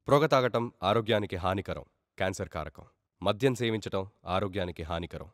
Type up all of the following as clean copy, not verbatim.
పొగ తాగటం ఆరోగ్యానికి హానికరం, క్యాన్సర్ కారకం. మద్యం సేవించటం ఆరోగ్యానికి హానికరం.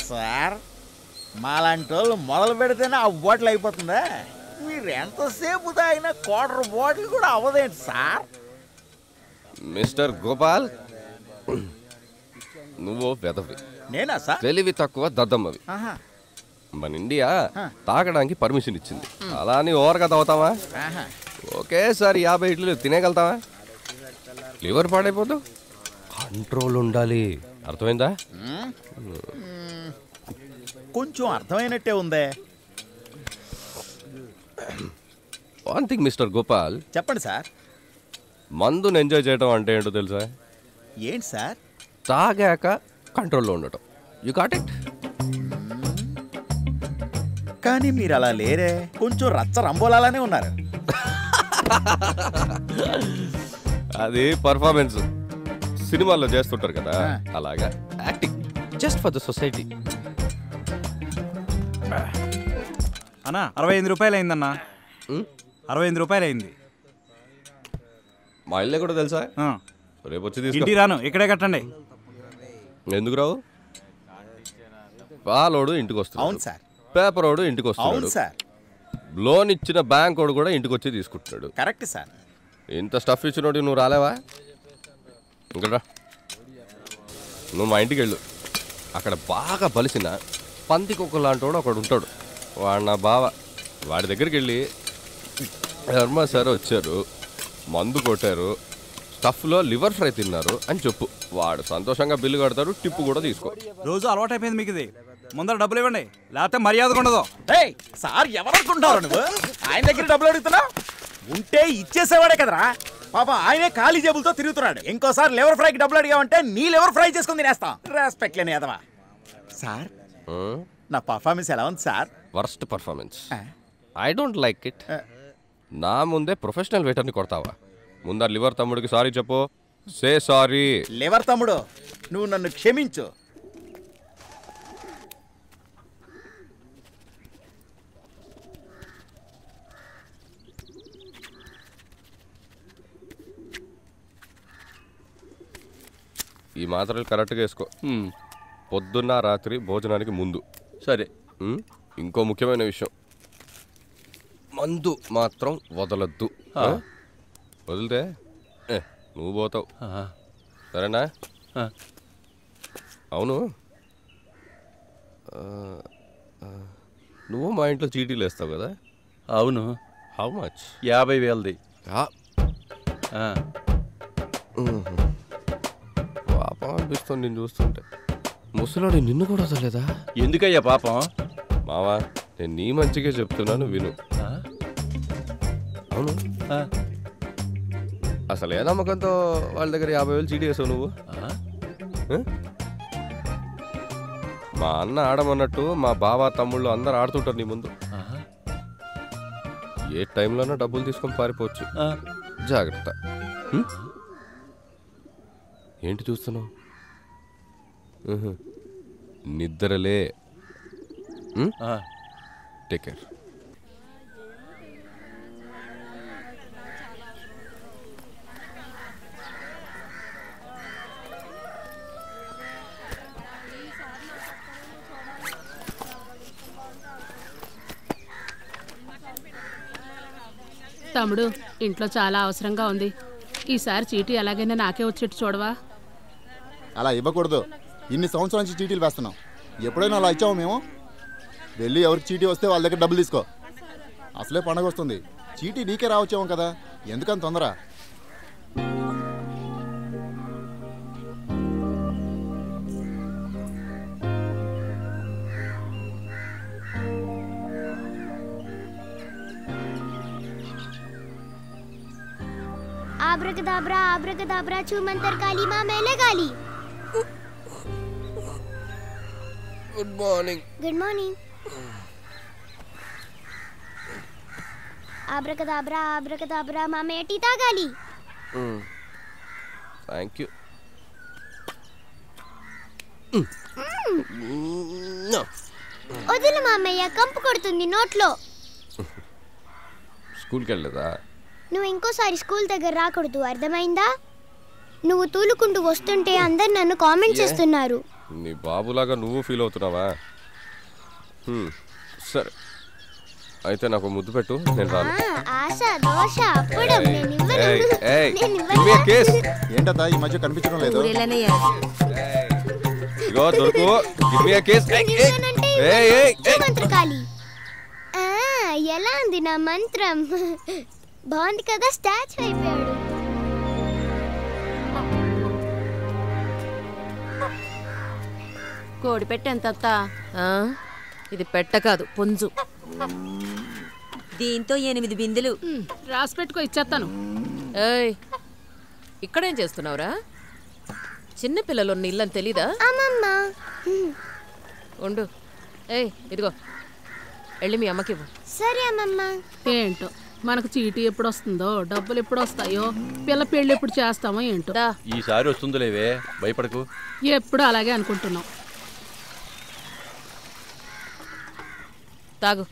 సార్ మాలాంటి వాళ్ళు మొదలు పెడితేనే ఆ బాటిల్ అయిపోతుందా? మీరు ఎంతసేపు తాగినా క్వార్టర్ బాటిల్ కూడా అవ్వదేంటి సార్? మిస్టర్ గోపాల్, నువ్వు వెదవి. నేనా సార్? తెలివి తక్కువ దద్దమ్మవి. మన ఇండియా తాగడానికి పర్మిషన్ ఇచ్చింది, అలా అని ఓవర్గా తాగుతావా? ఒకేసారి 50 ఇడ్లీలు తినేయగలుగుతావా? లివర్ పాడైపోతావు. కంట్రోల్ ఉండాలి, అర్థమైందా? కొంచెం అర్థమైనట్టే ఉందే. వన్ థింగ్ మిస్టర్ గోపాల్, చెప్పండి సార్. మందుని ఎంజాయ్ చేయడం అంటే ఏంటో తెలుసా? ఏంటి సార్? తాగాక కంట్రోల్లో ఉండటం. You got it? కానీ మీరు అలా లేరే, కొంచెం రచ్చ రంబోలానే ఉన్నారు. అది పర్ఫార్మెన్స్, సినిమాల్లో చేస్తుంటారు కదా, అలాగా acting, just for the society. అన్నా 65 రూపాయలు అయిందన్నా. 65 రూపాయలు అయింది. మా ఇల్లే కూడా తెలుసా? రేపు వచ్చి తీసుకో. ఇంటికి రాను, ఇక్కడే కట్టండి. ఎందుకు రావు? పాలోడు ఇంటికి వస్తున్నాడు. అవును సార్. పేపర్ వాడు ఇంటికి వస్తున్నాడు. అవును సార్. లోన్ ఇచ్చిన బ్యాంక్ వాడు కూడా ఇంటికి వచ్చి తీసుకుంటున్నాడు. Correct sir. ఇంత స్టఫ్ ఇచ్చినోడు నువ్వు రాలేవా? ఇంకా నువ్వు మా ఇంటికి వెళ్ళు. అక్కడ బాగా బలిసిన పందికొక్క లాంటి వాడు ఒకడు ఉంటాడు, వాడు నా బావ. వాడి దగ్గరికి వెళ్ళి ధర్మ సార్ వచ్చారు, మందు కొట్టారు, స్టఫ్లో లివర్ ఫ్రై తిన్నారు అని చెప్పు. వాడు సంతోషంగా బిల్లు కడతాడు, టిప్పు కూడా తీసుకో. రోజు అలవాటు అయిపోయింది మీకు ఇది. ముందర డబ్బులు ఇవ్వండి, లేకపోతే మర్యాద ఉండదు. సార్ ఎవరనుకుంటారు నువ్వు? ఆయన దగ్గర డబ్బులు అడుగుతున్నావు? ఉంటే ఇచ్చేసేవాడే కదరా. పాప ఆయనే ఖాళీ జేబులతో తిరుగుతున్నాడు. ఇంకోసారి లివర్ ఫ్రైకి డబ్బులు అడిగావంటే నీ లివర్ ఫ్రై చేసుకుని తినేస్తాం. రెస్పెక్ట్ లేని ఎదవా. సార్ నా పర్ఫార్మెన్స్ ఎలా ఉంది sir? Worst performance. I don't like it. నా ముందే ప్రొఫెషనల్ వెయిటర్ని కొడతావా? ముందర లివర్ తమ్ముడికి సారీ చెప్పు. Say sorry. లివర్ తమ్ముడు, నువ్వు నన్ను క్షమించు. ఈ మాత్రలు కరెక్ట్గా వేసుకో. పొద్దున్న రాత్రి భోజనానికి ముందు. సరే. ఇంకో ముఖ్యమైన విషయం, మందు మాత్రం వదలొద్దు. వదిలితే నువ్వు పోతావు. సరేనా? అవును, నువ్వు మా ఇంట్లో చీటీలు వేస్తావు కదా? అవును. How much? 50,000ది. పాపం అనిపిస్తుంది నిన్ను చూస్తుంటే. ముసలాడు నిన్ను కూడా వదలేదా? ఎందుకయ్యా పాపం? మావా, నేను నీ మంచిగా చెప్తున్నాను, విను. అవును, అసలు ఏ నమ్మకంతో వాళ్ళ దగ్గర 50,000 చీటీ వేసావు నువ్వు? మా అన్న ఆడమన్నట్టు మా బావ తమ్ముళ్ళు అందరు ఆడుతుంటారు నీ ముందు. ఏ టైంలోనో డబ్బులు తీసుకొని పారిపోవచ్చు, జాగ్రత్త. ఏంటి చూస్తున్నావు? నిద్రలే. Take care. తమ్ముడు, ఇంట్లో చాలా అవసరంగా ఉంది. ఈసారి చీటీ ఎలాగైనా నాకే వచ్చేట్టు చూడవా? అలా ఇవ్వకూడదు. ఇన్ని సంవత్సరాల నుంచి చీటీలు వేస్తున్నాం. ఎప్పుడైనా అలా ఇచ్చాము మేము? వెళ్ళి ఎవరికి చీటీ వస్తే వాళ్ళ దగ్గర డబ్బులు తీసుకో. అసలే పండగ వస్తుంది, చీటీ నీకే రావచ్చాము కదా, ఎందుకని తొందర? आब्रकदाब्रा आब्रकदाब्रा छू मंतर काली माँ मैं लगाली। Good morning. Good morning. Abracadabra abracadabra माँ मैं टीता गाली। Thank you. వదిలు మామయ్య, కంపు కొడుతుంది నోట్లో. స్కూల్కి వెళ్ళలేదా? నువ్వు ఇంకోసారి స్కూల్ దగ్గర రాకూడదు, అర్థమైందా? నువ్వు తూలుకుంటూ వస్తుంటే అందరు నన్ను కామెంట్ చేస్తున్నారు. నీ బాబులాగా నువ్వు ఫీల్ అవుతున్నావా? సరే, అయితే నాకు ముద్దు పెట్టు, నేను రాను. ఆశ దోశ అప్పడం నేను ఇవ్వను. ఏంటదా ఈ మధ్య కనిపించడం లేదు? ఇగో దొరుకు. మంత్రకాళి. ఎలా ఉంది నా మంత్రం? బాగుంది కదా, స్టాచ్యూ అయిపోయాడు. కోడి పెట్టెంత? ఇది పెట్ట కాదు, పుంజు. దీంతో 8 బిందెలు. రాసి పెట్టుకో, ఇచ్చేస్తాను. ఏయ్, ఇక్కడేం చేస్తున్నావురా? చిన్న పిల్లలున్న ఇల్లని తెలీదా? అమ్మమ్మ ఉండు. ఏయ్, ఇదిగో, వెళ్ళి మీ అమ్మకి ఇవ్వు. సరే అమ్మమ్మ. ఏంటో, మనకు చీటీ ఎప్పుడు వస్తుందో, డబ్బులు ఎప్పుడు వస్తాయో, పిల్ల పెళ్ళి ఎప్పుడు చేస్తామో ఏంటో. ఈసారి వస్తుందిలేవే, భయపడకు. ఎప్పుడు అలాగే అనుకుంటున్నాం. తాగు.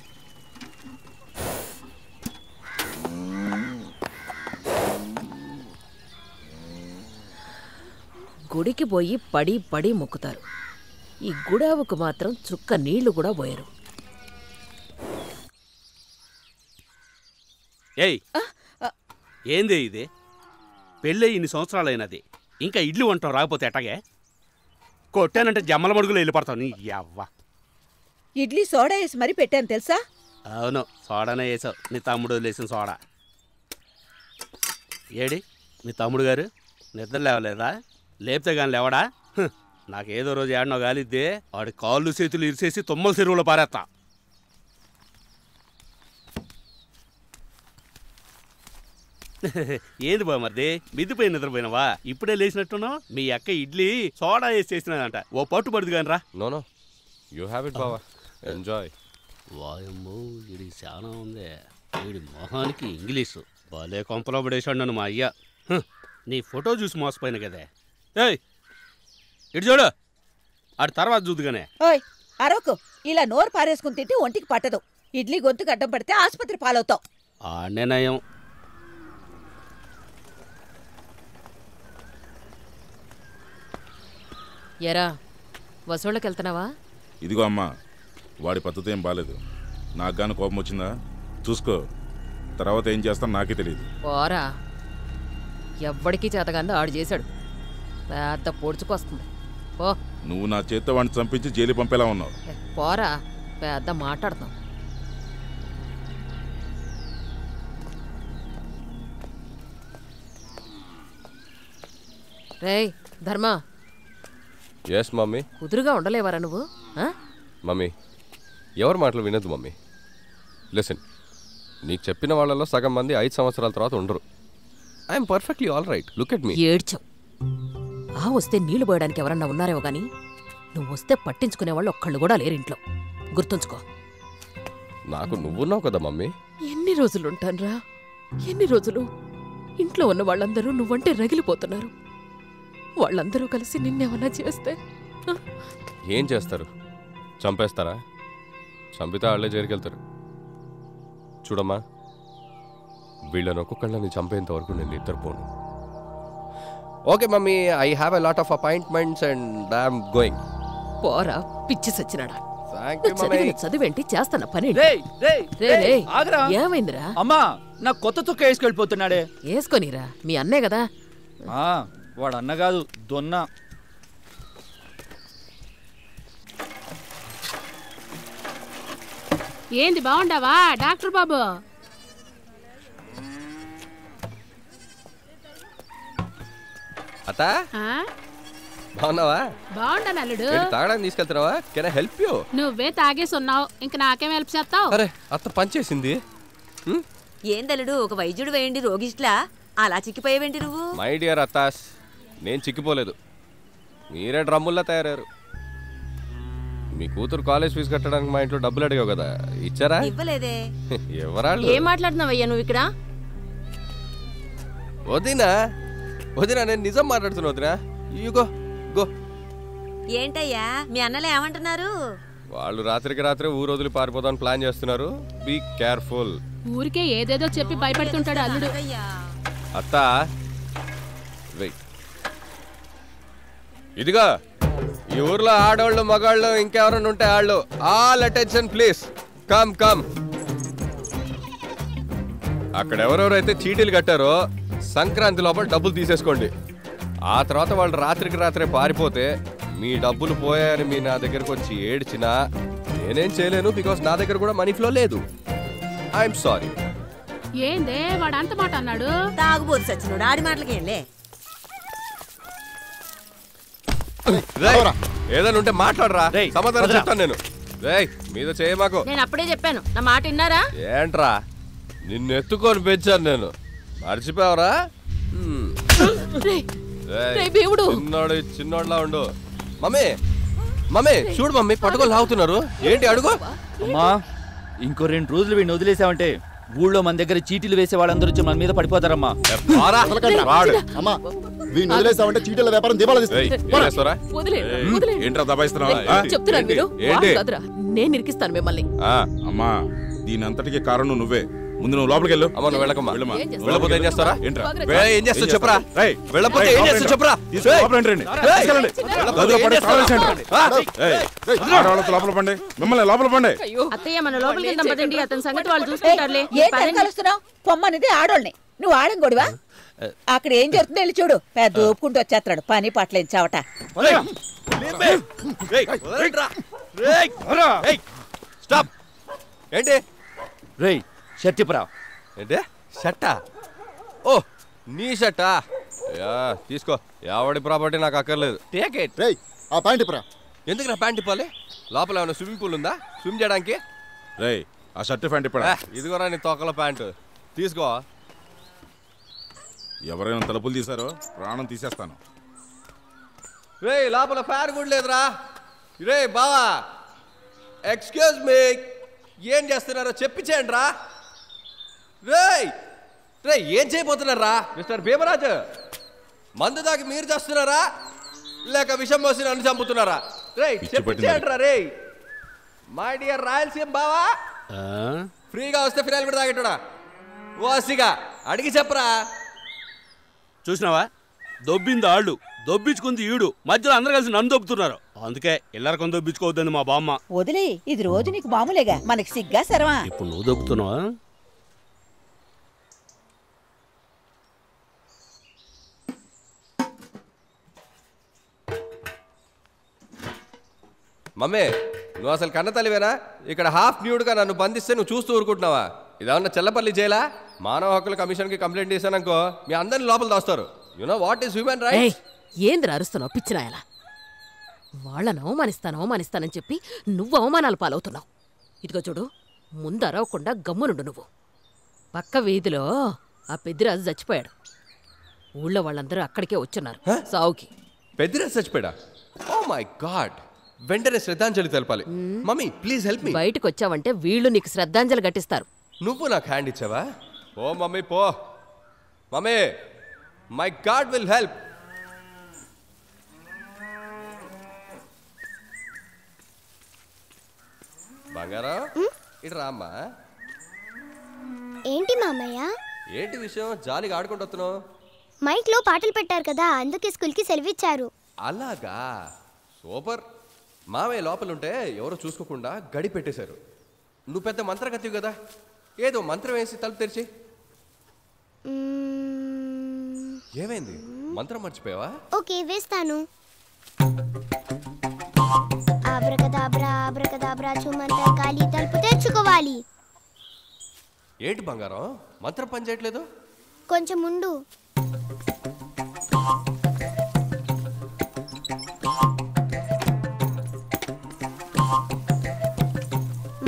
గుడికి పోయి పడి పడి మొక్కుతారు. ఈ గుడావుకు మాత్రం చుక్క నీళ్లు కూడా పోయరు. ఏయ్, ఏందే ఇది? పెళ్ళి ఇన్ని సంవత్సరాలైనది, ఇంకా ఇడ్లీ వంటావు రాకపోతే ఎట్టగే? కొట్టానంటే జమ్మల మడుగులో వెళ్ళిపడతావు నీ యవ్వ. ఇడ్లీ సోడా వేసి మరీ పెట్టాను తెలుసా? అవును, సోడానే వేసావు, నీ తమ్ముడు వదిలేసిన సోడా. ఏడి మీ తమ్ముడు గారు నిద్ర లేవలేదా? లేపితే కానీ లేవడా? నాకేదో రోజు ఏడనో గాలిద్దే వాడి కాళ్ళు చేతులు ఇరిసేసి తుమ్మల చెరువులో పారేస్తా. ఏంది బా మరిది, మిద్దిపోయి నిద్రపోయినావా? ఇప్పుడే లేచినట్టున్నావు. మీ అక్క ఇడ్లీ సోడా వేసి చేసినదంట, ఓ పట్టు పడుదు కానీ రా. నో యూ హ్యావ్ ఇట్ బావా, ఎంజాయ్. వాయమ్మో, ఇది చాలా ఉంది. వీడి మొహానికి ఇంగ్లీషు భలే కొంపలో పడేసాడు నన్ను మా అయ్య. నీ ఫోటో చూసి మోసపోయిన కదే. ఏయ్, ఇటు చూడు, ఆడి తర్వాత చూద్దుగానే. ఓయ్ అరవకు, ఇలా నోరు పారేసుకుని తింటే ఒంటికి పట్టదు. ఇడ్లీ గొంతుకు అడ్డం పడితే ఆసుపత్రి పాలవుతావు. ఆడనే నయం. ఎరా, వసూళ్ళకి వెళ్తున్నావా? ఇదిగో అమ్మా, వాడి పద్ధతి ఏం బాలేదు. నాకు గాని కోపం వచ్చిందా చూసుకో, తర్వాత ఏం చేస్తాను నాకే తెలియదు. పోరా, ఎవ్వడికి చేతగాందో ఆడు చేశాడు. పెద్ద పొడుచుకొస్తుంది. పో. నువ్వు నా చేత్తో వాడిని చంపించి జైలు పంపేలా ఉన్నావు. పోరా, పెద్ద మాట్లాడతాం. రేయ్ ధర్మ, ఎస్ మమ్మీ. కుదురుగా ఉండలేవరా నువ్వు? మమ్మీ ఎవరి మాటలు వినద్దు మమ్మీ. లిసన్, నీకు చెప్పిన వాళ్ళలో సగం మంది 5 సంవత్సరాల తర్వాత ఉండరు. I'm perfectly all right. Look at me. ఏడ్చావు. వస్తే నీళ్లు పోయడానికి ఎవరన్నా ఉన్నారేమో కానీ నువ్వు వస్తే పట్టించుకునేవాళ్ళు ఒక్కళ్ళు కూడా లేరు ఇంట్లో. గుర్తుంచుకో. నాకు నువ్వున్నావు కదా మమ్మీ. ఎన్ని రోజులు ఉంటాన్రా? ఎన్ని రోజులు? ఇంట్లో ఉన్న వాళ్ళందరూ నువ్వంటే రగిలిపోతున్నారు. వాళ్ళందరూ కలిసి నిన్నేమన్నా చేస్తే ఏం చేస్తారు? చంపేస్తారా? చంపితే వాళ్ళే జైలుకెళ్తారు. చూడమ్మా, వీళ్ళని ఒక్కొక్కళ్ళని చంపేంత వరకు నేను నిద్రపోను. Okay mummy, I have a lot of appointments and I'm going. పోరా పిచ్చి సచ్చినాడా. చదివేంటి చేస్తాన పని. ఏమైందిరా? అమ్మా, నాకు కొత్త చుక్క వేసుకెళ్ళిపోతున్నాడే. వేసుకొనిరా, మీ అన్నే కదా. వాడు అన్న కాదు, దొన్న. ఏంది బాగుండావా డాక్టర్ బాబు? అత్త బాగున్నావా? బాగుండా నల్లుడు. తాగడానికి తీసుకెళ్తున్నావా? Can I help you? నువ్వే తాగేసి ఉన్నావు, ఇంక నాకేం హెల్ప్ చేస్తావు? అరే అత్త పనిచేసింది. ఏందల్లుడు, ఒక వైద్యుడు వేయండి రోగిష్ట్లా అలా చిక్కిపోయేవేంటి నువ్వు? మై డియర్ అత్తాస్, నేను చిక్కిపోలేదు. మీరే డ్రమ్ముల్లా తయారయ్యారు. మీ కూతురు కాలేజ్ ఫీజు కట్టడానికి మా ఇంట్లో డబ్బులు అడిగావు కదా, ఇచ్చారా? ఇవ్వలేదే. ఎవరాళ్ళు? ఏం మాట్లాడుతున్నావయ్యా నువ్వు ఇక్కడ? వదినా వదినా, నేను నిజం మాట్లాడుతున్నా వదినా. ఇగో గో. ఏంటయ్యా మీ అన్నలు ఏమంటున్నారు? వాళ్ళు రాత్రికి రాత్రే ఊరు వదిలి పారిపోదామని ప్లాన్ చేస్తున్నారు. Be careful. ఊరికే ఏదేదో చెప్పి భయపెడుతుంటాడు అల్లుడు. అత్త వెయిట్, ఇదిగో ఈ ఊర్లో ఆడవాళ్ళు మగాళ్ళు ఇంకెవరైనా ఉంటే వాళ్ళు all attention please. Come come. అక్కడ ఎవరెవరైతే చీటీలు కట్టారో సంక్రాంతి లోపల డబ్బులు తీసేసుకోండి. ఆ తర్వాత వాళ్ళు రాత్రికి రాత్రే పారిపోతే మీ డబ్బులు పోయాయని మీ నా దగ్గరకు వచ్చి ఏడ్చినా నేనేం చేయలేను, బికాస్ నా దగ్గర కూడా మనీ ఫ్లో లేదు. I'm sorry. ఏందే వాడు అంత మాట అన్నాడు? తాగుబోతు సచ్చినోడు, ఆడి మాటలకి ఏంలే. ఏదైనా ఉంటే మాట్లాడరా, సమాధానం చెప్తాను నేను. మీద చేయ మాకు. నేను అప్పుడే చెప్పాను, నా మాట విన్నారా? ఏంట్రా, నిన్ను ఎత్తుకొని పెంచాను నేను, మర్చిపోవరా? చిన్నోడు చిన్నోడ్లా ఉండు. మమ్మీ మమ్మీ చూడు మమ్మీ, పట్టుకొని లాగుతున్నారు ఏంటి? అడుగు. అమ్మా, ఇంకో 2 రోజులు వీడిని వదిలేసామంటే ఊళ్ళో మన దగ్గర చీటీలు వేసే వాళ్ళందరూ వచ్చి మన మీద పడిపోతారమ్మా. అమ్మా, వీడిని వదిలేసామంటే చీటీల వ్యాపారం దివాలా తీస్తుంది. ఏంట్రా దబాయిస్తున్నావా? చెప్తున్నాను మీరు. నేను ఇరికిస్తాను మిమ్మల్ని. అమ్మా, దీని అంతటికి కారణం నువ్వే. ముందు నువ్వు లోపలికి వెళ్ళు. అమ్మ నువ్వు వెళ్ళకమ్మా. వెళ్ళపోతే ఏం చేస్తారా? ఏంట్రా ఏం చేస్తావు చెప్పరా? వెళ్ళపోతే ఏం చేస్తావు చెప్పరా? లోపల పండి, మిమ్మల్ని లోపల పండి. అత్తయ్య మన లోపలికి వెళ్దాం పదండి, అతని సంగతి వాళ్ళు చూసుకుంటారులే. పొమ్మనిది ఆడోళ్ళని, నువ్వు ఆడంగోడివా? అక్కడ ఏం జరుగుతుందో వెళ్ళి చూడు. పెద్ద ఊపుకుంటూ వచ్చేస్తాడు, పని పట్లేని చావట. ఏంటి రేయ్ షర్ట్ ఇప్పురా. ఏంటే షర్టా? ఓ నీ షర్టా? తీసుకో, ఎవడి ప్రాపర్టీ నాకు అక్కర్లేదు. Take it. రేయ్ ఆ ప్యాంట్ ఇప్పురా. ఎందుకు నా ప్యాంట్ ఇప్పాలి? లోపల ఏమైనా స్విమ్మింగ్ పూల్ ఉందా స్విమ్ చేయడానికి? రేయ్ ఆ షర్ట్ ప్యాంట్ ఇప్పుడా. ఇదిగోరా నీ తొక్కల ప్యాంటు, తీసుకో. ఎవరైనా తలుపులు తీసారో ప్రాణం తీసేస్తాను. రే లోపల ఫ్యాన్ కూడా లేదురా. రే బావా, ఎక్స్క్యూజ్ మీ, ఏం చేస్తున్నారో చెప్పించేయండి రా. రే రే ఏం చేయబోతున్నారా మిస్టర్ భీమరాజు? మందు దాకి మీరు చేస్తున్నారా లేక విషం పోసి నన్ను చంపుతున్నారా? రే చెప్పించేయండి రా. రే మై డియర్ రాయలసీమ బావా, ఫ్రీగా వస్తే ఫినాయిల్ కూడా తాగేటోడా? ఓసిగా అడిగి చెప్పరా. చూసినావా, దొబ్బింది ఆళ్ళు, దొబ్బించుకుంది ఈడు, మధ్యలో అందరు కలిసి నన్ను దొబ్బుతున్నారు. అందుకే ఎల్లరికం దొబ్బించుకోవద్దని మా బామ్మ. వదిలే, ఇది రోజు నీకు మామూలేగా, మనకి సిగ్గా శరమా? ఇప్పుడు నువ్వు దొబ్బుతున్నావా? మమ్మీ నువ్వు అసలు కన్న తల్లివేనా? ఇక్కడ హాఫ్ న్యూడ్గా నన్ను బంధిస్తే నువ్వు చూస్తూ ఊరుకుంటున్నావా? ఇదేమన్నా చెల్లపల్లి జైలా? మానవ హక్కుల కమిషన్కి కంప్లైంట్ చేశాననుకో మీ అందరిని లోపల దోస్తారు. You know what is human rights? ఏంద్ర అరుస్తున్నావు పిచ్చినాయలా? వాళ్ళను అవమానిస్తానని చెప్పి నువ్వు అవమానాలు పాలవుతున్నావు. ఇదిగో చూడు, ముందు అరవకుండా గమ్మునుండు నువ్వు. పక్క వీధిలో ఆ పెద్దిరాజు చచ్చిపోయాడు. ఊళ్ళో వాళ్ళందరూ అక్కడికే వచ్చున్నారు సావుకి. పెద్దిరాజు చచ్చిపోయాడా? ఓ మై గాడ్, వెంటనే శ్రద్ధాంజలి తెలపాలి. Mummy please help me. బయటకు వచ్చావంటే వీళ్ళు నీకు శ్రద్ధాంజలి ఘటిస్తారు. నువ్వు నాకు హ్యాండ్ ఇచ్చావా? ఓ మమ్మీ పో. Mummy, my God will help. బంగారం ఇటు రామ్మా. ఏంటి మామయ్య? ఏంటి విషయం? జాలీగా ఆడుకుంటూ వస్తున్నావు. మైక్ లో పాటలు పెట్టారు కదా, అందుకే స్కూల్ కి సెలవు ఇచ్చారు. అలాగా, సూపర్. మావయ్య లోపలుంటే ఎవరో చూసుకోకుండా గడి పెట్టేశారు. నువ్వు పెద్ద మంత్రగతివి కదా, ఏదో మంత్రం వేసి తలుపు తెరిచి. ఏమైంది? మంత్రం మర్చిపోయావా? ఓకే, వేస్తాను. ఆబ్రకదాబ్రా ఆబ్రకదాబ్రా చుమంత కాలి తలుపు తెరుచుకోవాలి. ఏంటి బంగారం, మంత్రం పని చేయట్లేదు? కొంచెం ముందు.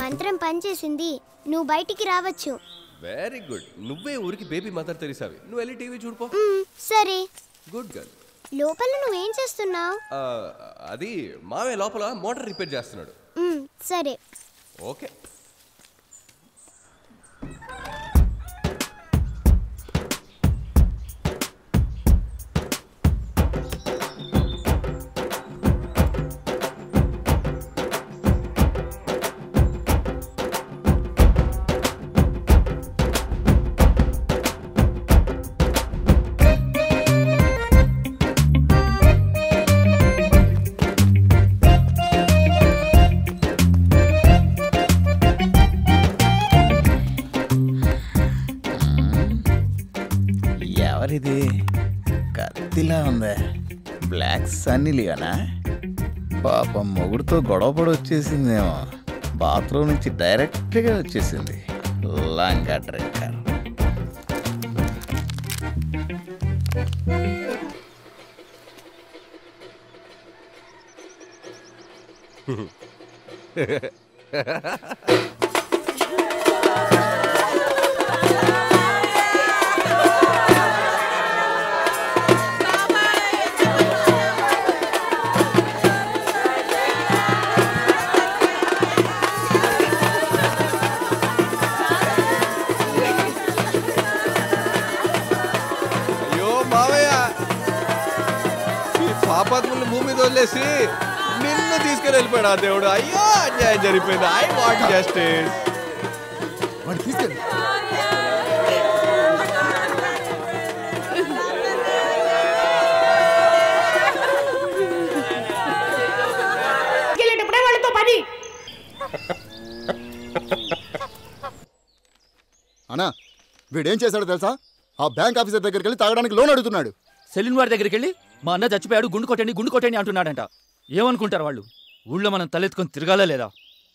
మంత్రం పనిచేసింది, నువ్వు బయటికి రావచ్చు. Very good. నువ్వే ఊరికి బేబీ మదర్ తెరిసావి. నువ్వు వెళ్ళి టీవీ చూడుపో. సరే. Good girl. లోపల నువ్వేం చేస్తున్నావు? అది మావే లోపల మోటార్ రిపేర్ చేస్తున్నాడు. సరే. ఓకే. ఎవరిది? కత్తిలా ఉందే. బ్లాక్ సన్నీ లియోనా? పాపం మొగుడుతో గొడవపడి వచ్చేసిందేమో. బాత్రూమ్ నుంచి డైరెక్ట్గా వచ్చేసింది. లంగా డ్రింకర్. పాపాత్ముల్ని భూమి మీద వదిలేసి నిన్ను తీసుకెళ్ళి వెళ్ళిపోయాడు ఆ దేవుడు. అయ్యో, అన్యాయం జరిగిపోయింది. I want justice. తీసుకెళ్ళి వాళ్ళతో పని. అన్నా, వీడేం చేశాడో తెలుసా? ఆ బ్యాంక్ ఆఫీసర్ దగ్గరికి వెళ్ళి తాగడానికి లోన్ అడుగుతున్నాడు. సెలిన్ వారి దగ్గరికి వెళ్ళి మా అన్న చచ్చిపోయాడు, గుండు కొట్టండి అంటున్నాడంట. ఏమనుకుంటారు వాళ్ళు? ఊళ్ళో మనం తలెత్తుకొని తిరగాలా లేదా?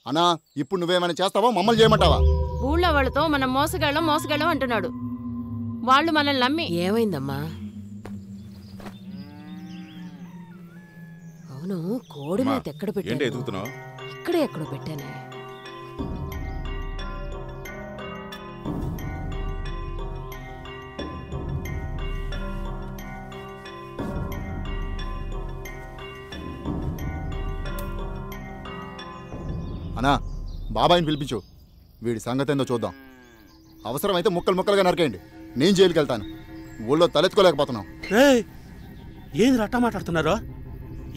అన్నా, ఇప్పుడు నువ్వేమైనా చేస్తావా? మమ్మల్ని చేయమంటావా? ఊళ్ళో వాళ్ళతో మనం మోసగాళ్ళం అంటున్నాడు. వాళ్ళు మనల్ని నమ్మి. ఏమైందమ్మా? అవును, కోడి మేత ఎక్కడ పెట్టాను? ఇక్కడే ఎక్కడో పెట్టానే. అన్నా, బాబాయిని పిలిపించు. వీడి సంగతి ఏందో చూద్దాం. అవసరమైతే ముక్కలుగా నరకేయండి. నేను జైలుకి వెళ్తాను. ఊళ్ళో తలెత్తుకోలేకపోతున్నాం. ఏది రట్ట మాట్లాడుతున్నారో?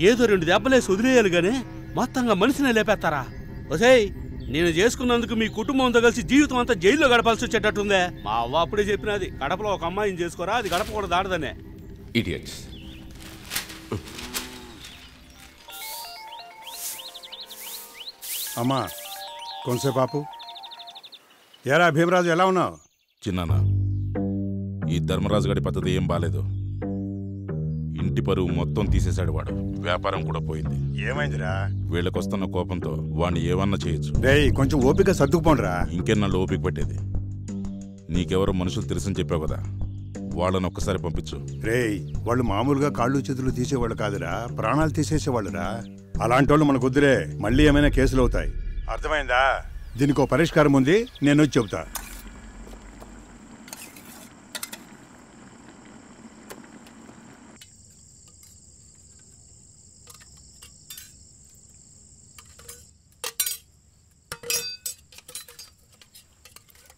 ఏదో 2 దెబ్బలేసి వదిలేయాలి గానీ మొత్తంగా మనిషినే లేపేస్తారా? ఒసేయ్, నేను చేసుకున్నందుకు మీ కుటుంబంతో కలిసి జీవితం అంతా జైల్లో గడపాల్సి వచ్చేటట్టుందే. మా అవ్వ అప్పుడే చెప్పినది, గడపలో ఒక అమ్మాయిని చేసుకోరా, అది గడప కూడా దాడదనే. ఇడియట్స్. అమ్మా, కొంచెంసేపు ఆపు. ఏరా భీమరాజు, ఎలా ఉన్నావు? చిన్నానా, ఈ ధర్మరాజు గడి పద్ధతి ఏం బాలేదు. ఇంటి పరువు మొత్తం తీసేశాడు వాడు. వ్యాపారం కూడా పోయింది. ఏమైందిరా? వీళ్ళకొస్తున్న కోపంతో వాడిని ఏమన్నా చేయొచ్చు. రేయ్, కొంచెం ఓపిక సర్దుకుపోండిరా. ఇంకెన్నాళ్ళు ఓపిక పెట్టేది? నీకెవరో మనుషులు తెలుసని చెప్పావు కదా, వాళ్ళని ఒక్కసారి పంపించు. రేయ్, వాళ్ళు మామూలుగా కాళ్ళు చేతులు తీసేవాళ్ళు కాదురా, ప్రాణాలు తీసేసేవాళ్ళురా. అలాంటి వాళ్ళు మనకు వద్దురే, మళ్ళీ ఏమైనా కేసులు అవుతాయి. అర్థమైందా? దీనికో పరిష్కారం ఉంది, నేను వచ్చి చెబుతా.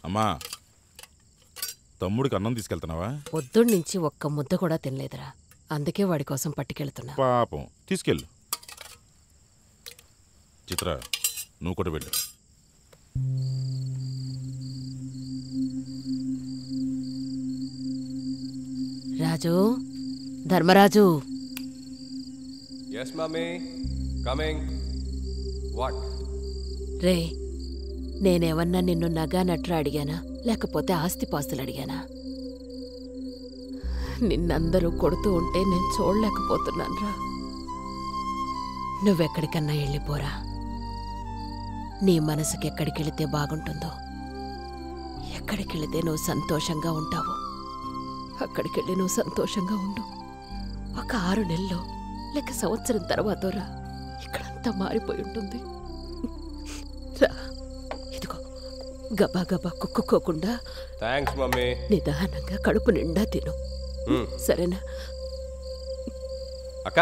అమ్మా, తమ్ముడికి అన్నం తీసుకెళ్తున్నావా? పొద్దున్నుంచి ఒక్క ముద్ద కూడా తినలేదురా, అందుకే వాడి కోసం పట్టుకెళ్తున్నా. పాపం, తీసుకెళ్ళు. చిత్ర, నువ్వు కూడా వెళ్ళు. రాజు, Dharmaraju. yes mummy coming what రే, నేనేమన్నా నిన్ను నగా నట్రా అడిగానా, లేకపోతే ఆస్తిపాస్తులు అడిగానా? నిన్నందరూ కొడుతూ ఉంటే నేను చూడలేకపోతున్నానురా. నువ్వెక్కడికన్నా వెళ్ళిపోరా. నీ మనసుకి ఎక్కడికెళితే బాగుంటుందో, ఎక్కడికెళితే నువ్వు సంతోషంగా ఉంటావో అక్కడికెళ్ళి నువ్వు సంతోషంగా ఉండు. ఒక 6 నెలల్లో లేక సంవత్సరం తర్వాతరా ఇక్కడంతా మారిపోయి ఉంటుంది. రా, ఇదిగో గబా గబా కుక్కుకోకుండా థ్యాంక్స్ మమ్మీ. నిదానంగా కడుపు నిండా తిను, సరేనా? అక్క,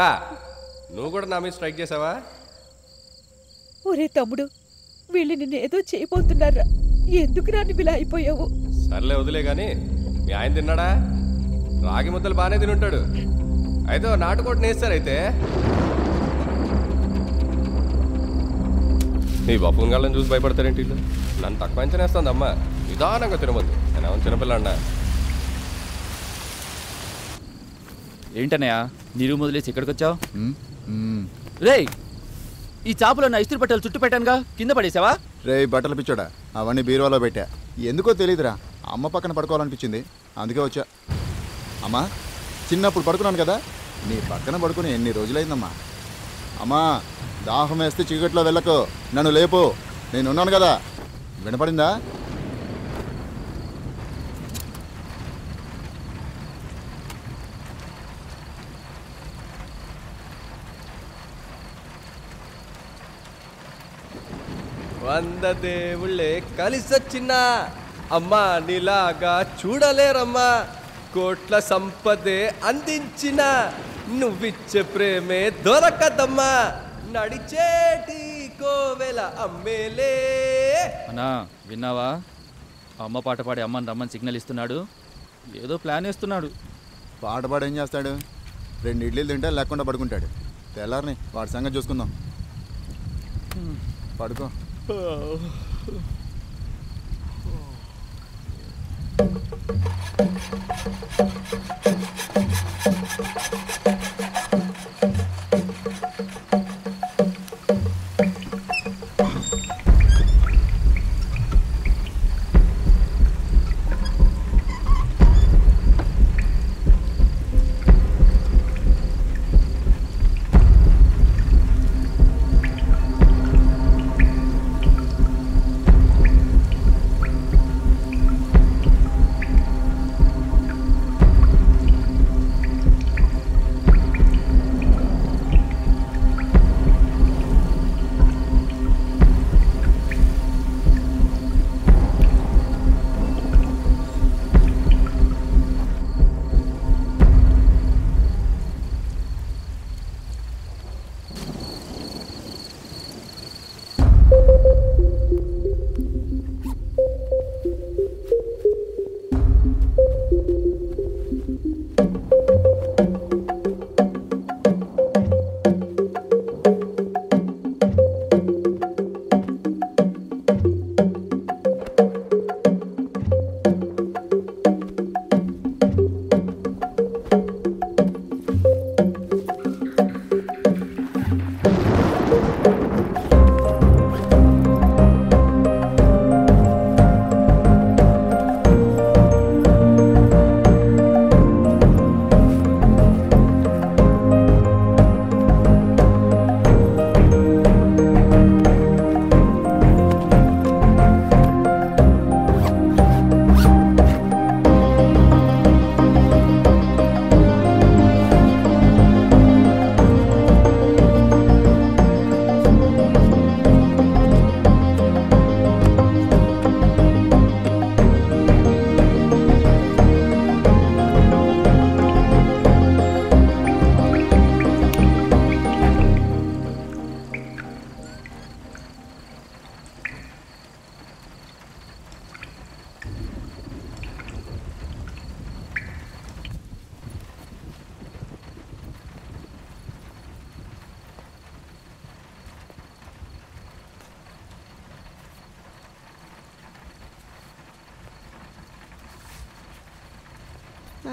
నువ్వు కూడా నా మీద స్ట్రైక్ చేసావా? ఒరే తమ్ముడు, వీళ్ళు నిన్నేదో చేయబోతున్నారా? ఎందుకురా నువ్వు ఇలా అయిపోయావు? సర్లే వదిలే గాని, మీ ఆయన తిన్నాడా? రాగి ముద్దలు బాగానే తినుంటాడు. అయితే నాటుకోటి నేస్తారైతే ఈ బొప్పంగాళ్ళని చూసి భయపడతారేంటి వీళ్ళు? నన్ను తక్కువ అంచనేస్తుంది అమ్మ. నిదానంగా తినమంది. నేనేమన్నా చిన్నపిల్లండా? ఏంటన్నయ్యా నీరు మొదలేసి ఇక్కడికి వచ్చావు? రేయ్, ఈ చాపులో నా ఇస్త్రీ బట్టలు చుట్టూ పెట్టానుగా, కింద పడేసావా? రే బట్టలు పిచ్చోడా, అవన్నీ బీరువాలో పెట్టా. ఎందుకో తెలియదురా, అమ్మ పక్కన పడుకోవాలనిపించింది, అందుకే వచ్చా. అమ్మా, చిన్నప్పుడు పడుకున్నాను కదా, నీ పక్కన పడుకుని ఎన్ని రోజులైందమ్మా. అమ్మా, దాహం వేస్తే చీకట్లో వెళ్ళకు, నన్ను లేపు, నేనున్నాను కదా. వినపడిందా? వంద దేవుళ్ళే కలిసొచ్చిన అమ్మా నీలాగా చూడలేరమ్మా. కోట్ల సంపదే అందించిన నువ్విచ్చే ప్రేమే దొరకదమ్మా. నడిచేటి కోవెల అమ్మేలే. అన్నా విన్నావా? అమ్మ పాట పాడి అమ్మని రమ్మని సిగ్నల్ ఇస్తున్నాడు. ఏదో ప్లాన్ వేస్తున్నాడు. పాట పాడు ఏం చేస్తాడు? 2 ఇడ్లీలు తింటే లేకుండా పడుకుంటాడు. తెల్లారని వాడి సంగతి చూసుకుందాం. పడుకో.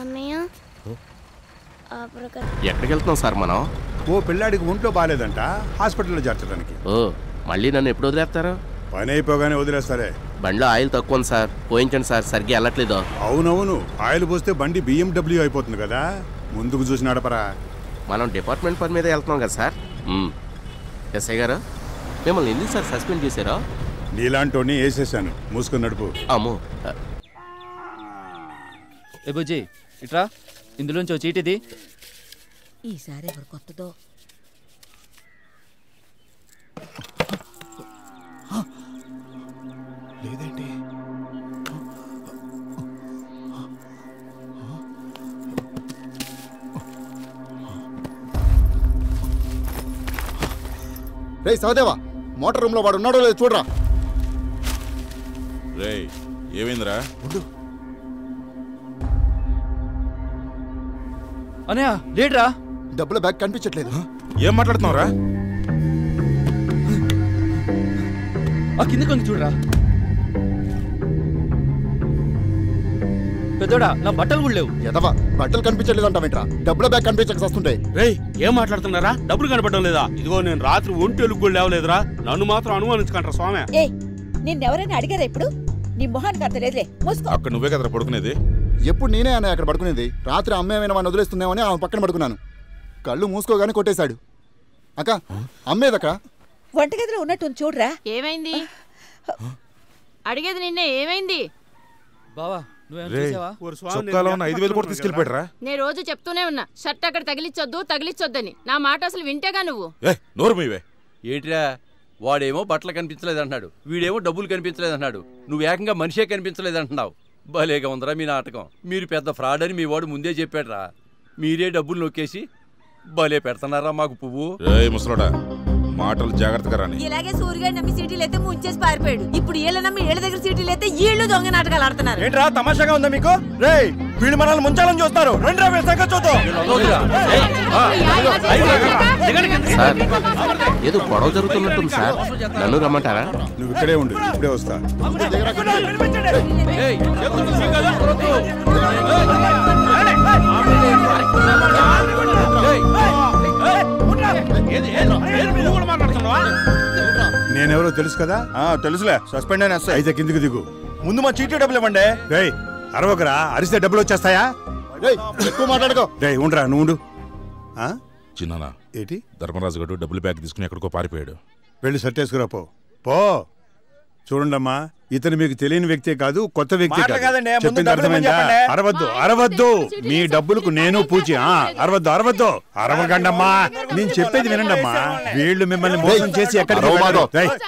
అమ్మయ్య ఎక్కడికి వెళ్తున్నాం సార్ మనం? ఓ పిల్లాడికి ఒంట్లో బాగాలేదంట, హాస్పిటల్లో చేర్చడానికి. ఓ మళ్ళీ నన్ను ఎప్పుడు వదిలేస్తారు? పని అయిపోగానే వదిలేస్తారే. బండిలో ఆయిల్ తక్కువ ఉంది సార్, పోయించండి సార్, సరిగ్గా వెళ్ళట్లేదు. అవునవును, ఆయిల్ పోస్తే బండి BMW అయిపోతుంది కదా, ముందుకు చూసి నడపరా. మనం డిపార్ట్మెంట్ పని మీద వెళ్తున్నాం కదా సార్. ఎస్ఐ గారు మిమ్మల్ని ఎందుకు సార్ సస్పెండ్ చేశారా? నీలాంటోని వేసేసాను, మూసుకొని నడుపు. అమ్మో. ఏ బుజ్జి ఇట్రా, ఇందులోంచి ఓ చీటిది. ఈసారి ఎవరు కొత్తదో. లేదేంటి? రే సహదేవా, మోటార్ రూమ్ లో వాడు ఉన్నాడో లేదో చూడరా. రే ఏమైందిరా? అనయా లేట్రా, డబ్బుల బ్యాగ్ కనిపించట్లేదు. ఏం మాట్లాడుతున్నావురా? ఆ కింద కొంచెం చూడరా. పెద్దోడా నా బట్టలు కూడా లేవు. ఎదవా, బట్టలు కనిపించట్లేదు అంటావేంట్రా? డబ్బుల బ్యాగ్ కనిపించక వస్తుంటాయి. రేయ్ ఏం మాట్లాడుతున్నారా? డబ్బులు కనపడడం లేదా? ఇదిగో నేను రాత్రి ఒంటి ఎలుగు కూడా లేవలేదురా, నన్ను మాత్రం అనుమానించుకుంటారా స్వామి? ఏ నిన్నెవరైనా అడిగారా ఇప్పుడు? నీ మొహానికి అంత లేదులే, మూసుకో. అక్కడ నువ్వే కదరా పడుకునేది? ఎప్పుడు నేనే అన్నయ్య అక్కడ పడుకునేది. రాత్రి అమ్మేమైనా వాడిని వదిలేస్తుందేమని ఆమె పక్కన పడుకున్నాను. కళ్ళు మూసుకోగానే కొట్టేశాడు. అక్క అమ్మేదక్క వంటగదిలో ఉన్నట్టు చూడరా. ఏమైంది? అడిగేది నిన్నే, ఏమైంది? బావా చొక్కాలో ఉన్న 5,000 కూడా తీసుకెళ్ళిపోయారా? నేను రోజు చెప్తూనే ఉన్నా, షర్ట్ అక్కడ తగిలిచ్చొద్దని. నా మాట అసలు వింటేగా నువ్వు. నోరు మీవే. ఏట్రా, వాడేమో బట్టలు కనిపించలేదు అంటున్నాడు, వీడేమో డబ్బులు కనిపించలేదు అన్నాడు, నువ్వు ఏకంగా మనిషే కనిపించలేదు అంటున్నావు. భలేగా ఉందరా మీ నాటకం. మీరు పెద్ద ఫ్రాడ్ అని మీ వాడు ముందే చెప్పాడురా. మీరే డబ్బులు నొక్కేసి భలే పెడుతున్నారా మాకు పువ్వు. ముసలోడా, మాటలు జాగ్రత్తగా రాని. ఇలాగే సూర్యగాడి నమ్మి సీటీలు అయితే ముంచేసి పారిపోయాడు. ఇప్పుడు వీళ్ళ నమ్మి వీళ్ళ దగ్గర సీటీలు అయితే వీళ్ళు దొంగ నాటకాలు ఆడుతున్నారు. ఏంట్రా తమాషాగా ఉందా మీకు? రేయ్ వీళ్ళు మనల్ని ముంచాలని చూస్తారు. రండి రా, వీళ్ళ సంగతి చూద్దాం. సార్ ఏదో గొడవ జరుగుతున్నట్టుంది సార్, నన్ను రమ్మంటారా? నువ్వు ఇక్కడే ఉండు, ఇప్పుడే వస్తా. నేనెవరో తెలుసు కదా? తెలుసులే, సస్పెండ్ అయినా. అయితే కిందికి దిగు. ముందు మా చీటీ డబ్బులు ఇవ్వండి. రేయ్ అరవకరా, అరిస్తే డబ్బులు వచ్చేస్తాయా? ఎక్కువ మాట్లాడుకో. రేయ్ ఉండరా, నువ్వు ఉండు. చిన్నానా ఏంటి? ధర్మరాజు గడు డబ్బులు బ్యాగ్ తీసుకుని ఎక్కడికో పారిపోయాడు. వెళ్ళి షర్ట్ వేసుకురా పో. చూడండమ్మా, ఇతను మీకు తెలియని వ్యక్తే కాదు, కొత్త వ్యక్తి కాదు. చెప్పింది అర్థమైందా? అరవద్దు అరవద్దు, మీ డబ్బులకు నేను పూచి. అరవద్దు అరవద్దు, అరవకండమ్మా. నేను చెప్పేది వినండమ్మా. వీళ్ళు మిమ్మల్ని మోసం చేసి ఎక్కడికి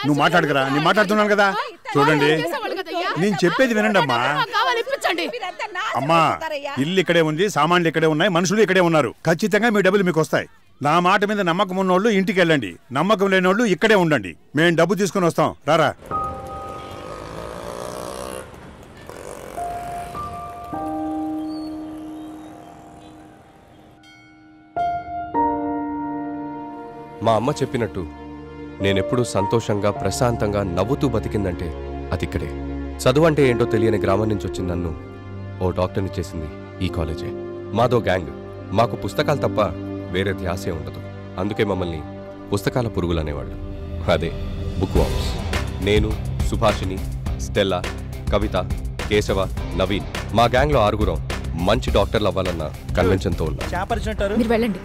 నువ్వు మాట్లాడకరా, నేను మాట్లాడుతున్నాను కదా. చూడండి, నేను చెప్పేది వినండమ్మా. అమ్మా, ఇల్లు ఇక్కడే ఉంది, సామాన్లు ఇక్కడే ఉన్నాయి, మనుషులు ఇక్కడే ఉన్నారు. ఖచ్చితంగా మీ డబ్బులు మీకు వస్తాయి. నా మాట మీద నమ్మకం ఉన్నోళ్ళు ఇంటికి వెళ్ళండి, నమ్మకం లేనోళ్ళు ఇక్కడే ఉండండి. మేము డబ్బు తీసుకుని వస్తాం, రారా. మా అమ్మ చెప్పినట్టు నేనెప్పుడూ సంతోషంగా ప్రశాంతంగా నవ్వుతూ బతికిందంటే అది ఇక్కడే. చదువు అంటే ఏంటో తెలియని గ్రామం నుంచి వచ్చిన నన్ను ఓ డాక్టర్ని చేసింది ఈ కాలేజే. మాదో గ్యాంగ్, మాకు పుస్తకాలు తప్ప వేరే ధ్యాసే ఉండదు. అందుకే మమ్మల్ని పుస్తకాల పురుగులు అనేవాళ్ళు. అదే బుక్ వామ్స్. నేను, సుభాషిణి, స్టెల్లా, కవిత, కేశవ, నవీన్, మా గ్యాంగ్లో 6 మంచి డాక్టర్లు అవ్వాలన్న కన్వెన్షన్తో ఉన్నాం. మీరు వెళ్ళండి.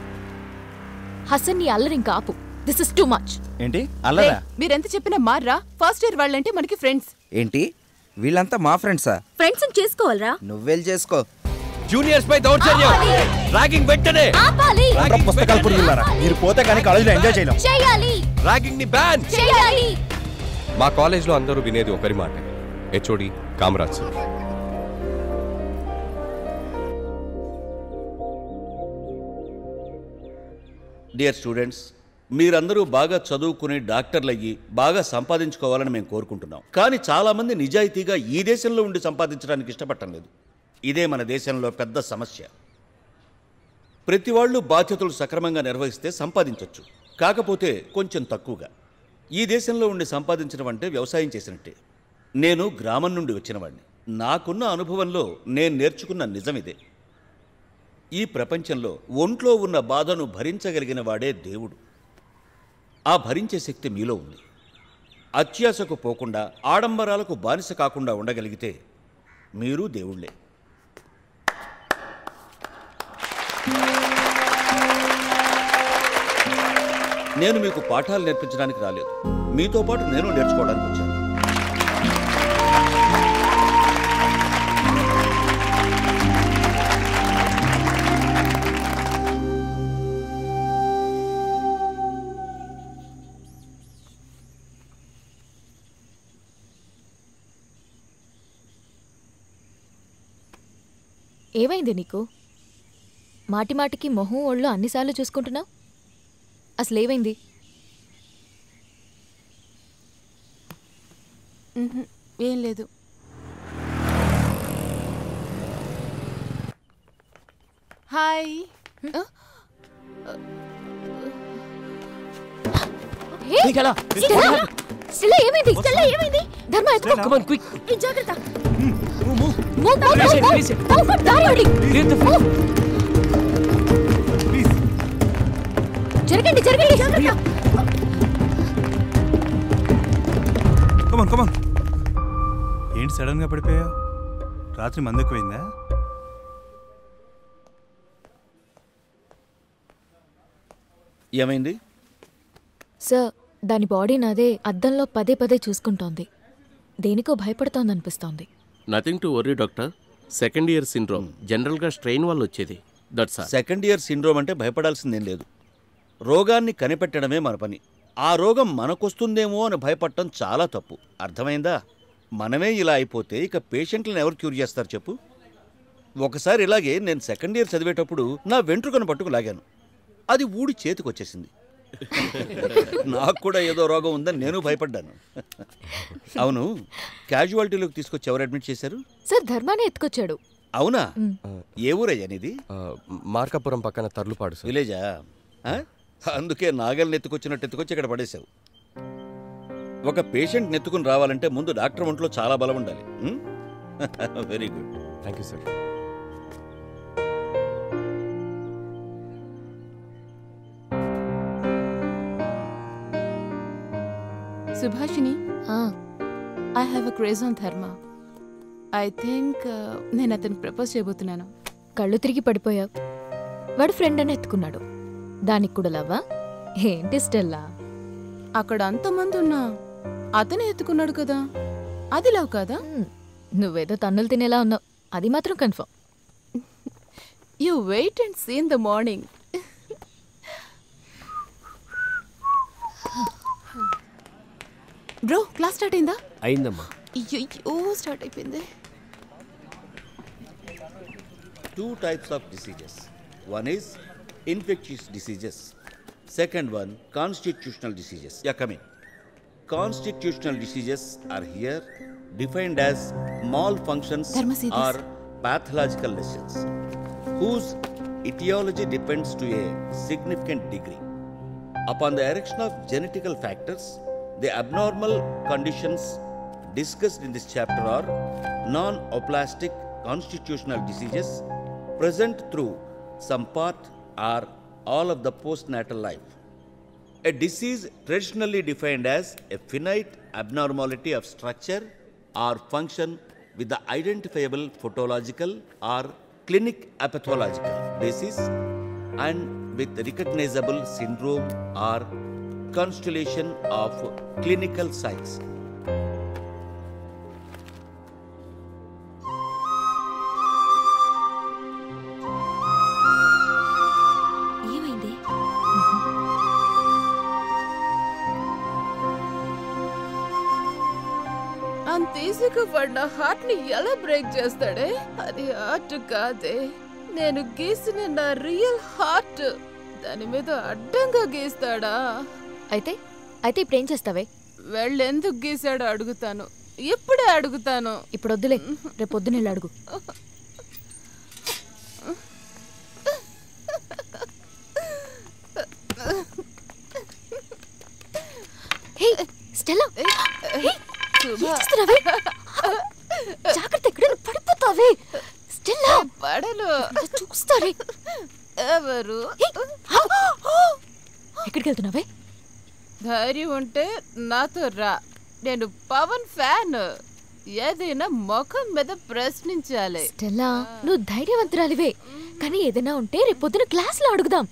హసన్ నీ అల్లరి ఇంకా ఆపు. This is too much. ఏంటి అల్లరా? మీరెంత చెప్పినా మార్రా. ఫస్ట్ ఇయర్ వాళ్ళంటే మనకి ఫ్రెండ్స్. ఏంటి వీళ్ళంతా మా ఫ్రెండ్సా? ఫ్రెండ్స్ చేసుకోవాలరా. నువ్వెళ్ళి చేసుకో. జూనియర్స్ పై దౌర్జన్యం, ర్యాగింగ్ వెంటనే ఆపాలి. పుస్తకాలు పురుగులారా, మీరు పోతే కానీ కాలేజీలో ఎంజాయ్ చేయలేం. చేయాలి. ర్యాగింగ్ ని బ్యాన్ చేయాలి. మా కాలేజ్లో అందరూ వినేది ఒకరి మాట, HOD Kamaraj sir. Dear students, మీరందరూ బాగా చదువుకుని డాక్టర్లయ్యి బాగా సంపాదించుకోవాలని మేము కోరుకుంటున్నాం. కానీ చాలామంది నిజాయితీగా ఈ దేశంలో ఉండి సంపాదించడానికి ఇష్టపడటం లేదు. ఇదే మన దేశంలో పెద్ద సమస్య. ప్రతి వాళ్ళు బాధ్యతలు సక్రమంగా నిర్వహిస్తే సంపాదించవచ్చు, కాకపోతే కొంచెం తక్కువగా. ఈ దేశంలో ఉండి సంపాదించడం అంటే వ్యవసాయం చేసినట్టే. నేను గ్రామం నుండి వచ్చినవాడిని. నాకున్న అనుభవంలో నేను నేర్చుకున్న నిజం ఇదే. ఈ ప్రపంచంలో ఒంట్లో ఉన్న బాధను భరించగలిగిన వాడే దేవుడు. ఆ భరించే శక్తి మీలో ఉంది. అత్యాశకు పోకుండా, ఆడంబరాలకు బానిస కాకుండా ఉండగలిగితే మీరు దేవుళ్ళే. నేను మీకు పాఠాలు నేర్పించడానికి రాలేదు, మీతో పాటు నేను నేర్చుకోవడానికి వచ్చాను. ఏమైంది నీకు? మాటి మాటికి మొహం ఒళ్ళు అన్నిసార్లు చూసుకుంటున్నావు. అసలు ఏమైంది? ఏం లేదు. హాయ్. ఏమైంది? ధర్మ జాగ్రత్త. జరగండి ఏంటి సడన్ గా పడిపోయావు? రాత్రి మందెక్కువైందా? ఏమైంది సార్? దాని బాడీ నాదే అద్దంలో పదే పదే చూసుకుంటోంది. దేనికో భయపడుతోందనిపిస్తోంది. Nothing to worry doctor. Second year syndrome జనరల్గా స్ట్రెయిన్ వల్ల వచ్చేది. That's all. Second year syndrome అంటే భయపడాల్సిందేం లేదు. రోగాన్ని కనిపెట్టడమే మన పని. ఆ రోగం మనకొస్తుందేమో అని భయపడటం చాలా తప్పు. అర్థమైందా? మనమే ఇలా అయిపోతే ఇక పేషెంట్లను ఎవరు క్యూర్ చేస్తారు చెప్పు? ఒకసారి ఇలాగే నేను సెకండ్ ఇయర్ చదివేటప్పుడు నా వెంట్రుకను పట్టుకు లాగాను. అది ఊడి చేతికొచ్చేసింది. నాకు కూడా ఏదో రోగం ఉందని నేను భయపడ్డాను. అవును, క్యాజువాలిటీలోకి తీసుకొచ్చి ఎవరు అడ్మిట్ చేశారు? సార్ ధర్మానే ఎత్తుకొచ్చాడు. అవునా? ఏ ఊరయ్యా నీది? మార్కాపురం పక్కన తర్లుపాడు విలేజా? అందుకే నాగల్ని ఎత్తుకొచ్చినట్టు ఎత్తుకొచ్చి ఇక్కడ పడేశావు. ఒక పేషెంట్ నెత్తుకుని రావాలంటే ముందు డాక్టర్ ఒంట్లో చాలా బలం ఉండాలి. Very good. Thank you sir. Subhashini, I have a craze on ధర్మ. ఐ థింక్ నేను అతనికి ప్రపోజ్ చేయబోతున్నాను. కళ్ళు తిరిగి పడిపోయావు. వాడు ఫ్రెండ్ అని ఎత్తుకున్నాడు. దానికి కూడా లవ్వా ఏంటి స్టెల్లా? అక్కడ అంతమంది ఉన్నా అతనే ఎత్తుకున్నాడు కదా, అది లవ్ కాదా? నువ్వేదో తన్నులు తినేలా ఉన్నావు, అది మాత్రం confirm. You wait and see in the morning. Bro, class start అయిందా? అయిందమ్మా. అయ్యో, స్టార్ట్ అయిపోయింది. 2 types of diseases. One is infectious diseases. Second one, constitutional diseases. Yeah, come in. Constitutional diseases are here defined as malfunctions or pathological lesions whose etiology depends to a significant degree upon the erection of genetical factors. The abnormal conditions discussed in this chapter are non-aplastic constitutional diseases present through some part or all of the postnatal life. A disease traditionally defined as a finite abnormality of structure or function with the identifiable pathological or clinic apathological basis and with recognizable syndrome or constellation of clinical signs. ఏమైంది? అంత ఈజీగా వాడు నా heart ని ఎలా break చేస్తాడే? అది heart కాదే, నేను గీసిన నా రియల్ హార్ట్. దాని మీద అడ్డంగా గీస్తాడా? అయితే ఇప్పుడు ఏం చేస్తావే? వెళ్ళెందుకు గీసాడో అడుగుతాను, ఇప్పుడే అడుగుతాను. ఇప్పుడు వద్దులే, రేపు పొద్దున అడుగు. స్టెల్లా, జాగ్రత్త, ఎక్కడ పడిపోతావే. స్టెల్లా, పడను, చూస్తారే. ఎవరు ఎక్కడికి వెళ్తున్నావే? ధైర్యం ఉంటే నాతో రా. నేను పవన్ ఫ్యాన్. ఏదైనా ముఖం మీద ప్రశ్నించాలి. స్టెల్లా, నువ్వు ధైర్యవంతురాలివే, కానీ ఏదైనా ఉంటే రేపు పొద్దున క్లాస్లో అడుగుదాం.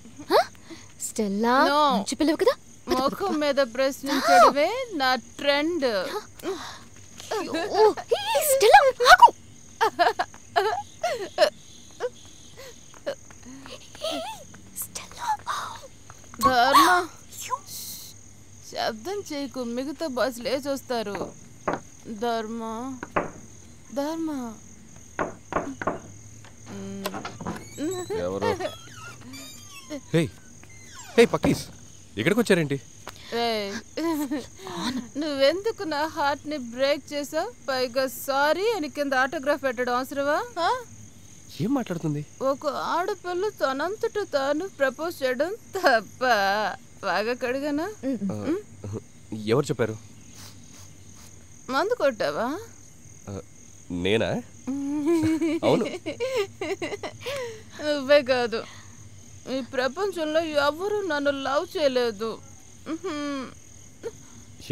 స్టెల్లా, మంచి పిల్లవు కదా. ముఖం మీద ప్రశ్నించడమే నా ట్రెండ్. స్టెల్లా, ఆగు. ధర్మ, శబ్దం చేయకు, మిగతా బాస్ లేచొస్తారు. ధర్మ ధర్మ ఎవరు? హే హే పక్కీస్, ఎక్కడికి వచ్చారేంటి? నువ్వెందుకు నా హార్ట్ ని బ్రేక్ చేసావు? పైగా సారీ అని కింద ఆటోగ్రాఫ్ పెట్టడం అవసరమా? ఏం మాట్లాడుతుంది? ఒక ఆడపిల్ల తనంతట తాను ప్రపోజ్ చేయడం తప్ప? బాగా కడిగానా? ఎవరు చెప్పారు? మందు కొట్టావా? నేనా? అవును. నువ్వే కాదు, ఈ ప్రపంచంలో ఎవరు నన్ను లవ్ చేయలేదు.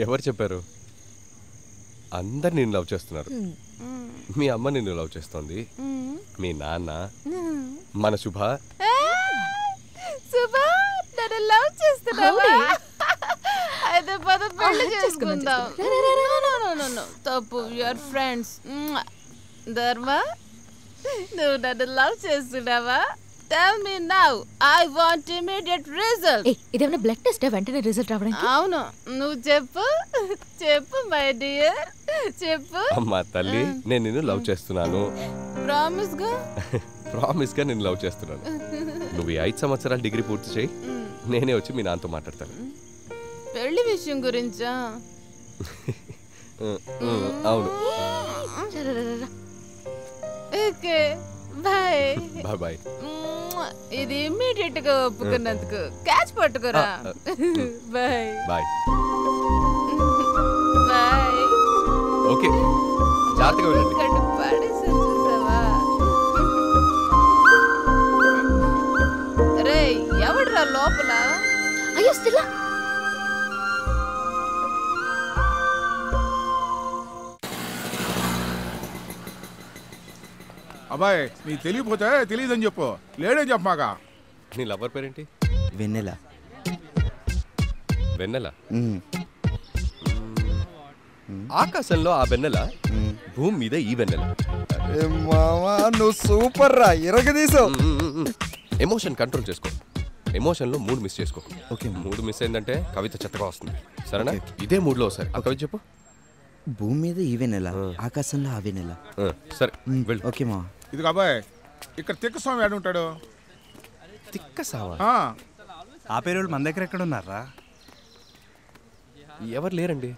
ఎవరు చెప్పారు? అందరు నిన్ను లవ్ చేస్తున్నారు. మీ అమ్మ నిన్ను లవ్ చేస్తోంది, మీ నాన్న, మన శుభ. శుభ నన్ను లవ్ చేస్తున్నావా? అయితే పద పెళ్లి చేసుకుందాం. తప్పు, యూఆర్ ఫ్రెండ్స్. ధర్మ, నువ్వు నన్ను లవ్ చేస్తున్నావా? Tell me now. I want immediate result. ఇదేమన్నా బ్లడ్ టెస్ట్? వెంటనే రిజల్ట్ రావడానికి? అవును, నువ్వు చెప్పు. చెప్పు మై డియర్, చెప్పు. అమ్మా తల్లి, నేను నిన్ను లవ్ చేస్తున్నాను. ప్రామిస్ గా? ప్రామిస్ గా నేను లవ్ చేస్తున్నాను. నువ్వు 5 సంవత్సరాలు డిగ్రీ పూర్తి చేయి, నేనే వచ్చి మీ నాన్నతో మాట్లాడతాను. పెళ్లి విషయం గురించా? అవును. Okay, bye. Bye bye. ఇది ఇమ్మీడియట్ గా ఒప్పుకున్నందుకు క్యాచ్ పట్టుకోరా. Bye bye bye. ఓకే, జాగ్రత్తగా వెళ్ళండి. పడేసాను చూసావా? రే, ఎవడురా లోపల? అయ్యో స్టెల్లా, అబ్బాయి నీకు తెలియపోతే తెలియదని చెప్పు, లేడని చెప్పమాక. నీ లవర్ పేరేంటి? వెన్నెల. వెన్నెల? ఆకాశంలో ఆ వెన్నెల, భూమి మీద ఈ వెన్నెల. నువ్వు సూపర్ రా, ఇరగదీసావు. ఎమోషన్ కంట్రోల్ చేసుకో. ఎమోషన్లో మూడ్ మిస్ చేసుకో. ఓకే, మూడ్ మిస్ అయిందంటే కవిత చెత్తగా వస్తుంది, సరేనా? ఇదే మూడ్లో ఒకసారి ఆ కవిత చెప్పు. భూమి మీద ఈ వెన్నెల, ఆకాశంలో ఆ వెన్నెల. సరే వెళ్ళు. ఓకే మా. ఇది అబ్బాయి, ఇక్కడ తిక్కస్వామి ఆడు ఉంటాడు. తిక్కసావా? ఆ పేరు మన దగ్గర ఎక్కడ ఉన్నారా? ఎవరు లేరండి.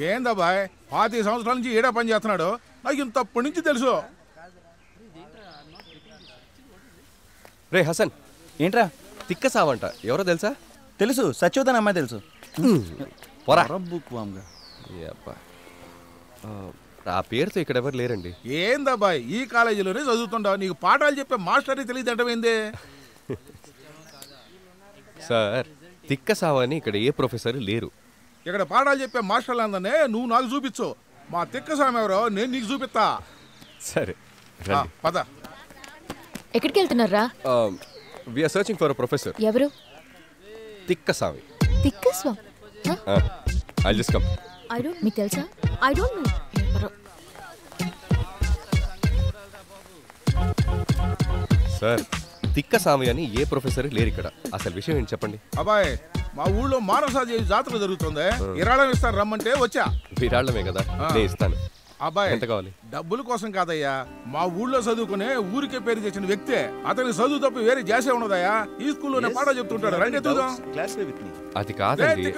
ఏందబ్బాయ్, 25 సంవత్సరాల నుంచి ఏడా పని చేస్తున్నాడు, నాకు ఇంతప్పటి నుంచి తెలుసు. రే హసన్, ఏంట్రా? తిక్కసావంట, ఎవరో తెలుసా? తెలుసు, సత్యోదన్ అమ్మాయి తెలుసు. పోరా. అబ్బా, ఆ పేరుతో ఇక్కడ ఎవరు లేరండి. ఏందబ్బాయ్, ఈ కాలేజీలోనే చదువుతుండవు, నీకు పాఠాలు చెప్పే మాస్టర్ని తెలియదు అంటమైంది. సార్, తిక్కసావని ఇక్కడ ఏ ప్రొఫెసర్ లేరు. ఇక్కడ పాఠాలు చెప్పే మాస్టర్లు అందనే నువ్వు నాకు చూపించు. మా తిక్కస్వామి ఎవరో నేను నీకు చూపిస్తా. సరే పద. ఎక్కడికి వెళ్తున్నారా? We are searching for a professor. ఎవరు? తిక్కసావి. Tikkaswamy? I'll just come. I don't, మీకు తెలుసా? I don't know. Sir, Tikkasami అని ఏ ప్రొఫెసర్ లేరు ఇక్కడ. అసలు విషయం ఏంటి చెప్పండి. అబ్బాయి, మా ఊళ్ళో మానసాది జాతర జరుగుతుంది, విరాళం ఇస్తాను రమ్మంటే వచ్చా. విరాళమే కదా, నేను ఇస్తాను. అబ్బాయి, ఎంత కావాలి? డబ్బుల కోసం కాదయ్యా, మా ఊళ్ళో చదువుకునే ఊరికే పేరు తెచ్చిన వ్యక్తే. అతనికి చదువు తప్ప వేరే జాసే ఉండదయ్యా. ఈ స్కూల్లోనే పాఠం చెప్తుంటాడు. రండి చూద్దాం. అది కాదండి.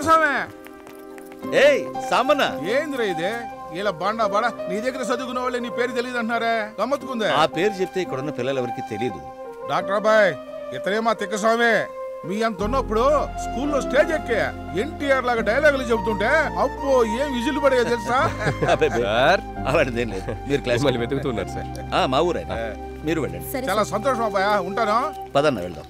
ఏందిరా ఇదే, ఇలా బండా బాడా నీ దగ్గర చదువుకునే వాళ్ళే నీ పేరు తెలియదు అంటున్నారే, గమ్మత్తుకుందే. ఆ పేరు చెప్తే ఇక్కడున్న పిల్లలు ఎవరికి తెలియదు. డాక్టర్ అబ్బాయి, ఇతనే మా తిక్కస్వామి. మీ అంత ఉన్నప్పుడు స్కూల్లో స్టేజ్ ఎక్కే ఎన్టీఆర్ లాగా డైలాగులు చెబుతుంటే అబ్బో ఏం విజిల్ పడేగా తెలుసా? అలాంటిదేం లేదు, మీరు క్లాస్ వెతుకుతున్నారు సార్. మా ఊరే, మీరు వెళ్ళండి. చాలా సంతోషం అబ్బాయా, ఉంటాను. పదన్న వెళ్దాం.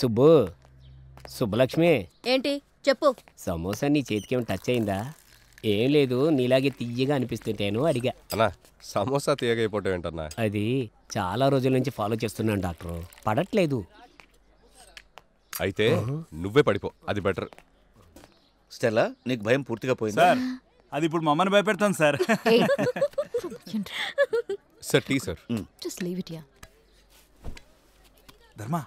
సుబ్బలక్ష్మి ఏంటి చెప్పు. సమోసా నీ చేతికి ఏమి టచ్ అయిందా? ఏం లేదు, నీలాగే తియ్యగా అనిపిస్తుంటేను అడిగా. అన్నా సమోసా తీయగైపోవటం ఏంటన్నా? అది చాలా రోజుల నుంచి ఫాలో చేస్తున్నాను డాక్టర్, పడట్లేదు. అయితే నువ్వే పడిపో, అది బెటర్. స్టెల్లా, నీకు భయం పూర్తిగా పోయింది సార్. అది ఇప్పుడు మమ్మల్ని భయపెడతాను sir. Sir tea sir. Just leave it ya. Dharma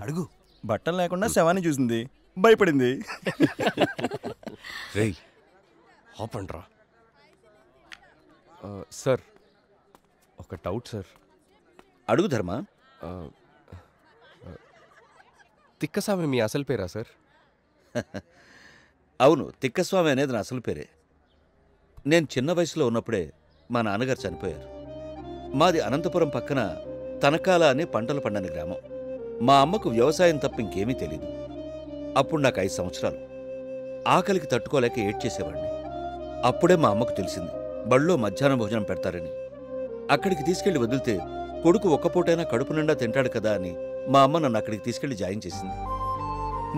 అడుగు. బట్టలు లేకుండా శవాన్ని చూసింది, భయపడింది. రేయ్ ఆపండ్రా. సార్ ఒక డౌట్ సార్. అడుగు ధర్మ. తిక్కస్వామి మీ అసలు పేరా సార్? అవును, తిక్కస్వామి అనేది నా అసలు పేరే. నేను చిన్న వయసులో ఉన్నప్పుడే మా నాన్నగారు చనిపోయారు. మాది అనంతపురం పక్కన తనకాల అనే పంటలు పండని గ్రామం. మా అమ్మకు వ్యవసాయం తప్ప ఇంకేమీ తెలీదు. అప్పుడు నాకు 5 సంవత్సరాలు. ఆకలికి తట్టుకోలేక ఏడ్చేసేవాడిని. అప్పుడే మా అమ్మకు తెలిసింది బళ్ళో మధ్యాహ్న భోజనం పెడతారని. అక్కడికి తీసుకెళ్లి వదిలితే కొడుకు ఒక్కపూటైనా కడుపు నిండా తింటాడు కదా అని మా అమ్మ నన్ను అక్కడికి తీసుకెళ్లి జాయిన్ చేసింది.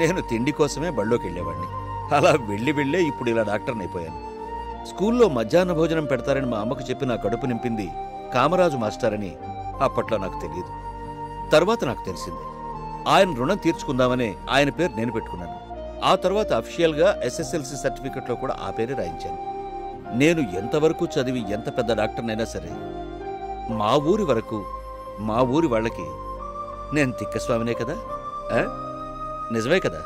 నేను తిండి కోసమే బళ్ళోకి వెళ్ళేవాడిని. అలా వెళ్ళే ఇప్పుడు ఇలా డాక్టర్ని అయిపోయాను. స్కూల్లో మధ్యాహ్న భోజనం పెడతారని మా అమ్మకు చెప్పి నా కడుపు నింపింది కామరాజు మాస్టర్ అని అప్పట్లో నాకు తెలియదు. తర్వాత నాకు తెలిసింది. ఆయన రుణం తీర్చుకుందామనే ఆయన పేరు నేను పెట్టుకున్నాను. ఆ తర్వాత అఫీషియల్గా SSLC సర్టిఫికెట్లో కూడా ఆ పేరే రాయించాను. నేను ఎంతవరకు చదివి ఎంత పెద్ద డాక్టర్నైనా సరే మా ఊరి వరకు మా ఊరి వాళ్ళకి నేను తిక్కస్వామినే కదా. నిజమే కదా?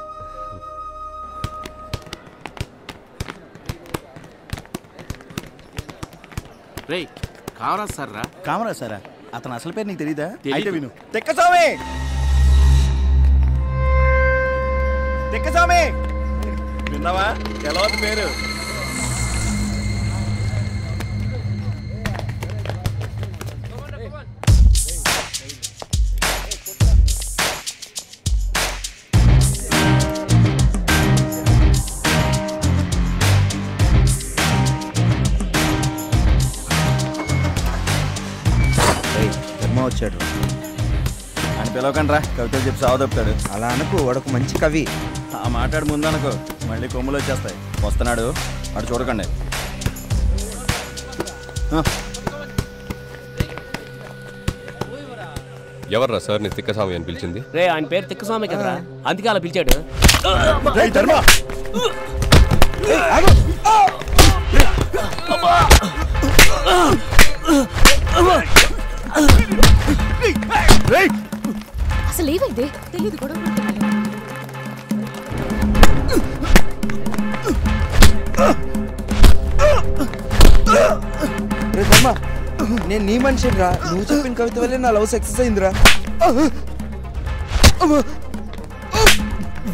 రేయ్ కామరాజ్ సార్ రా. కామరాజ్ సారా? అతను అసలు పేరు నీకు తెలీదా? తెలీదు. అయితే విను. తిక్కస్వామి, తిక్కస్వామి, విన్నావా? తెలవదు పేరు. వచ్చాడు అని పిలవకండి రా, కవితలు చెప్పి సావదొప్పుతాడు. అలా అనుకో, వాడొక మంచి కవి. ఆ మాట్లాడు ముందు అనుకో, మళ్ళీ కొమ్ములు వచ్చేస్తాయి. వస్తున్నాడు, అటు చూడకండి. ఎవర్రా సార్ నీ తిక్కస్వామి అని పిలిచింది? రే ఆయన పేరు తిక్కస్వామి కదరా, అందుకే అలా పిలిచాడు. అసలు ఏమైంది తెలియదు కూడా. నేను నీ మనిషిని రా, నువ్వు చెప్పిన కవిత వల్లే నా లవ్ సక్సెస్ అయిందిరా.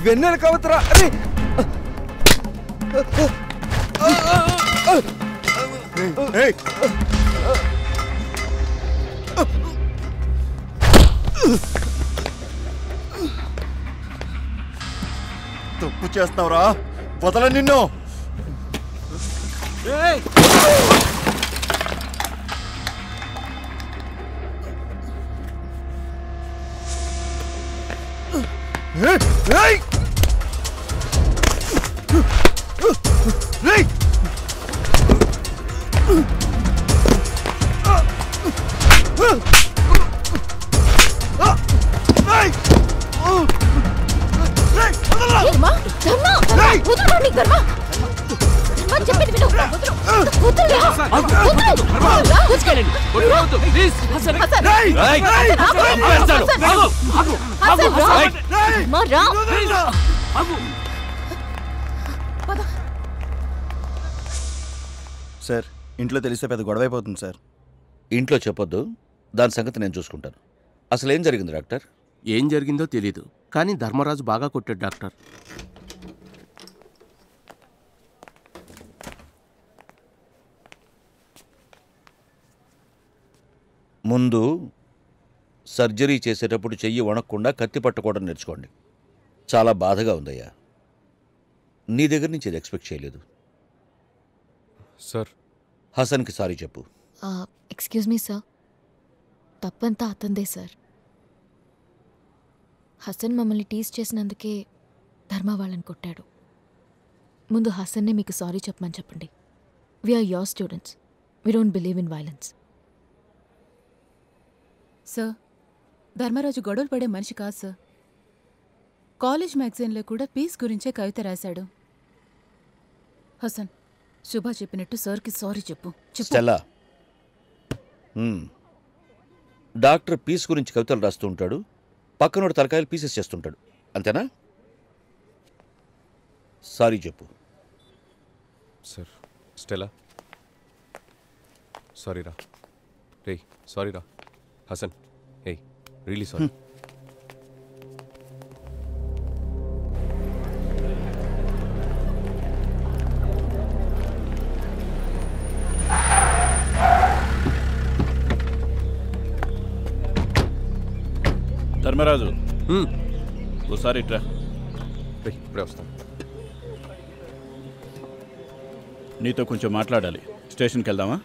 వెన్నెల కవితరా. అరే తప్పు చేస్తావురా, వదల నిన్ను. సార్, ఇంట్లో తెలిస్తే పెద్ద గొడవ అయిపోతుంది సార్. ఇంట్లో చెప్పొద్దు, దాని సంగతి నేను చూసుకుంటాను. అసలు ఏం జరిగింది డాక్టర్? ఏం జరిగిందో తెలీదు, కానీ ధర్మరాజు బాగా కొట్టాడు డాక్టర్. ముందు సర్జరీ చేసేటప్పుడు చెయ్యి వణక్కుండా కత్తి పట్టుకోవడం నేర్చుకోండి. చాలా బాధగా ఉందయ్యా. నీ దగ్గర నుంచి ఇది ఎక్స్పెక్ట్ చేయలేదు సార్. హసన్కి సారీ చెప్పు. ఎక్స్క్యూజ్ మీ సార్, తప్పంతా అతందే సార్. హసన్ మమ్మల్ని టీజ్ చేసినందుకే ధర్మ వాళ్ళని కొట్టాడు. ముందు హసన్నే మీకు సారీ చెప్పమని చెప్పండి. We are your students. We don't believe in violence. Sir, Dharmaraju గొడవలు పడే మనిషి కాదు సార్. కాలేజ్ మ్యాగజైన్లో కూడా పీస్ గురించే కవిత రాశాడు. హసన్, శుభ చెప్పినట్టు సార్కి సారీ చెప్పు. స్టెల్లా, డాక్టర్ పీస్ గురించి కవితలు రాస్తూ ఉంటాడు, పక్కనోడు తలకాయలు పీసెస్ చేస్తుంటాడు, అంతేనా? సారీ చెప్పు. సార్, స్టెల్లా సారీ రా. రే సారీ రా. Hasan, hey really sorry. Dharmaraju, ఓసారి ఇట్రా. ఇప్పుడే వస్తాను. నీతో కొంచెం మాట్లాడాలి. స్టేషన్కి వెళ్దామా?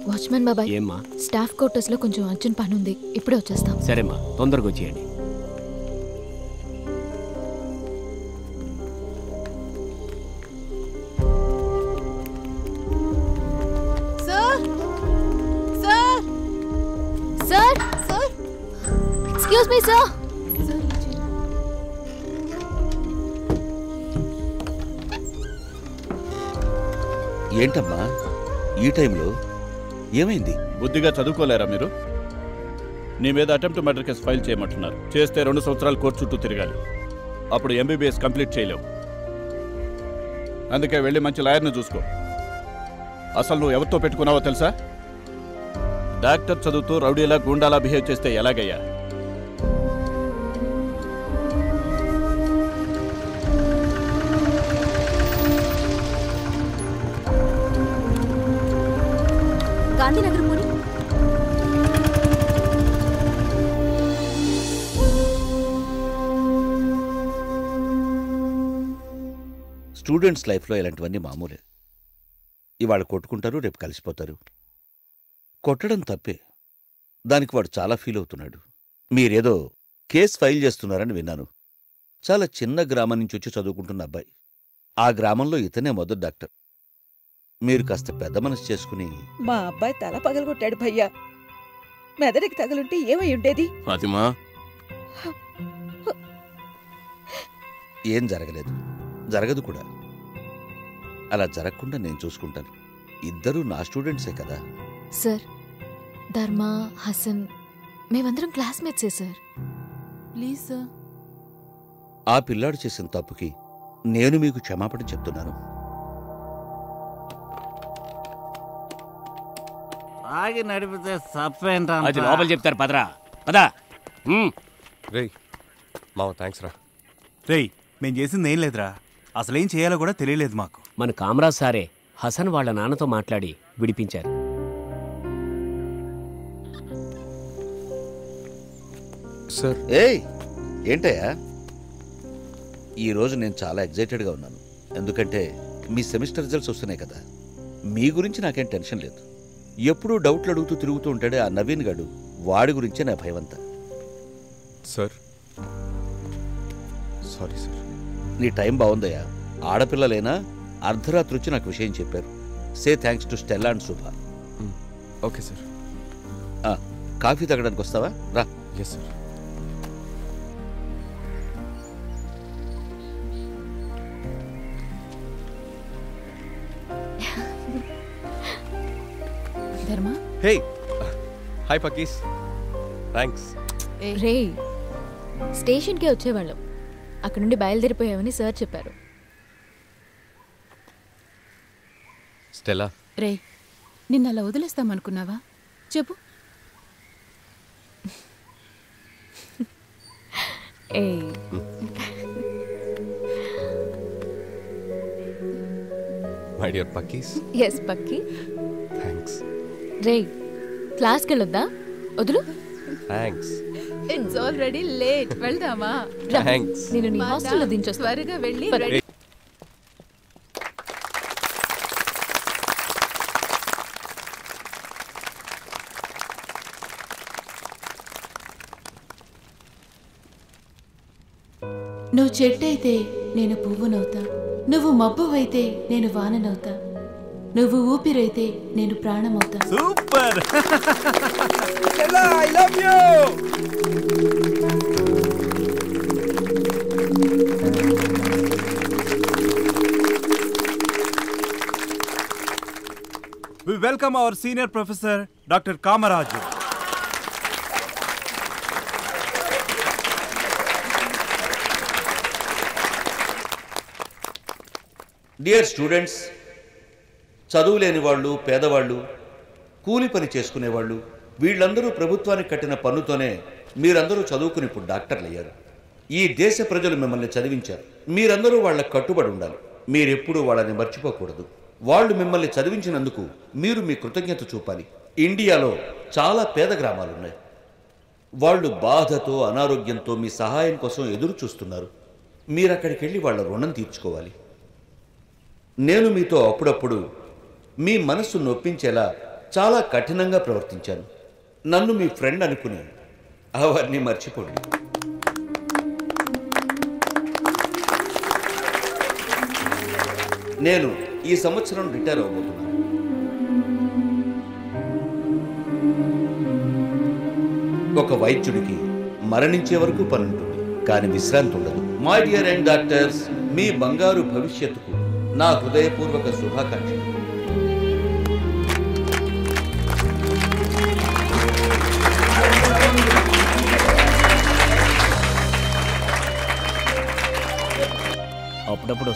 వాచ్మెన్ బాబాయ్, ఏమ్మా? స్టాఫ్ క్వార్టర్స్లో కొంచెం అర్జెంట్ పని ఉంది, ఇప్పుడే వచ్చేస్తాం. సరేమ్మా, తొందరగా వచ్చేయండి. Sir, sir, sir, sir, excuse me sir. ఏంటమ్మా ఈ టైంలో ఏమైంది? బుద్ధిగా చదువుకోలేరా మీరు? నీ మీద అటెంప్ట్ మర్డర్ కేసు ఫైల్ చేయమంటున్నారు. చేస్తే 2 సంవత్సరాలు కోర్టు చుట్టూ తిరగాలి. అప్పుడు ఎంబీబీఎస్ కంప్లీట్ చేయలేవు. అందుకే వెళ్ళి మంచి లాయర్ని చూసుకో. అసలు నువ్వు ఎవరితో పెట్టుకున్నావో తెలుసా? డాక్టర్ చదువుతూ రౌడీలా గూండాలా బిహేవ్ చేస్తే ఎలాగయ్యా? గాంధీనగర్ పోనీ. స్టూడెంట్స్ లైఫ్లో ఇలాంటివన్నీ మామూలే. ఇవాళ కొట్టుకుంటారు, రేపు కలిసిపోతారు. కొట్టడం తప్పే, దానికి వాడు చాలా ఫీల్ అవుతున్నాడు. మీరేదో కేసు ఫైల్ చేస్తున్నారని విన్నాను. చాలా చిన్న గ్రామం నుంచి వచ్చి చదువుకుంటున్న అబ్బాయి. ఆ గ్రామంలో ఇతనే మొదటి డాక్టర్. మీరు కాస్త పెద్ద మనసు చేసుకుని. మా అబ్బాయి తల పగలగొట్టాడు భయ్యా. మెదడికి తగులుంటే ఏమై ఉండేది? ఫాతిమా, ఏం జరగలేదు, జరగదు కూడా. అలా జరగకుండా నేను చూసుకుంటాను. ఇద్దరూ నా స్టూడెంట్సే కదా. సార్, ధర్మ, హసన్ మేమందరం క్లాస్మేట్సే సార్. Please sir. ఆ పిల్లాడు చేసిన తప్పుకి నేను మీకు క్షమాపణ చెప్తున్నాను. ఆగి నడిపితే తప్పేంటా? అది లోపల చెప్తారు, పదరా పదా. రేయ్ మావ, థ్యాంక్స్ రా. రేయ్, మేం చేసింది ఏం లేదురా. అసలేం చేయాలో కూడా తెలియలేదు మాకు. మన కామరాజ్ సారే హసన్ వాళ్ళ నాన్నతో మాట్లాడి విడిపించారు. సార్, ఏయ్ ఏంటయ్యా, ఈరోజు నేను చాలా ఎగ్జైటెడ్గా ఉన్నాను. ఎందుకంటే మీ సెమిస్టర్ రిజల్ట్స్ వస్తున్నాయి కదా. మీ గురించి నాకేం టెన్షన్ లేదు. ఎప్పుడూ డౌట్లు అడుగుతూ తిరుగుతూ ఉంటాడే ఆ నవీన్ గడు, వాడి గురించే నా భయమంతా. Sir sorry sir. నీ టైం బాగుందయ్యా. ఆడపిల్లలైనా అర్ధరాత్రి వచ్చి నాకు విషయం చెప్పారు. Say thanks to Stella and Shubha. Okay sir. Coffee తాగడానికి వస్తావా? రా. Yes sir. Dharma, hey hi పక్కీస్. Thanks. రే, స్టేషన్కే వచ్చేవాళ్ళం, అక్కడ నుండి బయలుదేరిపోయామని సార్ చెప్పారు. స్టెల్లా, రే, నిన్న అలా వదిలేస్తామనుకున్నావా? చెప్పు. మై డియర్ పక్కీస్. ఎస్ పక్కీ. థ్యాంక్స్. రే, క్లాస్కి వెళ్ళొద్దా? వదులు. థ్యాంక్స్. It's already late. వెళ్దామా? థ్యాంక్స్. నేను నీ హాస్టల్లో దించొస్తా. త్వరగా వెళ్ళి రెడీ. నువ్వు చెట్టయితే నేను పువ్వునవుతా, నువ్వు మబ్బువైతే నేను వాననవుతా, నువ్వు ఊపిరైతే నేను ప్రాణమవుతా. Super. I love you. We welcome our senior professor, Dr. Kamaraju. Dear students, చదువులేని వాళ్ళు, పేదవాళ్ళు, కూలి పని చేసుకునేవాళ్ళు, వీళ్ళందరూ ప్రభుత్వానికి కట్టిన పన్నుతోనే మీరందరూ చదువుకుని ఇప్పుడు డాక్టర్లు అయ్యారు. ఈ దేశ ప్రజలు మిమ్మల్ని చదివించారు. మీరందరూ వాళ్ళకి కట్టుబడి ఉండాలి. మీరెప్పుడూ వాళ్ళని మర్చిపోకూడదు. వాళ్ళు మిమ్మల్ని చదివించినందుకు మీరు మీ కృతజ్ఞత చూపాలి. ఇండియాలో చాలా పేద గ్రామాలున్నాయి. వాళ్ళు బాధతో, అనారోగ్యంతో మీ సహాయం కోసం ఎదురు చూస్తున్నారు. మీరు అక్కడికి వెళ్ళి వాళ్ళ రుణం తీర్చుకోవాలి. నేను మీతో అప్పుడప్పుడు మీ మనస్సు నొప్పించేలా చాలా కఠినంగా ప్రవర్తించాను. నన్ను మీ ఫ్రెండ్ అనుకుని అవన్నీ మర్చిపోండి. నేను ఈ సంవత్సరం రిటైర్ అవ్వబోతున్నాను. ఒక వైద్యుడికి మరణించే వరకు పని ఉంటుంది, కానీ విశ్రాంతి ఉండదు. మై డియర్ యంగ్ డాక్టర్స్, మీ బంగారు భవిష్యత్తుకు నా హృదయపూర్వక శుభాకాంక్షలు. అప్పుడప్పుడు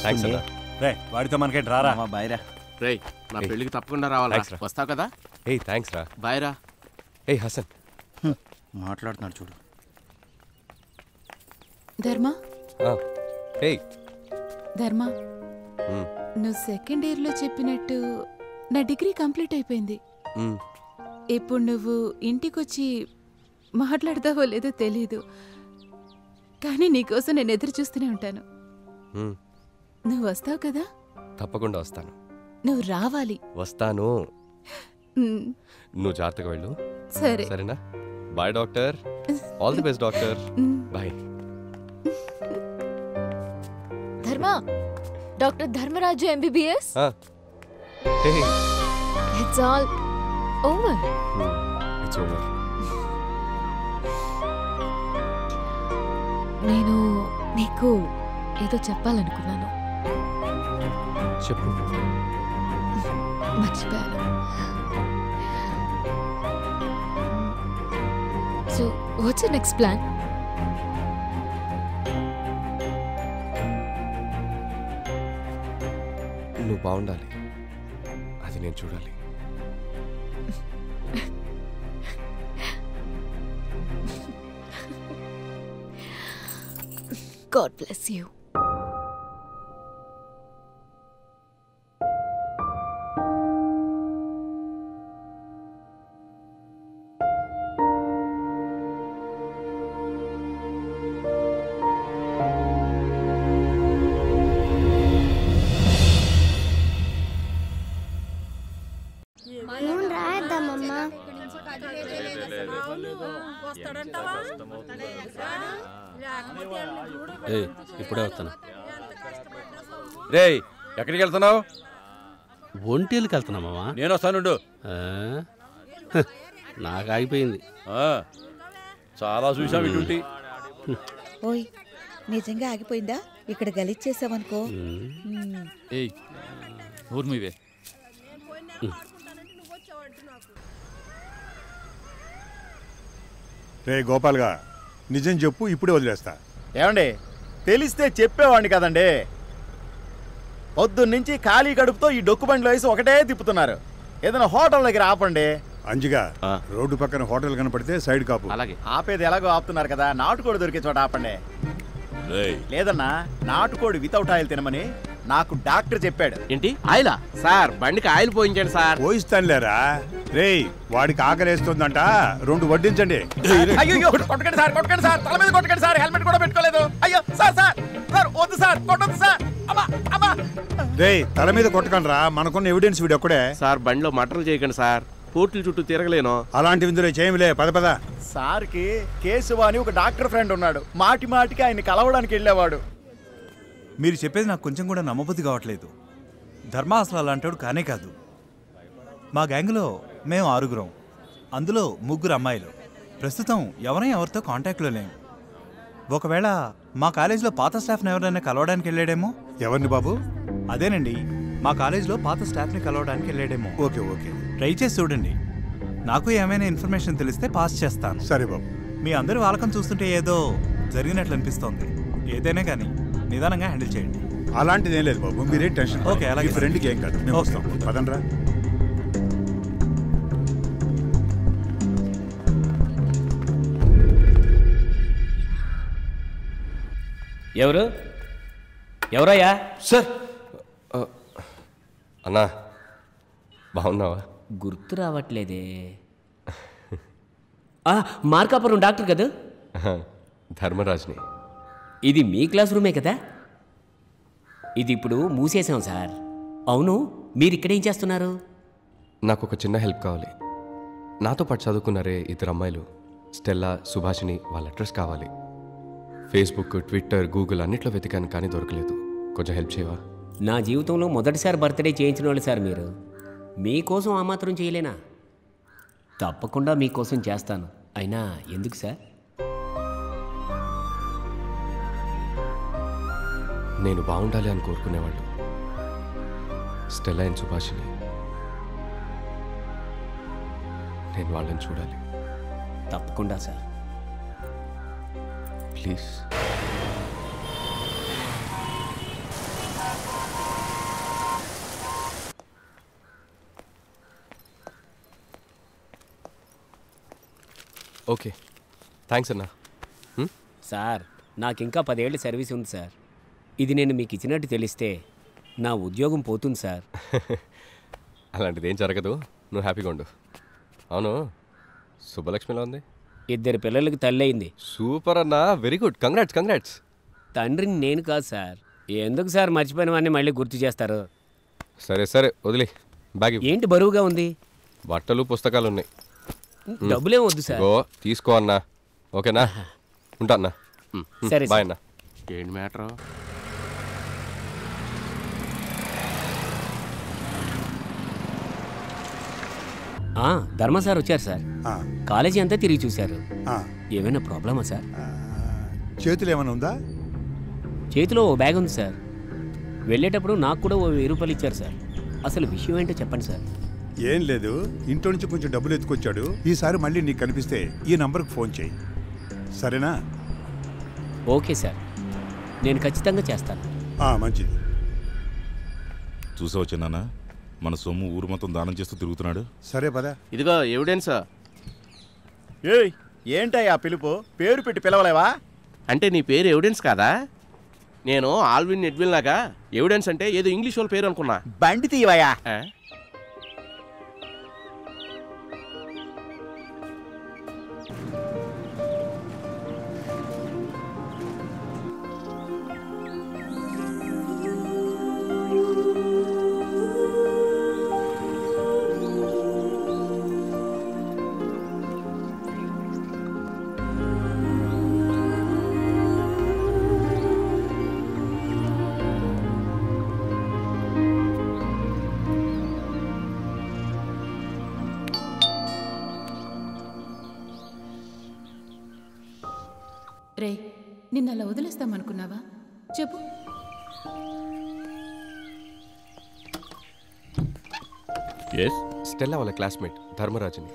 రే వాడితో మనకేంటి రారా. బాయ్రా. రే నా పెళ్ళికి తప్పకుండా రావాలా? వస్తావు కదా? ఏయ్ థ్యాంక్స్ రా. బాయ్ రా. ఏయ్ హసన్ మాట్లాడుతున్నాడు చూడు. ధర్మ, ఏయ్ ధర్మ, నువ్వు సెకండ్ ఇయర్లో చెప్పినట్టు నా డిగ్రీ కంప్లీట్ అయిపోయింది. ఇప్పుడు నువ్వు ఇంటికొచ్చి మాట్లాడతావో లేదో తెలీదు, కానీ నీకోసం నేను ఎదురు చూస్తూనే ఉంటాను. నువ్వు వస్తావు కదా? తప్పకుండా వస్తాను. నువ్వు రావాలి. వస్తాను. నువ్వు జాగ్రత్తగా వెళ్ళు. సరే. సరేనా? Bye doctor. All the best doctor. Bye. Dharma, doctor Dharmaraju MBBS. It's all over. It's over. నేను నీకు ఏదో చెప్పాలనుకున్నాను. చెప్పు. మర్చిపోయాను. So what's your next plan? నువ్వు బాగుండాలి, అది నేను చూడాలి. God bless you. నూనె రాద్దామమ్మా. ఇప్పుడే వస్తాను. రే ఎక్కడికి వెళ్తున్నావు? ఒంటేళ్ళకి వెళ్తున్నామా? నేను వస్తానుండు. నాకు ఆగిపోయింది. చాలా చూసాం ఇటువంటి. ఓయ్ నిజంగా ఆగిపోయిందా? ఇక్కడ గలిచ్చేసావనుకో. ఏయ్ ఊర్మివే. రే గోపాల్గా నిజం చెప్పు, ఇప్పుడే వదిలేస్తా. ఏమండి, తెలిస్తే చెప్పేవాడిని కదండి. పొద్దున్నుంచి ఖాళీ కడుపుతో ఈ డొక్కు బండిలో వేసి ఒకటే తిప్పుతున్నారు. ఏదైనా హోటల్ దగ్గర ఆపండి. అంజిగా రోడ్డు పక్కన హోటల్ కనపడితే సైడ్ కాపు. అలాగే. ఆపేది ఎలాగో ఆపుతున్నారు కదా, నాటుకోడి దొరికే చోట ఆపండి. లేదన్నా, నాటుకోడి వితౌట్ ఆయిల్ తినమని నాకు డాక్టర్ చెప్పాడు. ఏంటి ఆయిలా? సార్ బండికి ఆయిల్ పోయించండి సార్. పోయిస్తానులేరా. రేయ్ వాడికి ఆకలేస్తుందంట, 2 వడ్డించండి. అయ్యో కొట్టకండి సార్, కొట్టకండి సార్, తల మీద కొట్టకండి సార్, హెల్మెట్ కూడా పెట్టుకోలేదు. అయ్యో సార్ సార్ సార్ వద్దు సార్, కొట్టొద్దు సార్. అమ్మా అమ్మా. రేయ్ తల మీద కొట్టకండి రా, మనకున్న ఎవిడెన్స్ వీడు ఒక్కడే. సార్ బండిలో మటర్లు చేయకండి సార్. కోర్టుల చుట్టూ తిరగలేను. అలాంటి ఇందులో చేయములే, పద పద. సార్కి కేశవ అని ఒక డాక్టర్ ఫ్రెండ్ ఉన్నాడు. మాటి మాటికి ఆయన కలవడానికి వెళ్ళేవాడు. మీరు చెప్పేది నాకు కొంచెం కూడా నమ్మబుద్ధి కావట్లేదు. ధర్మ అసలు అలాంటాడు కానే కాదు. మా గ్యాంగ్లో మేము 6గురం, అందులో 3 అమ్మాయిలు. ప్రస్తుతం ఎవరితో కాంటాక్ట్లో లేము. ఒకవేళ మా కాలేజీలో పాత స్టాఫ్ని ఎవరైనా కలవడానికి వెళ్ళాడేమో. ఎవరిని బాబు? అదేనండి, మా కాలేజీలో పాత స్టాఫ్ని కలవడానికి వెళ్ళాడేమో. ఓకే ఓకే, ట్రై చేసి చూడండి. నాకు ఏమైనా ఇన్ఫర్మేషన్ తెలిస్తే పాస్ చేస్తాను. సరే బాబు. మీ అందరి వాళ్ళకం చూస్తుంటే ఏదో జరిగినట్లు అనిపిస్తోంది. ఏదైనా కానీ నిదానంగా హ్యాండిల్ చేయండి. అలాంటిది ఏం లేదు బాబు, మీరేం టెన్షన్. ఓకే, అలాగే. ఫ్రెండ్కి ఏం కాదు, మేము వస్తాం. పదండ్రా. ఎవరయ్యా? సార్. అన్నా బాగున్నావా? గుర్తు రావట్లేదే. మార్కాపురం డాక్టర్ కదా? ధర్మరాజ్ని. ఇది మీ క్లాస్ రూమే కదా? ఇది ఇప్పుడు మూసేసాం సార్. అవును, మీరు ఇక్కడ ఏం చేస్తున్నారు? నాకు ఒక చిన్న హెల్ప్ కావాలి. నాతో పాటు చదువుకున్నారే 2 అమ్మాయిలు, స్టెల్లా, సుభాషిని, వాళ్ళ అడ్రస్ కావాలి. ఫేస్బుక్, ట్విట్టర్, గూగుల్ అన్నిట్లో వెతికాను కానీ దొరకలేదు. కొంచెం హెల్ప్ చేయవా? నా జీవితంలో మొదటిసారి బర్త్డే చేయించిన వాళ్ళు సార్ మీరు. మీకోసం ఆ మాత్రం చేయలేనా? తప్పకుండా మీకోసం చేస్తాను. అయినా ఎందుకు సార్? నేను బాగుండాలి అని కోరుకునేవాళ్ళు స్టెల్లా అండ్ సుభాషిని. నేను వాళ్ళని చూడాలి. తప్పకుండా సార్. ప్లీజ్. ఓకే, థ్యాంక్స్ అన్నా. సార్, నాకు ఇంకా 10 ఏళ్ళ సర్వీస్ ఉంది సార్. ఇది నేను మీకు ఇచ్చినట్టు తెలిస్తే నా ఉద్యోగం పోతుంది సార్. అలాంటిది ఏం జరగదు, నువ్వు హ్యాపీగా ఉండు. అవును, సుబ్బలక్ష్మిలో ఉంది? 2 పిల్లలకి తల్లి అయింది. సూపర్ అన్నా, వెరీ గుడ్, కంగ్రాట్స్ కంగ్రాట్స్. తండ్రిని నేను కాదు సార్. ఎందుకు సార్ మర్చిపోయిన వాడిని మళ్ళీ గుర్తు చేస్తారు? సరే సరే వదిలే. బ్యాగ్ ఏంటి బరువుగా ఉంది? బట్టలు పుస్తకాలు ఉన్నాయి. డబ్బులేం వద్దు సార్. తీసుకో అన్నా. ఓకేనా? ఉంటా అన్నా. సరే బాయ్ అన్నా. ఏంటి మ్యాటర్? ధర్మ సార్ వచ్చారు సార్. కాలేజీ అంతా తిరిగి చూశారు. ఏమైనా ప్రాబ్లమా సార్? చేతులు ఏమైనా ఉందా? చేతిలో ఓ బ్యాగ్ ఉంది సార్. వెళ్ళేటప్పుడు నాకు కూడా ఓ 1000 రూపాయలు ఇచ్చారు సార్. అసలు విషయం ఏంటో చెప్పండి సార్. ఏం లేదు, ఇంట్లో నుంచి కొంచెం డబ్బులు ఎత్తుకొచ్చాడు. ఈసారి మళ్ళీ నీకు కనిపిస్తే ఈ నంబర్కి ఫోన్ చేయి, సరేనా? ఓకే సార్, నేను ఖచ్చితంగా చేస్తాను. మంచిది. చూసావు చిన్నానా, మన సొమ్ము ఊరు మొత్తం దానం చేస్తూ తిరుగుతున్నాడు. సరే పద. ఇదిగో ఎవిడెన్సా. ఏయ్, ఏంటయ్యా పిలుపు? పేరు పెట్టి పిలవలేవా? అంటే నీ పేరు ఎవిడెన్స్ కాదా? నేను ఆల్విన్ ఎడ్విన్ లాగా ఎవిడెన్స్ అంటే ఏదో ఇంగ్లీష్ వాళ్ళ పేరు అనుకున్నా. బండి తీయవయ్యా. రే, నిన్న అలా వదిలేస్తామనుకున్నావా? చెప్పు. స్టెల్లా వాళ్ళ క్లాస్మేట్ ధర్మరాజుని.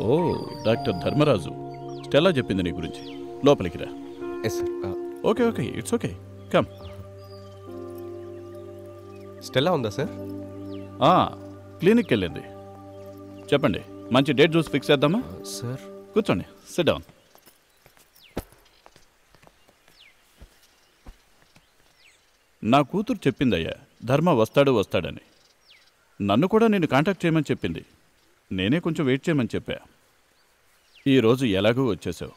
Oh, doctor Dharmaraju. స్టెల్లా చెప్పింది నీ గురించి. లోపలికి రా. Yes sir. Okay okay, it's okay, come. Stella ఉందా సార్? క్లినిక్కి వెళ్ళింది. చెప్పండి, మంచి డేట్ చూసి ఫిక్స్ చేద్దామా? సార్ కూర్చోండి, సిట్ డౌన్. నా కూతురు చెప్పిందయ్యా, ధర్మ వస్తాడని. నన్ను కూడా నేను కాంటాక్ట్ చేయమని చెప్పింది. నేనే కొంచెం వెయిట్ చేయమని చెప్పా. ఈరోజు ఎలాగూ వచ్చేసావు.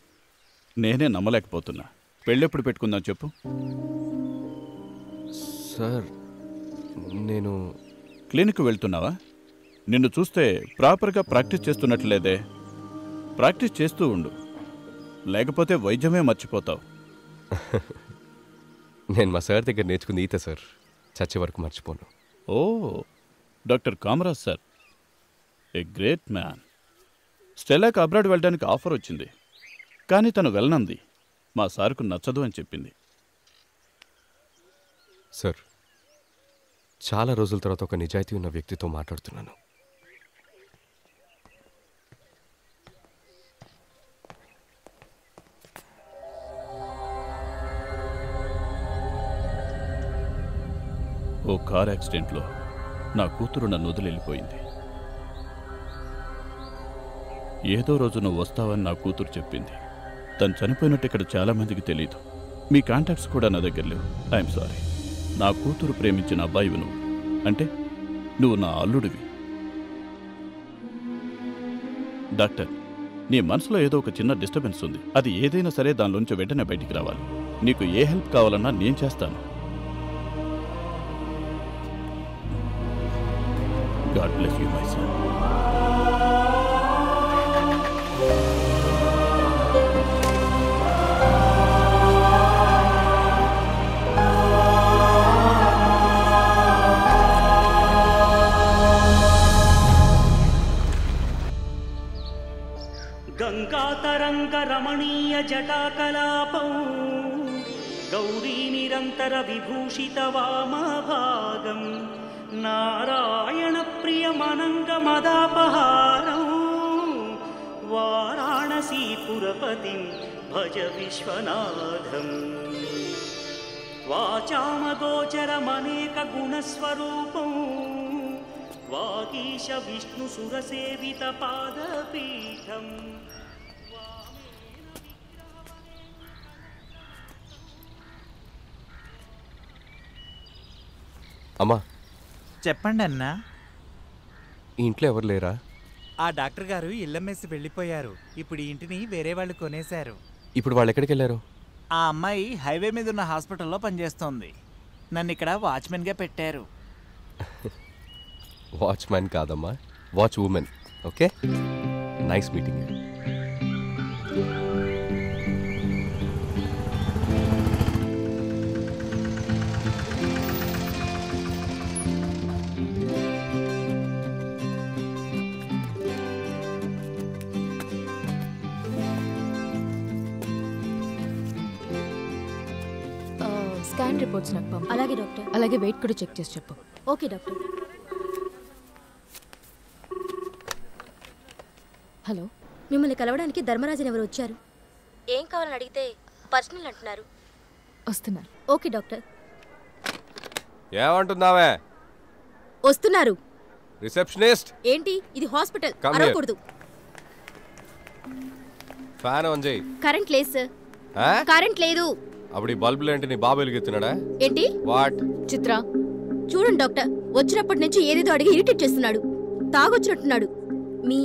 నేనే నమ్మలేకపోతున్నా. పెళ్ళెప్పుడు పెట్టుకుందాం చెప్పు. సార్ నేను క్లినిక్ వెళ్తున్నావా? నిన్ను చూస్తే ప్రాపర్గా ప్రాక్టీస్ చేస్తున్నట్లేదే. ప్రాక్టీస్ చేస్తూ ఉండు, లేకపోతే వైద్యమే మర్చిపోతావు. నేను మా సార్ దగ్గర నేర్చుకుంది ఈత సార్, చచ్చే వరకు మర్చిపోను. Oh, doctor Kamaraj sir, a great man. స్టెల్లాకి అబ్రాడ్ వెళ్ళడానికి ఆఫర్ వచ్చింది, కానీ తను వెళ్ళనంది. మా సార్కు నచ్చదు అని చెప్పింది. సార్, చాలా రోజుల తర్వాత ఒక నిజాయితీ ఉన్న వ్యక్తితో మాట్లాడుతున్నాను. ఓ కార్ యాక్సిడెంట్లో నా కూతురు నన్ను వదిలిపోయింది. ఏదో రోజు నువ్వు వస్తావని నా కూతురు చెప్పింది. తను చనిపోయినట్టు ఇక్కడ చాలామందికి తెలీదు. మీ కాంటాక్ట్స్ కూడా నా దగ్గర లేవు. I'm sorry. నా కూతురు ప్రేమించిన అబ్బాయివి నువ్వు, అంటే నువ్వు నా అల్లుడివి. డాక్టర్, నీ మనసులో ఏదో ఒక చిన్న డిస్టర్బెన్స్ ఉంది. అది ఏదైనా సరే దానిలోంచి వెంటనే బయటికి రావాలి. నీకు ఏ హెల్ప్ కావాలన్నా నేను చేస్తాను. God bless you, my son. గంగాతరంగ రమణీయ జటాకలాపం గౌరీ నిరంతర విభూషిత వామభాగం నారాయణ ప్రియమనంగ మదాపహారం వారాణసీపురపతిం భజ విశ్వనాథం వాచామగోచరమనేక గుణస్వరూపం వాగీశ విష్ణు సురసేవిత పాదపీఠం. అమ్మా, చెప్పండి అన్నా. ఈ ఇంట్లో ఎవరు లేరా? ఆ డాక్టర్ గారు ఇల్లమ్మేసి వెళ్ళిపోయారు. ఇప్పుడు ఈ ఇంటిని వేరే వాళ్ళు కొనేశారు. ఇప్పుడు వాళ్ళు ఎక్కడికి వెళ్ళారు? ఆ అమ్మాయి హైవే మీద ఉన్న హాస్పిటల్లో పనిచేస్తోంది. నన్ను ఇక్కడ వాచ్మెన్గా పెట్టారు. వాచ్మ్యాన్ కాదమ్మా, watch women. Okay, nice meeting. Scan reports నాకు పంపు. అలాగే డాక్టర్. అలాగే వెయిట్ కూడా చెక్ చేసి చెప్పు. Okay doctor. హలో, మిమ్మల్ని కలవడానికి ధర్మరాజన్ ఎవరు వచ్చారు. ఏం కావాలని అడిగితే పర్సనల్ అంటున్నారు. వస్తున్నారు. Okay doctor. ఏమంటున్నావే? వస్తున్నారు. రిసెప్షనిస్ట్. ఏంటి ఇది హాస్పిటల్, Come here. అరవకూడదు. ఫ్యాన్ ఆన్ చేయి. కరెంట్ లేదు సార్. కరెంట్ లేదు. అప్పుడు ఈ బల్బులు ఏంటి? నీ బాబు వెలిగిస్తున్నాడా? ఏంటి? వాట్? చిత్ర చూడండి డాక్టర్, వచ్చినప్పటి నుంచి ఏదేదో అడిగి ఇరిటేట్ చేస్తున్నాడు. తాగొచ్చినట్టున్నాడు. మీ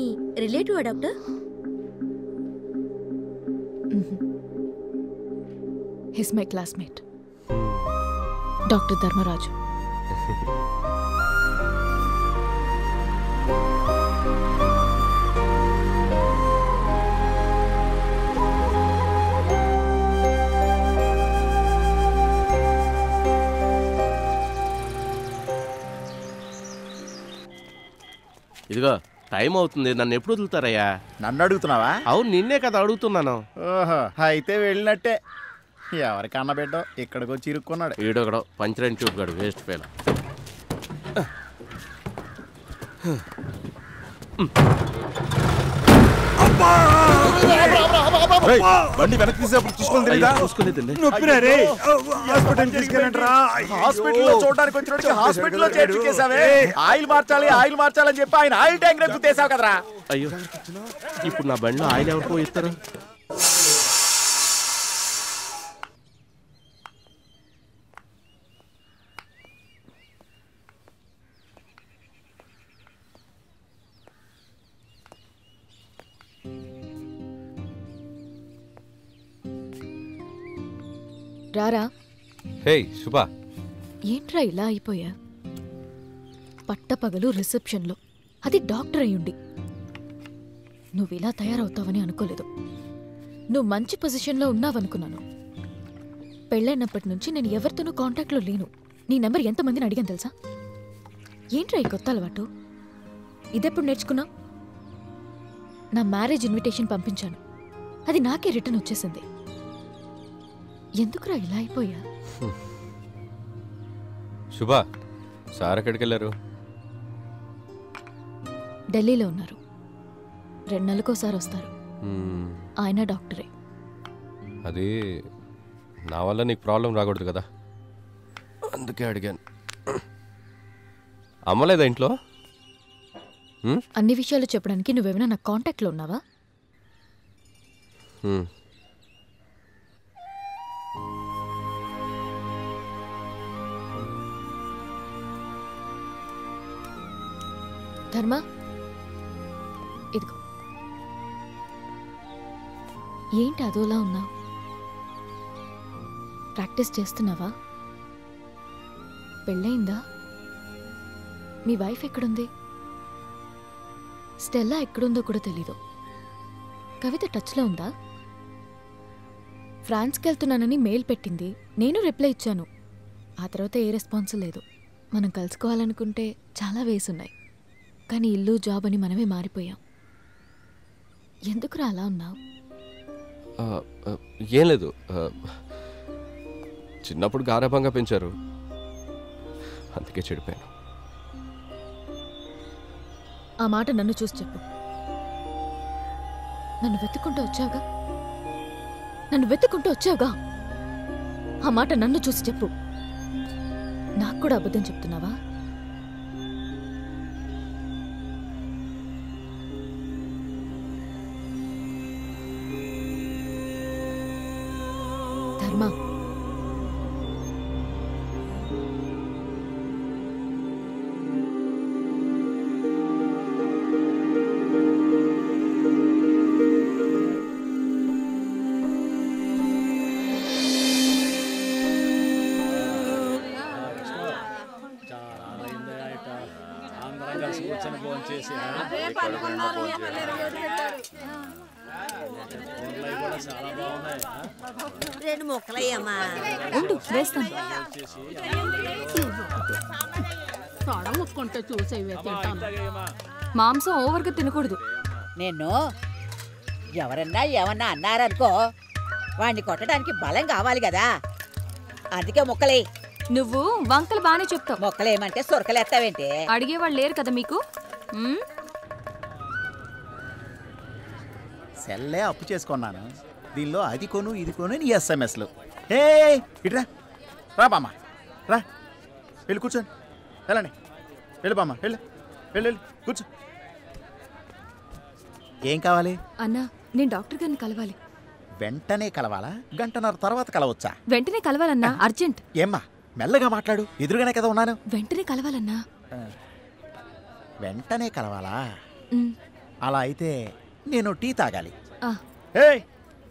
రిలేటివా doctor? He's my classmate doctor Dharmaraju. ఇదిగో టైం అవుతుంది, నన్ను ఎప్పుడు వదులుతారయ్యా? నన్ను అడుగుతున్నావా? అవును, నిన్నే కదా అడుగుతున్నాను. ఓహో, అయితే వెళ్ళినట్టే. ఎవరికన్నా బిడ్డో ఇక్కడికి వచ్చి ఇరుక్కున్నాడు. ఈడొకడో పంచరైన చూపుగాడు, వేస్ట్ ఫెయిల్. బండి వెనక్కి తీసేప్పుడు చూసుకోలేదండి. హాస్పిటల్లో చూడడానికి వచ్చినట్టు హాస్పిటల్లో చేర్చుకేసావే. ఆయిల్ మార్చాలని చెప్పి ఆయన ఆయిల్ ట్యాంక్ రేపు తీసావు కదరా. అయ్యో, ఇప్పుడు నా బండిలో ఆయిల్ ఎవరికో ఇస్తారు. రారా. హే శుభా, ఏంట్రా ఇలా అయిపోయా? పట్టపగలు రిసెప్షన్లో అది డాక్టర్ అయ్యుండి. నువ్వు ఇలా తయారవుతావని అనుకోలేదు. నువ్వు మంచి పొజిషన్లో ఉన్నావనుకున్నాను. పెళ్ళైనప్పటి నుంచి నేను ఎవరితోనూ కాంటాక్ట్లో లేను. నీ నెంబర్ ఎంతమందిని అడిగాను తెలుసా? ఏంట్రా ఈ కొత్త అలవాటు? ఇదెప్పుడు నేర్చుకున్నావు? నా మ్యారేజ్ ఇన్విటేషన్ పంపించాను, అది నాకే రిటర్న్ వచ్చేసింది. ఎందుకురా ఇలా అయిపోయా? శుభ, సార్ ఎక్కడికి వెళ్ళారు? ఢిల్లీలో ఉన్నారు. 2 నెలలకోసారి వస్తారు. ఆయన డాక్టరే. అది నా వల్ల నీకు ప్రాబ్లం రాకూడదు కదా, అందుకే అడిగాను. అమ్మలేదా ఇంట్లో? అన్ని విషయాలు చెప్పడానికి నువ్వేమైనా నా కాంటాక్ట్లో ఉన్నావా? ధర్మ, ఇదిగో. ఏంటి అదోలా ఉన్నావు? ప్రాక్టీస్ చేస్తున్నావా? పెళ్ళయిందా? మీ వైఫ్ ఎక్కడుంది? స్టెల్లా ఎక్కడుందో కూడా తెలీదు. కవిత టచ్లో ఉందా? ఫ్రాన్స్కి వెళ్తున్నానని మెయిల్ పెట్టింది, నేను రిప్లై ఇచ్చాను. ఆ తర్వాత ఏ రెస్పాన్స్ లేదు. మనం కలుసుకోవాలనుకుంటే చాలా వేసున్నాయి, కానీ ఇల్లు జాబ్ అని మనమే మారిపోయాం. ఎందుకురా అలా ఉన్నావు? ఏం లేదు, చిన్నప్పుడు గారాభంగా పెంచారు, అందుకే చెడిపోయాను. ఆ మాట నన్ను చూసి చెప్పు. నన్ను వెతుక్కుంటూ వచ్చావుగా, ఆ మాట నన్ను చూసి చెప్పు. నాకు కూడా అబద్ధం చెప్తున్నావా? ధర్మ, రెండు ముక్కలయ్యమ్మా వేస్తాను. ముక్కుంటే చూసేవే తింటాను. మాంసం ఓవర్గా తినకూడదు. నేను ఎవరన్నా ఏమన్నా అన్నారనుకో, వాణ్ణి కొట్టడానికి బలం కావాలి కదా, అందుకే ముక్కలే. నువ్వు వంకలు బానే చెప్తావు. మొక్కలేమంటే సొరకలేస్తావేంటి? అడిగేవాళ్ళు లేరు కదా మీకు. సెల్లే అప్పు చేసుకున్నాను, దీనిలో అది కొను ఇది కొను నీ ఎస్ఎంఎస్లు. ఏ ఇట్రా, రా బామ్మ, రా, వెళ్ళి కూర్చోండి, వెళ్ళండి, వెళ్ళి బామ్మ, వెళ్ళి వెళ్ళి వెళ్ళి కూర్చో. ఏం కావాలి? అన్నా, నేను డాక్టర్ గారిని కలవాలి. వెంటనే కలవాలా? గంటన్నర తర్వాత కలవచ్చా? వెంటనే కలవాలన్నా, అర్జెంట్. ఏమ్మా మెల్లగా మాట్లాడు, ఎదురుగానే కదా ఉన్నాను. వెంటనే కలవాలన్నా. వెంటనే కలవాలా? అలా అయితే నేను టీ తాగాలి. ఏయ్,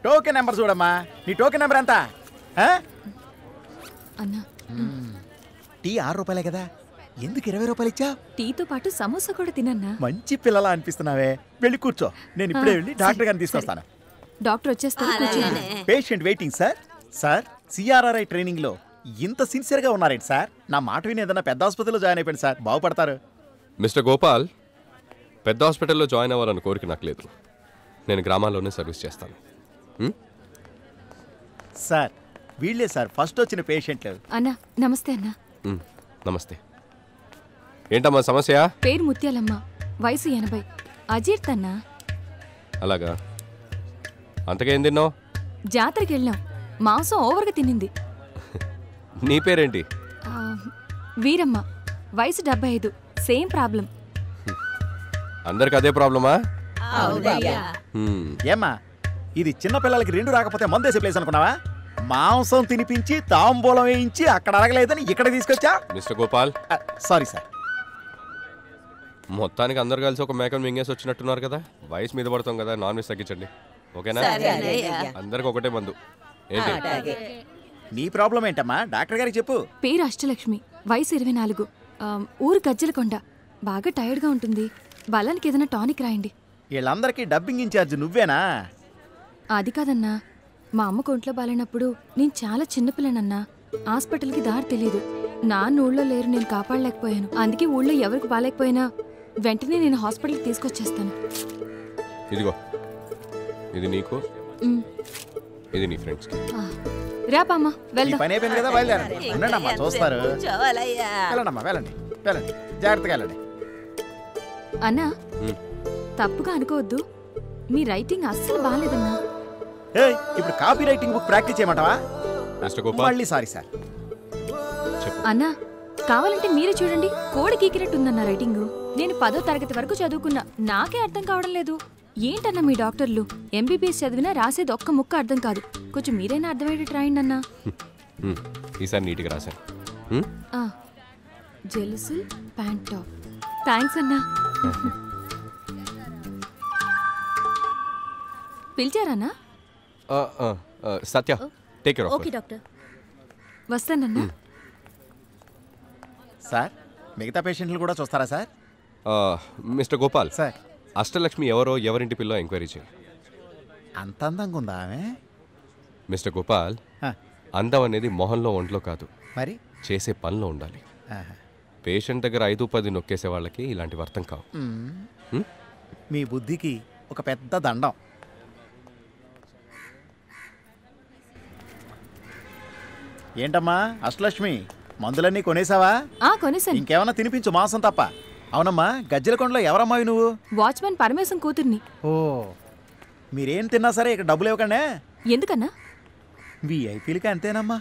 టోకెన్ నెంబర్ చూడమ్మా. నీ టోకెన్ నెంబర్ ఎంత? అన్నా, టీ 6 రూపాయలే కదా, ఎందుకు 20 రూపాయలు ఇచ్చా? టీతో పాటు సమోసా కూడా తినన్నా. మంచి పిల్లలా అనిపిస్తున్నావే. వెళ్ళి కూర్చో, నేను ఇప్పుడే వెళ్ళి డాక్టర్ గారిని తీసుకొస్తాను. డాక్టర్ వచ్చేస్తారు. Patient waiting sir. Sir, CRRI training లో ఇంత సిన్సియర్ గా ఉన్నారేంటి సార్? నా మాట విని ఏదైనా పెద్ద ఆసుపత్రిలో జాయిన్ అయిపోయింది సార్, బాగుపడతారు. మిస్టర్ గోపాల్, పెద్ద హాస్పిటల్లో జాయిన్ అవ్వాలని కోరిక నాకు లేదు. నేను గ్రామాల్లోనే సర్వీస్ చేస్తాను. సార్, వీళ్ళే సార్ ఫస్ట్ వచ్చిన పేషెంట్లు. అన్నా, నమస్తే అన్నా. నమస్తే. ఏంటమ్మా సమస్య? పేరు ముత్యాలమ్మ, వయసు 80, అజీర్త్ అన్నా. అలాగా, అంతకేం తిన్నావు? జాతరకి వెళ్ళాం, మాంసం ఓవర్గా తినింది. నీ పేరేంటి? వీరమ్మ, వయసు 75, సేమ్ ప్రాబ్లం. అందరికి అదే ప్రాబ్లమా? ఏమ్మా, ఇది చిన్న పిల్లలకి 2 రాకపోతే మందేసే ప్లేస్ అనుకున్నావా? మాంసం తినిపించి తాంబూలం వేయించి అక్కడ అడగలేదని ఇక్కడ తీసుకొచ్చా. Mister Gopal, sorry sir. మొత్తానికి అందరు కలిసి ఒక మేకను మింగేసి వచ్చినట్టున్నారు కదా. వయసు మీద పడతాం కదా, నాన్ వెజ్ తగ్గించండి, ఓకేనా? అందరికి ఒకటే మందు. ఏంటి నీ ప్రాబ్లం ఏంటమ్మా? డాక్టర్ గారికి చెప్పు. పేరు అష్టలక్ష్మి, వయసు 24, ఊరు గజ్జలకొండ. బాగా టైర్డ్గా ఉంటుంది. వాళ్ళకి ఏదైనా టానిక్ రాయండి. వీళ్ళందరికీ డబ్బింగ్ ఇన్ఛార్జ్ నువ్వేనా? అది కాదన్నా, మా అమ్మకు ఒంట్లో బాలేనప్పుడు నేను చాలా చిన్నపిల్లనన్నా. హాస్పిటల్కి దారి తెలీదు. నాన్న ఊళ్ళో లేరు, నేను కాపాడలేకపోయాను. అందుకే ఊళ్ళో ఎవరికి బాలేకపోయినా వెంటనే నేను హాస్పిటల్కి తీసుకొచ్చేస్తాను. ఇదిగో, ఇది నీకు, ఇది నీ ఫ్రెండ్స్కి. రా బామ్మ, వెళ్దాం. పని అయిపోయింది కదా, బయలుదేరండి. ఉండండమ్మా, చూస్తారు. వెళ్ళండమ్మా, వెళ్ళండి వెళ్ళండి, జాగ్రత్తగా వెళ్ళండి. అన్నా, తప్పుగా అనుకోవద్దు, మీ రైటింగ్ అస్సలు బాగాలేదన్నా. ఇప్పుడు కాపీ రైటింగ్ బుక్ ప్రాక్టీస్ చేయమంటావా? మళ్ళీ సారీ సార్. అన్నా, కావాలంటే మీరే చూడండి, కోడి గీకినట్టుందన్న రైటింగ్. నేను 10వ తరగతి వరకు చదువుకున్నా, నాకే అర్థం కావడం లేదు. ఏంటన్నా మీ డాక్టర్లు ఎంబీబీఎస్ చదివినా రాసేది ఒక్క ముక్క అర్థం కాదు. కొంచెం మీరైనా అర్థమయ్యేటట్టు రాయండి అన్నా. ఈసారి నీట్గా రాశాను. Gelusil pant top. థ్యాంక్స్ అన్నా. పిలిచారన్నా? Satya, take care of. Okay doctor. వస్తానన్నా. సార్, మిగతా పేషెంట్లు కూడా చూస్తారా sir? Mister Gopal sir, Ashtalakshmi ఎవరో ఎవరింటి పిల్లో ఎంక్వైరీ చేయి. అంత అందంగా ఉందా ఆమె? మిస్టర్ గోపాల్, అందం అనేది మొహంలో ఒంట్లో కాదు, మరి చేసే పనిలో ఉండాలి. పేషెంట్ దగ్గర 5-10 నొక్కేసే వాళ్ళకి ఇలాంటివి అర్థం కావు. మీ బుద్ధికి ఒక పెద్ద దండం. ఏంటమ్మా అష్టలక్ష్మి, మందులన్నీ కొనేసావా? కొనేసాను. ఇంకేమన్నా తినిపించు, మాంసం తప్ప. అవునమ్మా, గజ్జలకొండలో ఎవరమ్మావి నువ్వు? వాచ్మెన్ పరమేశం కూతుర్ని. ఓ, మీరేం తిన్నా సరే ఇక్కడ డబ్బులు ఇవ్వకండి. ఎందుకన్నా? వీఐపీలకి అంతేనమ్మా.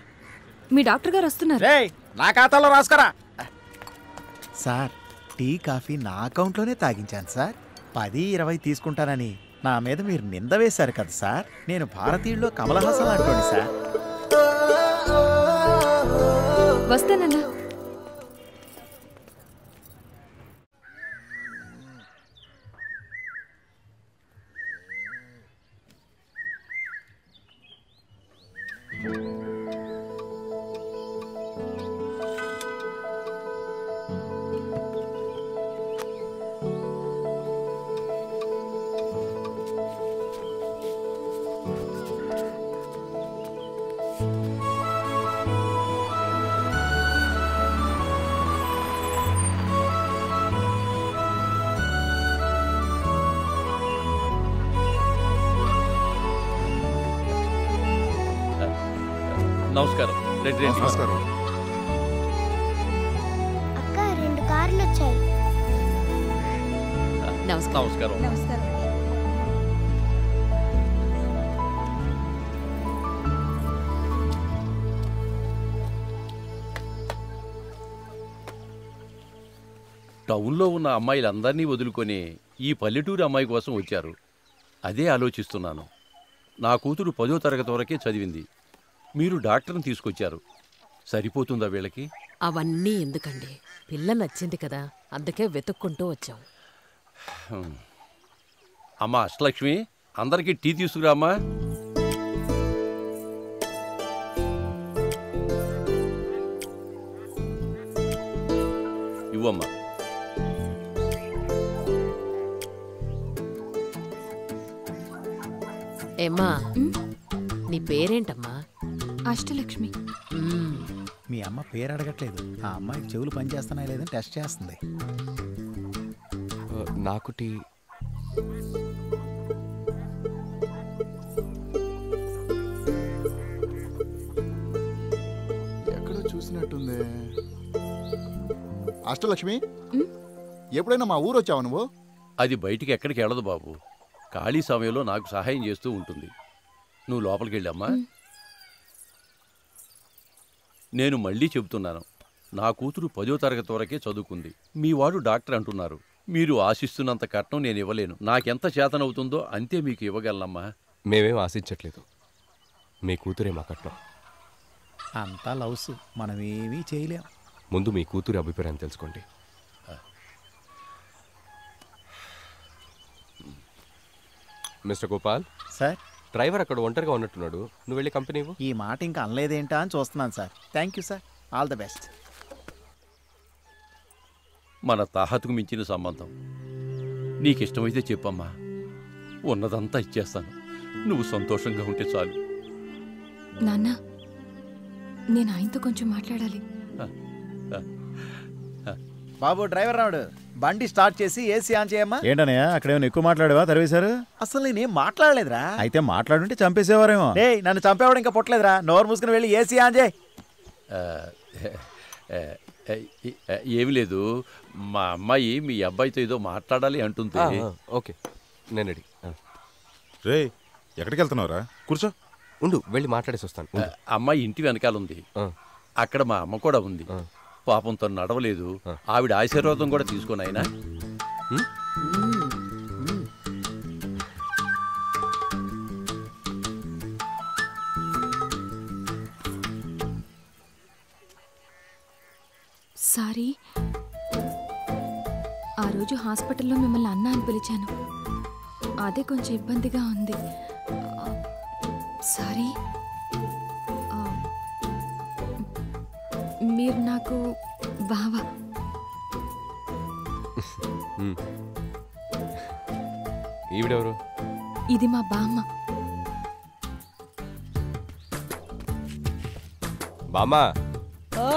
మీ డాక్టర్ గారు వస్తున్నారు. నా ఖాతాలో రాసుకురా. సార్, టీ కాఫీ నా అకౌంట్లోనే తాగించాను సార్. 10-20 తీసుకుంటానని నా మీద మీరు నింద వేశారు కదా సార్. నేను భారతీయుల్లో కమల్ హాసన్ అంటోండి సార్. వస్తానన్నా. నమస్కారం. నమస్కారం. అక్క, 2 కార్లు వచ్చాయి. నమస్కారం. నమస్కారం. టౌన్లో ఉన్న అమ్మాయిలందరినీ వదులుకొని ఈ పల్లెటూరు అమ్మాయి కోసం వచ్చారు. అదే ఆలోచిస్తున్నాను. నా కూతురు 10వ తరగతి వరకే చదివింది. మీరు డాక్టర్ని తీసుకొచ్చారు, సరిపోతుందా వీళ్ళకి? అవన్నీ ఎందుకండి, పిల్ల నచ్చింది కదా, అందుకే వెతుక్కుంటూ వచ్చాం. అమ్మా అష్టలక్ష్మి, అందరికీ టీ తీసుకురామ్మా. ఇవ్వమ్మా. ఏమ్మా, నీ పేరేంటమ్మా? అష్టలక్ష్మి. మీ అమ్మ పేరు అడగట్లేదు, ఆ అమ్మాయికి చెవులు పనిచేస్తున్నాయి లేదని టెస్ట్ చేస్తుంది. నాకు టీ. ఎక్కడో చూసినట్టుంది. అష్టలక్ష్మి, ఎప్పుడైనా మా ఊరు వచ్చావా నువ్వు? అది బయటికి ఎక్కడికి వెళ్ళదు బాబు. ఖాళీ సమయంలో నాకు సహాయం చేస్తూ ఉంటుంది. నువ్వు లోపలికి వెళ్ళమ్మా. నేను మళ్ళీ చెబుతున్నాను, నా కూతురు 10వ తరగతి వరకే చదువుకుంది. మీ వాడు డాక్టర్ అంటున్నారు. మీరు ఆశిస్తున్నంత కట్నం నేను ఇవ్వలేను. నాకెంత చేతనవుతుందో అంతే మీకు ఇవ్వగలనమ్మా. మేమేం ఆశించట్లేదు, మీ కూతురే మా కట్నం. అంతా లవ్స్, మనమేమీ చేయలేం. ముందు మీ కూతురి అభిప్రాయం తెలుసుకోండి. మిస్టర్ గోపాల్ సార్, డ్రైవర్ అక్కడ ఒంటరిగా ఉన్నట్టున్నాడు, నువ్వు వెళ్ళి కంపెనీ ఇవ్వు. ఈ మాట ఇంకా అనలేదేంటా అని చూస్తున్నాను sir. Thank you sir, all the best. మన తాహతుకు మించిన సంబంధం. నీకు ఇష్టమైతే చెప్పమ్మా, ఉన్నదంతా ఇచ్చేస్తాను. నువ్వు సంతోషంగా ఉంటే చాలు. నాన్న, నేను ఆయనతో కొంచెం మాట్లాడాలి. బాబు డ్రైవర్ రావుడు, బండి స్టార్ట్ చేసి ఏసీ ఆన్ చేయమ్మా. ఏంటనయ్య అక్కడేమైనా ఎక్కువ మాట్లాడవా తరివేశారు? అసలు నేనేం మాట్లాడలేదురా. అయితే మాట్లాడుంటే చంపేసేవారేమో. నన్ను చంపేవాడు ఇంకా పుట్టలేదురా. నోరు మూసుకుని వెళ్ళి ఏసీ ఆన్ చేయి. ఏమి లేదు, మా అమ్మాయి మీ అబ్బాయితో ఏదో మాట్లాడాలి అంటుంది. ఓకే, నేను రెడీ. రే, ఎక్కడికి వెళ్తున్నావురా? కూర్చో. ఉండు, వెళ్ళి మాట్లాడేసి వస్తాను. అమ్మాయి ఇంటి వెనకాల ఉంది. అక్కడ మా అమ్మ కూడా ఉంది. పాపం తను నడవలేదు. ఆవిడ ఆశీర్వాదం కూడా తీసుకుని ఆయన. సారీ, ఆ రోజు హాస్పిటల్లో మిమ్మల్ని అన్న అని పిలిచాను. అదే కొంచెం ఇబ్బందిగా ఉంది. సారీ. మీరు నాకు బావా. ఈవిడెవరు? ఇది మా బామ్మ. బామ్మా, ఓ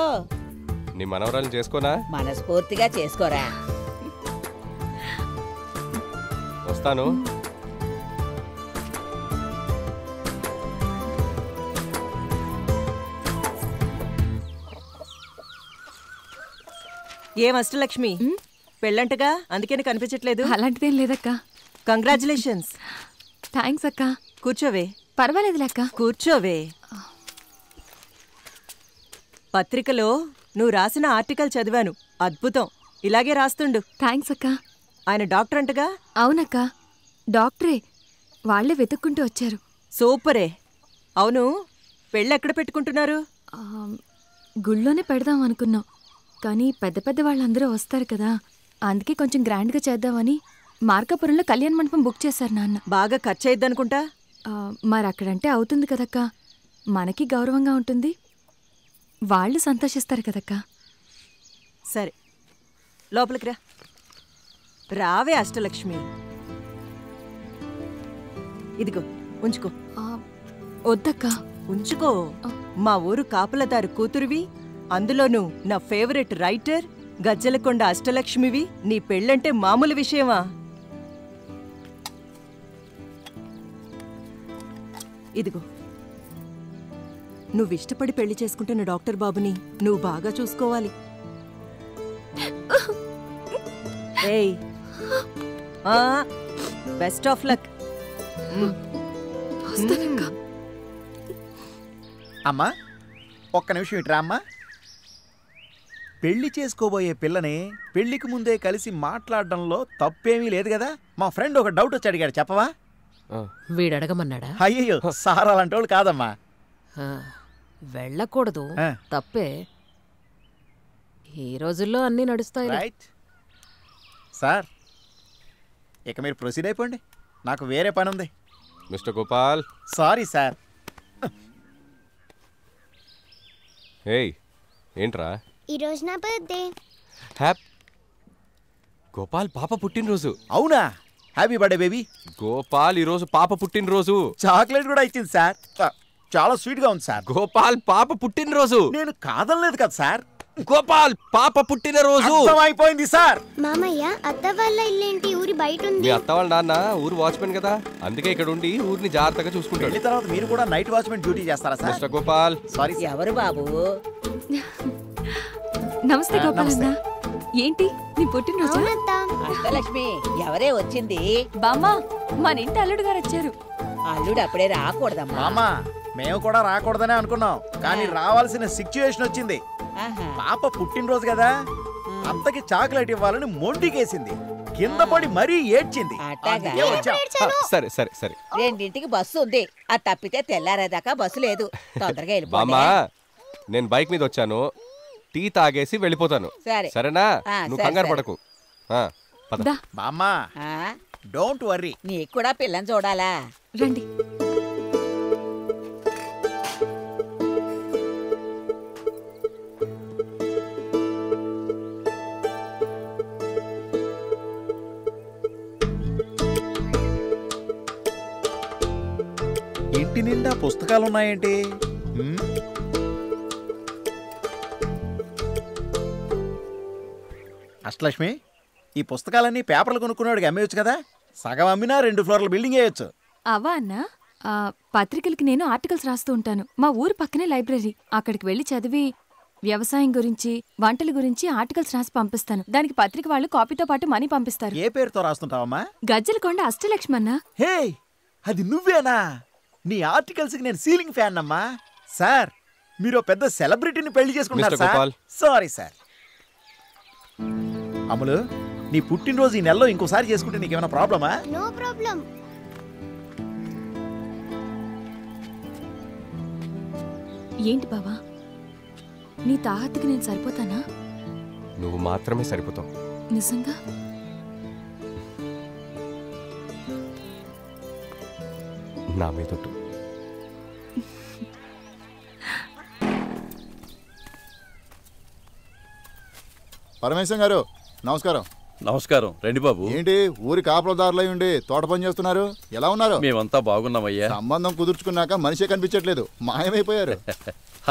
నీ మనవరాలను చేసుకోనా? మనస్ఫూర్తిగా చేసుకోరా. వస్తాను. ఏం అష్టలక్ష్మి, పెళ్ళంటగా, అందుకని కనిపించట్లేదు. అలాంటిదేం లేదక్క. కంగ్రాచులేషన్స్. థ్యాంక్స్ అక్క. కూర్చోవే. పర్వాలేదు లెక్క. కూర్చోవే. పత్రికలో నువ్వు రాసిన ఆర్టికల్ చదివాను. అద్భుతం. ఇలాగే రాస్తుండు. థ్యాంక్స్ అక్క. ఆయన డాక్టర్ అంటగా? అవునక్క, డాక్టరే. వాళ్లే వెతుక్కుంటూ వచ్చారు. సూపరే. అవును, పెళ్ళెక్కడ పెట్టుకుంటున్నారు? గుళ్ళోనే పెడదాం అనుకున్నాం, కానీ పెద్ద పెద్ద వాళ్ళందరూ వస్తారు కదా, అందుకే కొంచెం గ్రాండ్గా చేద్దామని మార్కాపురంలో కళ్యాణ మండపం బుక్ చేశారు నాన్న. బాగా ఖర్చు అయిద్దనుకుంటా. మరి అక్కడంటే అవుతుంది కదక్క, మనకి గౌరవంగా ఉంటుంది, వాళ్ళు సంతోషిస్తారు కదక్క. సరే, లోపలికి రా. రావే అష్టలక్ష్మి. ఇదిగో ఉంచుకో. వద్దక్క. ఉంచుకో. మా ఊరు కాపులదారు కూతురువి, అందులోనూ నా ఫేవరెట్ రైటర్ గజ్జలకొండ అష్టలక్ష్మివి. నీ పెళ్ళంటే మామూలు విషయమా? ఇదిగో, నువ్విష్టపడి పెళ్లి చేసుకుంటున్న డాక్టర్ బాబుని నువ్వు బాగా చూసుకోవాలి. ఏయ్, బెస్ట్ ఆఫ్ లక్. అమ్మా, ఒక్క నిమిషం ఇట్రా అమ్మా. పెళ్లి చేసుకోబోయే పిల్లని పెళ్లికి ముందే కలిసి మాట్లాడడంలో తప్పేమీ లేదు కదా. మా ఫ్రెండ్ ఒక డౌట్ వచ్చి అడిగాడు, చెప్పవా? వీడడగమన్నాడా? అయ్యో, సార్ అలాంటి వాళ్ళు కాదమ్మా. వెళ్ళకూడదు, తప్పే. ఈ రోజుల్లో అన్నీ నడుస్తాయి. రైట్ సార్, ఇక మీరు ప్రొసీడ్ అయిపోండి, నాకు వేరే పని ఉంది. మిస్టర్ గోపాల్. Sorry sir. ఏయ్, ఏంట్రా? ఈరోజు నా బర్త్డే. గోపాల్ పాప పుట్టినరోజు. అవునా? Happy birthday baby. గోపాల్ ఈరోజు పాప పుట్టినరోజు. చాక్లెట్ కూడా ఇచ్చింది సార్, చాలా స్వీట్ గా ఉంది సార్. గోపాల్ పాప పుట్టినరోజు. నేను కాదనలేదు కదా సార్. గోపాల్ పాప పుట్టినరోజు. అయిపోయింది సార్. మామయ్య, అత్త వాళ్ళ ఇల్లేంటి ఊరి బయట ఉంది? మీ అత్త వాళ్ళ నాన్న ఊరు వాచ్మెన్ కదా, అందుకే ఇక్కడ ఉండి ఊరిని జాగ్రత్తగా చూసుకుంటాడు. పెళ్లి తర్వాత మీరు కూడా నైట్ వాచ్మెన్ డ్యూటీ చేస్తారా సార్? మిస్టర్ గోపాల్. సారీ. ఎవరు బాబు? నమస్తే గోపాల్ అన్న. ఏంటి నీ పుట్టినరోజు? అష్టలక్ష్మి, ఎవరే వచ్చింది? బామ్మా, మన ఇంటి అల్లుడు గారు వచ్చారు. అల్లుడు అప్పుడే రాకూడదమ్మా. మామా, మేము కూడా రాకూడదనే అనుకున్నాం, కానీ రావాల్సిన సిచ్యువేషన్ వచ్చింది. పాప పుట్టినరోజు కదా, అత్తకి చాక్లెట్ ఇవ్వాలని మొండికేసింది, కింద పడి మరీ ఏడ్చింది. అందుకే వచ్చాం. సరే సరే సరే. రెండింటికి బస్సు ఉంది, అది తప్పితే తెల్లారేదాకా బస్సు లేదు. తొందరగా బామ్మా, వెళ్ళిపో. నేను బైక్ మీద వచ్చాను, టీ తాగేసి వెళ్ళిపోతాను. సరే. సరేనా? నువ్వు సరే, కంగారు సరే. పడకు. బామ్మా, డోంట్ వర్రీ. నీకు కూడా పిల్లని చూడాలా? రండి. ఇంటి నిండా పుస్తకాలు ఉన్నాయేంటి? అష్టలక్ష్మి, ఈ పుస్తకాలన్నీ పేపర్లు కొనుక్కున్నాడికి అమ్మేయచ్చు కదా. సగం అమ్మినా 2 ఫ్లోర్ల బిల్డింగ్ వేయచ్చు. అవా అన్నా, పత్రికలకి నేను ఆర్టికల్స్ రాస్తూ ఉంటాను. మా ఊరు పక్కనే లైబ్రరీ. అక్కడికి వెళ్ళి చదివి వ్యవసాయం గురించి, వంటల గురించి ఆర్టికల్స్ రాసి పంపిస్తాను. దానికి పత్రిక వాళ్ళు కాపీతో పాటు మనీ పంపిస్తారు. ఏ పేరుతో రాస్తుంటావమ్మా? గజ్జలకొండ అష్టలక్ష్మి అన్నా. హే, అది నువ్వేనా? నీ ఆర్టికల్స్కి నేను సీలింగ్ ఫ్యాన్ అమ్మా. సార్, మీరు పెద్ద సెలబ్రిటీని పెళ్లి చేసుకుంటారు సార్. Sorry sir. అమలు, నీ పుట్టినరోజు ఈ నెలలో ఇంకోసారి చేసుకుంటే నీకేమైనా ప్రాబ్లమా? No problem. ఏంటి బావా, నీ తాహత్తుకి నేను సరిపోతానా? నువ్వు మాత్రమే సరిపోతావు. నిజంగా? నా మీదొట్టు. పరమేశం గారు నమస్కారం. నమస్కారం. రండి బాబు. ఏంటి ఊరి కాపలదారులై ఉండి తోట పని చేస్తున్నారు? ఎలా ఉన్నారు? మేమంతా బాగున్నామయ్యా. సంబంధం కుదుర్చుకున్నాక మనిషే కనిపించట్లేదు, మాయమైపోయారు.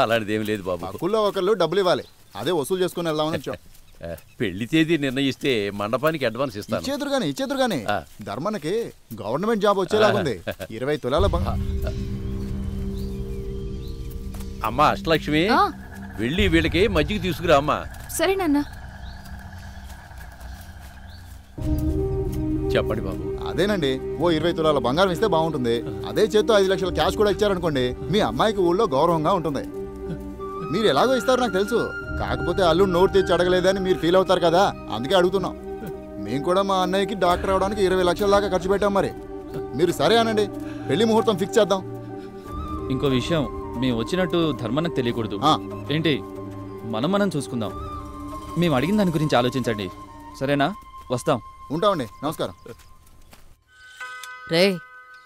అలాంటిదేమి లేదు బాబు. అక్కుల్లో ఒకళ్ళు డబ్బులు ఇవ్వాలి, అదే వసూలు చేసుకుని వెళ్దామని వచ్చాం. పెళ్లి తేదీ నిర్ణయిస్తే మండపానికి అడ్వాన్స్ ఇస్తాను. ఇచ్చేదురు గాని ధర్మన్నకి గవర్నమెంట్ జాబ్ వచ్చేలాగుంది. 20 తులాల అమ్మా అష్టలక్ష్మి, వెళ్ళి వీళ్ళకి మజ్జిగ తీసుకురా అమ్మా. సరే నాన్న. చెప్పండి బాబు. అదేనండి, ఓ 20 తులాల బంగారం ఇస్తే బాగుంటుంది. అదే చేత్తో 5 లక్షల క్యాష్ కూడా ఇచ్చారనుకోండి, మీ అమ్మాయికి ఊళ్ళో గౌరవంగా ఉంటుంది. మీరు ఎలాగో ఇస్తారు నాకు తెలుసు, కాకపోతే అల్లుడు నోటు తెచ్చి అడగలేదని మీరు ఫీల్ అవుతారు కదా, అందుకే అడుగుతున్నాం. మేము కూడా మా అన్నయ్యకి డాక్టర్ అవడానికి 20 లక్షల దాకా ఖర్చు పెట్టాం. మరి మీరు సరే అనండి, పెళ్లి ముహూర్తం ఫిక్స్ చేద్దాం. ఇంకో విషయం, మేము వచ్చినట్టు ధర్మన్నకు తెలియకూడదు. ఏంటి, మనం చూసుకుందాం. మేము అడిగిన దాని గురించి ఆలోచించండి, సరేనా? వస్తాం. ఉంటామండి. నమస్కారం. రే,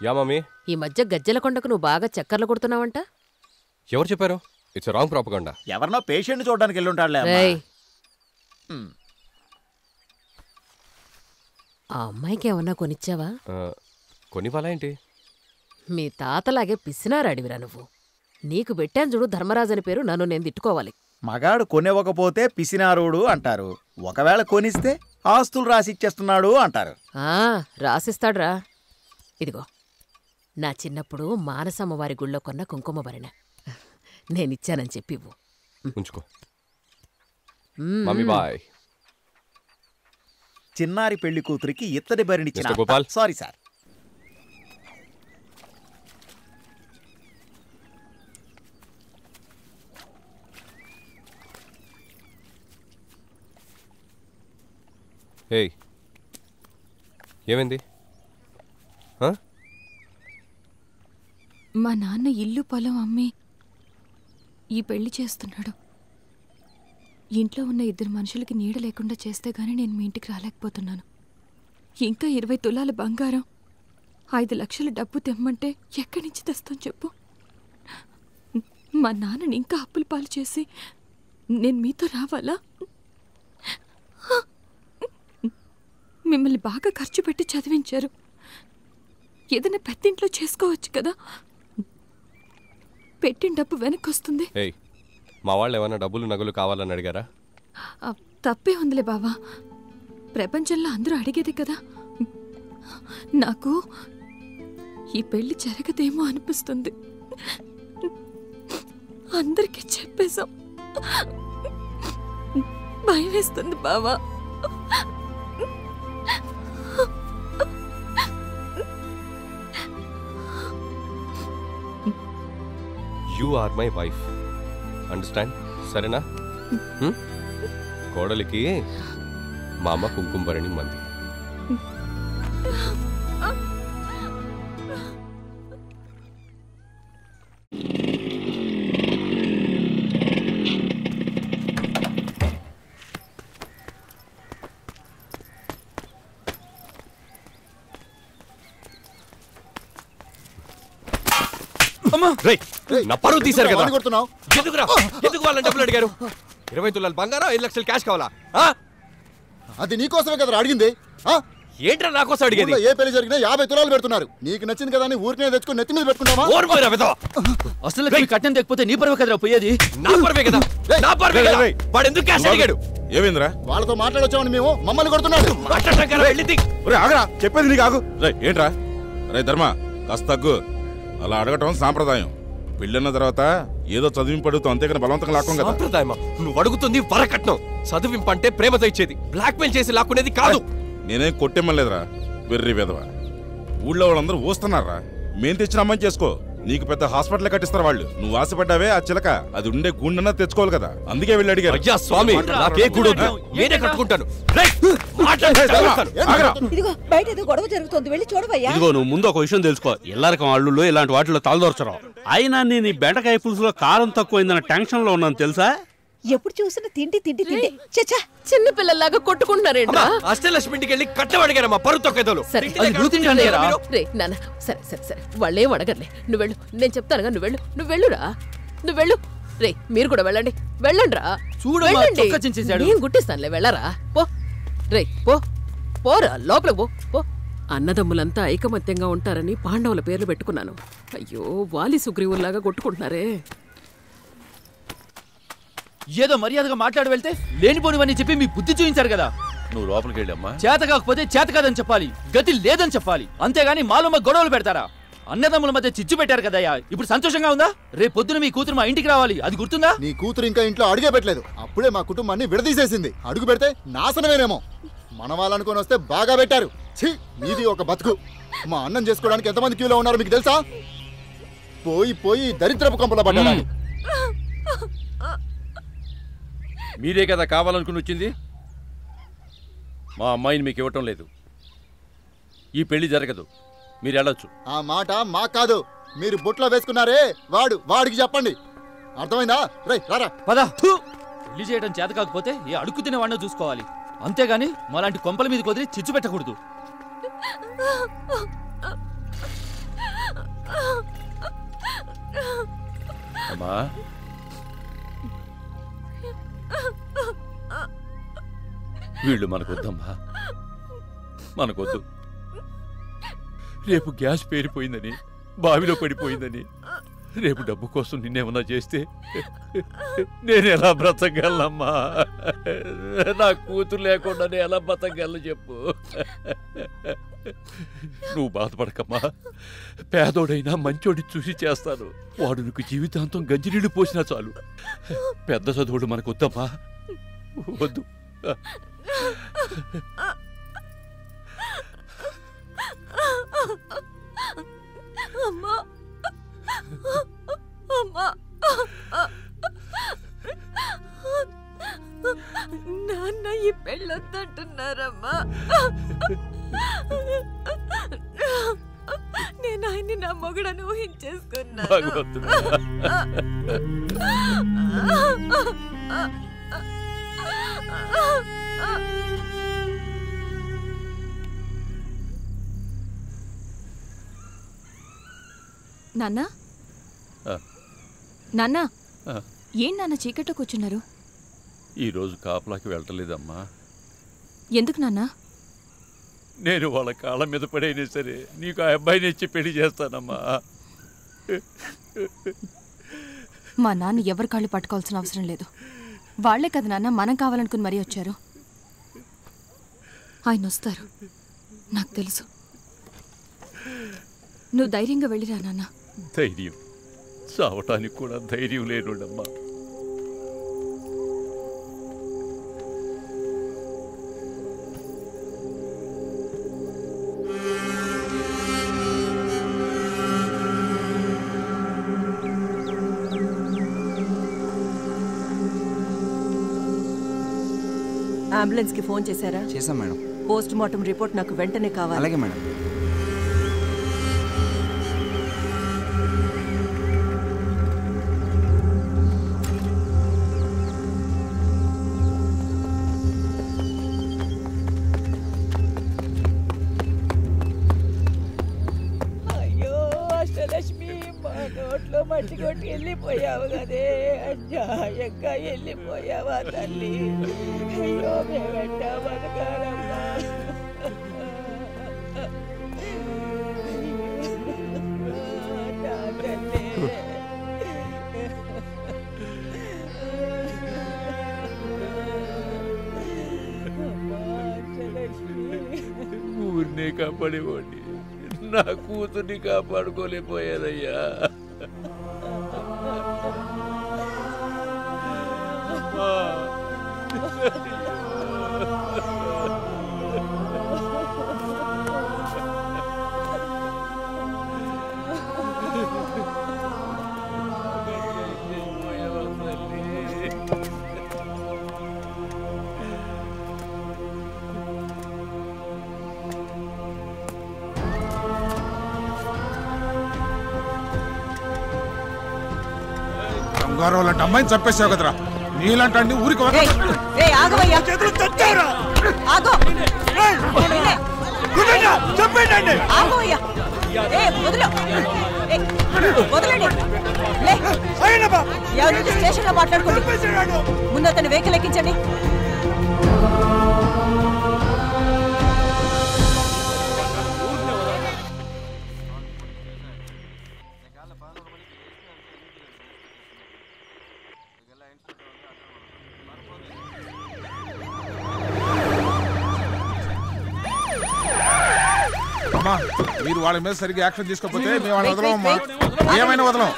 యా మమ్మీ. ఈ మధ్య గజ్జలకొండకు నువ్వు బాగా చక్కర్లు కొడుతున్నావంట. ఎవరు చెప్పారు? It's wrong propaganda. ఎవరినో పేషెంట్ చూడడానికి వెళ్ళి ఉంటాడులే. ఆ అమ్మాయికి ఏమన్నా కొనిచ్చావా? కొనివ్వాలా ఏంటి? మీ తాతలాగే పిసినారాడివిరా నువ్వు. నీకు పెట్టాను చూడు ధర్మరాజు అని పేరు, నన్ను నేను తిట్టుకోవాలి. మగాడు కొనివ్వకపోతే పిసినారోడు అంటారు, ఒకవేళ కొనిస్తే ఆస్తులు రాసిచ్చేస్తున్నాడు అంటారు. రాసిస్తాడ్రా. ఇదిగో, నా చిన్నప్పుడు మానసమ్మ వారి గుళ్ళో కొన్న కుంకుమ భరిణ నేనిచ్చానని చెప్పి ఉంచుకో. Mummy bye. చిన్నారి పెళ్లి కూతురికి ఇత్తడి భరిణిచ్చిన గోపాల్. Sorry sir. ఏయ్, ఏమైంది? మా నాన్న ఇల్లు పొలం అమ్మి ఈ పెళ్లి చేస్తున్నాడు. ఇంట్లో ఉన్న 2 మనుషులకి నీడ లేకుండా చేస్తే గానీ నేను మీ ఇంటికి రాలేకపోతున్నాను. ఇంకా 20 తులాల బంగారం, 5 లక్షల డబ్బు తెమ్మంటే ఎక్కడి నుంచి తెస్తాను చెప్పు? మా నాన్నని ఇంకా అప్పుల పాలు చేసి నేను మీతో రావాలా? మిమ్మల్ని బాగా ఖర్చు పెట్టి చదివించారు, ఏదైనా పెద్దింట్లో చేసుకోవచ్చు కదా. పెట్టిన డబ్బు వెనక్కి వస్తుంది. మా వాళ్ళు ఏమైనా డబ్బులు నగలు కావాలని అడిగారా? తప్పే ఉందిలే బావా, ప్రపంచంలో అందరూ అడిగేదే కదా. నాకు ఈ పెళ్లి జరగదేమో అనిపిస్తుంది. అందరికీ చెప్పేశాం, భయం వేస్తుంది బావా. You are my wife, understand? సరేనా? కోడలికి మా అమ్మ కుంకుమ భరణి మంది. నా పరువు తీశారు కదా. ఎందుకు వాళ్ళని డబ్బులు అడిగారు? 20 తులాల బంగారం, 5 లక్షలు క్యాష్ కావాలా? అది నీకోసమే కదా అడిగింది. ఏంట్రా నా కోసం అడిగేది? ఊళ్ళో ఏ పెళ్లి జరిగినా 50 తులాలు పెడుతున్నారు. నీకు నచ్చింది కదా అని ఊరికే తెచ్చుకొని నెత్తి మీద పెట్టుకుంటావా? అసలు కట్నం తెకపోతే నీ పరువే కదరా పోయేది. నా పరువే కదా, నా పరువే కదా. వాడు ఎందుకు క్యాష్ అడిగాడు? ఏమైందిరా? వాళ్ళతో మాట్లాడొచ్చామని మేము మమ్మల్ని కొడుతున్నాడు. ఆగరా, చెప్పేది నీకు ఆగు. ఏంట్రా రే ధర్మ, కాస్త తగ్గు. అలా అడగటం సాంప్రదాయం. పెళ్ళన్న తర్వాత ఏదో చదివింపడుతూ అంతేకాని బలవంతంగా లాక్కం కదా. సాంప్రదాయమా? నువ్వు అడుగుతుంది వరకట్నం. చదివింపంటే ప్రేమతో ఇచ్చేది, బ్లాక్ మెయిల్ చేసి లాక్కునేది కాదు. నేనేం కొట్టేమ్మలేదురా వెర్రి వెదవ. ఊళ్ళో వాళ్ళందరూ ఊస్తున్నారా? మేం తెచ్చిన అమ్మని చేసుకో, నీకు పెద్ద హాస్పిటల్ కట్టిస్తారు వాళ్ళు. నువ్వు ఆశపడ్డావే ఆ చిలక, అది ఉండే గుండెన్నా తెచ్చుకోవాలి కదా, అందుకే వెళ్ళి అడిగారు. అయ్యా స్వామి, నాకే గుడొద్దు, నేనే కట్టుకుంటాను. ఇదిగో బయట ఏదో గొడవ జరుగుతుంది, వెళ్ళి చూడవయ్యా. ఇదిగో నువ్వు ముందు ఒక విషయం తెలుసుకో. ఎల్లరికం అల్లుళ్ళు ఇలాంటి వాటిలో తలదొరచరావు. అయినా నేను ఈ బెండకాయ పులుసులో కారం తక్కువైందన్న టెన్షన్ లో ఉన్నాను తెలుసా. ఎప్పుడు చూసినా తిండి తిండి తిండి. చచ్చా, చిన్న పిల్లల్లాగా కొట్టుకుంటున్నారేంట్రా? అష్టలక్ష్మింటికి వెళ్ళి కట్టం అడిగారమ్మా, పరువు తొక్కేదోలు. సరే సరే సరే, వాళ్ళేం అడగర్లే. నువ్వు వెళ్ళు, నేను చెప్తానుగా. నువ్వు వెళ్ళురా, నువ్వు వెళ్ళు. రే మీరు కూడా వెళ్ళండి, వెళ్ళండి రా. నేను గుట్టిస్తానులే, వెళ్ళరా. పో రే, పోరా లోపలికి పో. అన్నదమ్ములంతా ఐకమత్యంగా ఉంటారని పాండవుల పేర్లు పెట్టుకున్నాను. అయ్యో, వాలి సుగ్రీవుల్లాగా కొట్టుకుంటున్నారే. ఏదో మర్యాదగా మాట్లాడి వెళ్తే లేనిపోనివని చెప్పి మీ బుద్ధి చూపించారు కదా. నువ్వు లోపలికి వెళ్ళమ్మా. చేత కాకపోతే చేత కాదని చెప్పాలి, గతి లేదని చెప్పాలి. అంతేగాని మాలో గొడవలు పెడతారా? అన్నదమ్ముల మధ్య చిచ్చు పెట్టారు కదయ్యా, ఇప్పుడు సంతోషంగా ఉందా? రేపు పొద్దున మీ కూతురు మా ఇంటికి రావాలి, అది గుర్తుందా? నీ కూతురు ఇంకా ఇంట్లో అడుగే పెట్టలేదు, అప్పుడే మా కుటుంబాన్ని విడదీసేసింది. అడుగు పెడితే నాశనమేనేమో. మన వాళ్ళనుకొని వస్తే బాగా పెట్టారు. ఛీ, నీది ఒక బతుకు. మా అన్నం చేసుకోవడానికి ఎంతమంది క్యూలో ఉన్నారు మీకు తెలుసా? పోయి దరిద్రపు కంపలో పడ్డాడు. మీరే కదా కావాలనుకుని వచ్చింది. మా అమ్మాయిని మీకు ఇవ్వటం లేదు, ఈ పెళ్లి జరగదు, మీరు వెళ్ళొచ్చు. ఆ మాట మాకు కాదు, మీరు బొట్లో వేసుకున్నారే వాడికి చెప్పండి, అర్థమైందా? రేయ్ రారా. పదా. పెళ్లి చేయడం చేత కాకపోతే ఏ అడుక్కు తినే వాడినో చూసుకోవాలి, అంతేగాని మాలాంటి కొంపల మీద కుదిరి చిచ్చు పెట్టకూడదు. అమ్మా, వీళ్ళు మనకొద్దమ్మా, మనకొద్దు. రేపు గ్యాస్ పేరిపోయిందని, బావిలో పడిపోయిందని, రేపు డబ్బు కోసం నిన్నేమన్నా చేస్తే నేను ఎలా బ్రతకగలనమ్మా? నా కూతురు లేకుండా నేను ఎలా బ్రతకగలను చెప్పు. నువ్వు బాధపడకమ్మా, పేదోడైనా మంచోడి చూసి చేస్తాను. వాడు నీకు జీవితాంతం గంజినీళ్ళు పోసినా చాలు. పెద్ద చదువుడు మనకు వద్దమ్మా, వద్దు. అమ్మా, అమ్మా, నాన్న ఈ పెళ్ళొద్దంటున్నారమ్మా. నేను ఆయన్ని నా మొగుడను ఊహించేసుకున్నాను. నాన్న, నాన్న, ఏం నాన్న చీకట్లో కూర్చున్నారు? ఈరోజు కాపలాకి వెళ్ళలేదమ్మా. ఎందుకు నాన్న? నేను వాళ్ళ కాళ్ళ మీద పడైనా సరే నీకు ఆ అబ్బాయిని ఇచ్చి పెళ్లి చేస్తానమ్మా. మా నాన్న ఎవరి కాళ్ళు పట్టుకోవాల్సిన అవసరం లేదు. వాళ్లే కదా నాన్న మనం కావాలనుకుని మరీ వచ్చారు. ఆయన వస్తారు, నాకు తెలుసు. నువ్వు ధైర్యంగా వెళ్ళిరా నాన్న. ధైర్యం చావటానికి కూడా ధైర్యం లేనుడమ్మా. అంబులెన్స్ కి ఫోన్ చేశారా? చేశాం మేడం. పోస్ట్ మార్టం రిపోర్ట్ నాకు వెంటనే కావాలి. అలాగే మేడం. అయ్యో అష్టలక్ష్మి, మా నోట్లో మట్టి కొట్టి వెళ్ళిపోయావు కదే, అన్యాయంగా వెళ్ళిపోయావా తల్లి. అయ్యో మేమంటా బతకాలమ్మా. నిన్నే కాపాడేవాడిని, నా కూతుర్ని కాపాడుకోలేకపోయానయ్యా. బంగారం లాంటి అమ్మాయిని చంపేసావు కదరా, నీలాంటి అన్ని ఊరికి స్టేషన్ లో మాట్లాడుకోండి. ముందు అతను వెహికల్ ఎక్కించండి. మీరు వాళ్ళ మీద సరిగ్గా యాక్షన్ తీసుకోకపోతే మేము వాళ్ళని వదలమమ్మా, ఏమైనా వదలం.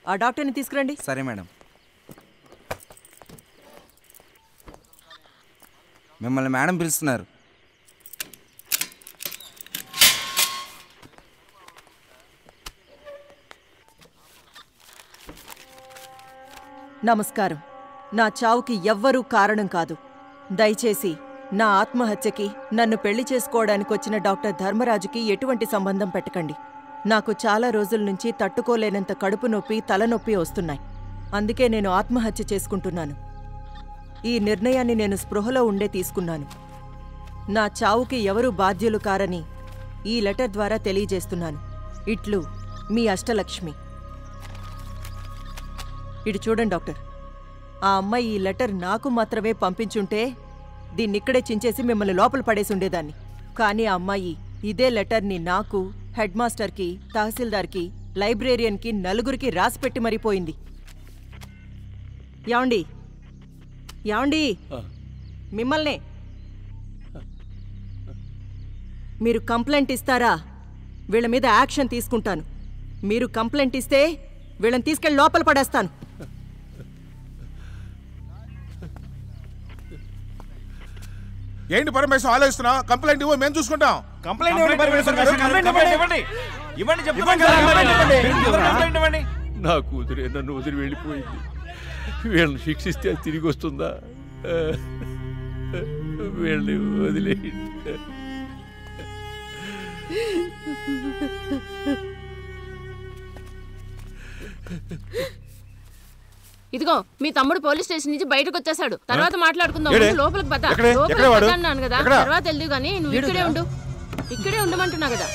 ఆ డాక్టర్ని తీసుకురండి. సరే మేడం. మిమ్మల్ని మేడం పిలుస్తున్నారు. నమస్కారం. నా చావుకి ఎవ్వరూ కారణం కాదు. దయచేసి నా ఆత్మహత్యకి నన్ను పెళ్లి చేసుకోవడానికి వచ్చిన డాక్టర్ ధర్మరాజుకి ఎటువంటి సంబంధం పెట్టకండి. నాకు చాలా రోజుల నుంచి తట్టుకోలేనంత కడుపు నొప్పి, తలనొప్పి వస్తున్నాయి. అందుకే నేను ఆత్మహత్య చేసుకుంటున్నాను. ఈ నిర్ణయాన్ని నేను స్పృహలో ఉండే తీసుకున్నాను. నా చావుకి ఎవరూ బాధ్యులు కారని ఈ లెటర్ ద్వారా తెలియజేస్తున్నాను. ఇట్లు మీ అష్టలక్ష్మి. ఇటు చూడండి డాక్టర్, ఆ అమ్మాయి ఈ లెటర్ నాకు మాత్రమే పంపించుంటే దీన్నిక్కడే చించేసి మిమ్మల్ని లోపల పడేసి ఉండేదాన్ని. కానీ ఆ అమ్మాయి ఇదే లెటర్ని నాకు, హెడ్ మాస్టర్కి, తహసీల్దార్కి, లైబ్రేరియన్కి, నలుగురికి రాసిపెట్టి మరిపోయింది. యాండి యాండి మిమ్మల్నే. మీరు కంప్లైంట్ ఇస్తారా? వీళ్ళ మీద యాక్షన్ తీసుకుంటాను. మీరు కంప్లైంట్ ఇస్తే వీళ్ళని తీసుకెళ్ళి లోపల పడేస్తాను. ఏంటి పరమేశ్వరం ఆలోచిస్తున్నా? కంప్లైంట్ ఇవ్వ, మేము చూసుకుంటాం. కంప్లైంట్ ఇవ్వండి. నా కూతురే నన్ను వదిలి వెళ్ళిపోయింది. వీళ్ళని శిక్షిస్తే అది తిరిగి వస్తుందా? వీళ్ళని వదిలేయండి. ఇదిగో మీ తమ్ముడు పోలీస్ స్టేషన్ నుంచి బయటకు వచ్చేసాడు. తర్వాత మాట్లాడుకుందాం. లోపలికి పద. అన్నాను కదా, తర్వాత వెళ్దు గానీ నువ్వు ఇక్కడే ఉండు. ఇక్కడే ఉండమంటున్నా కదా.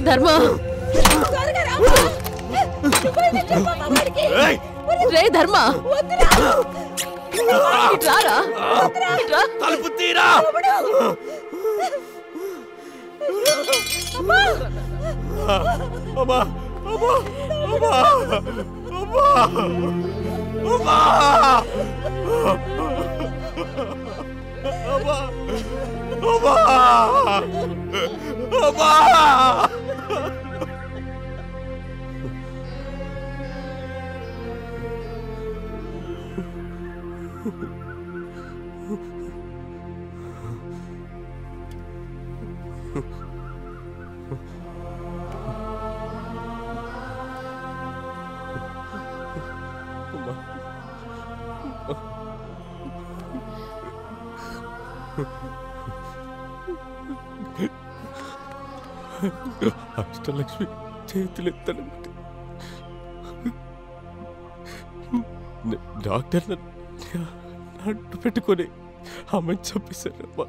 ధర్మ రే ధర్మ ఇట్రారా, తలుపు తీరా. అష్టలక్ష్మి చేతులెత్తడం డాక్టర్ అడ్డు పెట్టుకొని ఆమెను చంపేశారు అమ్మా,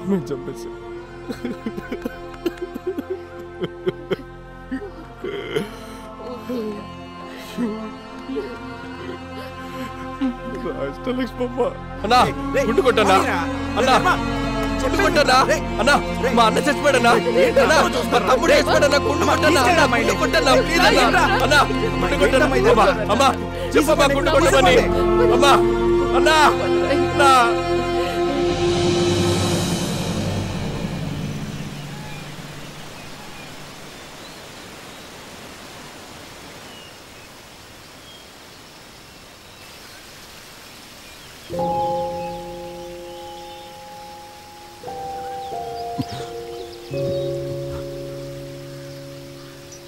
ఆమెను చంపేశారు. అష్టలక్ష్మి అమ్మ అన్నా గుండు కొట్టన్నా, అన్నా గుండు కొట్టన్నా, అన్నా మా అన్న చచ్చిపోయాడన్నా, అన్నా మా తమ్ముడు చచ్చిపోయాడన్నా, గుండు కొట్టన్నా, అన్నా గుండు కొట్టన్నా, ప్లీజ్ అన్నా, అన్నా గుండు కొట్టన్నా, అమ్మా చెప్పమ్మా గుండు కొట్టమని, అమ్మా అన్నా అన్నా.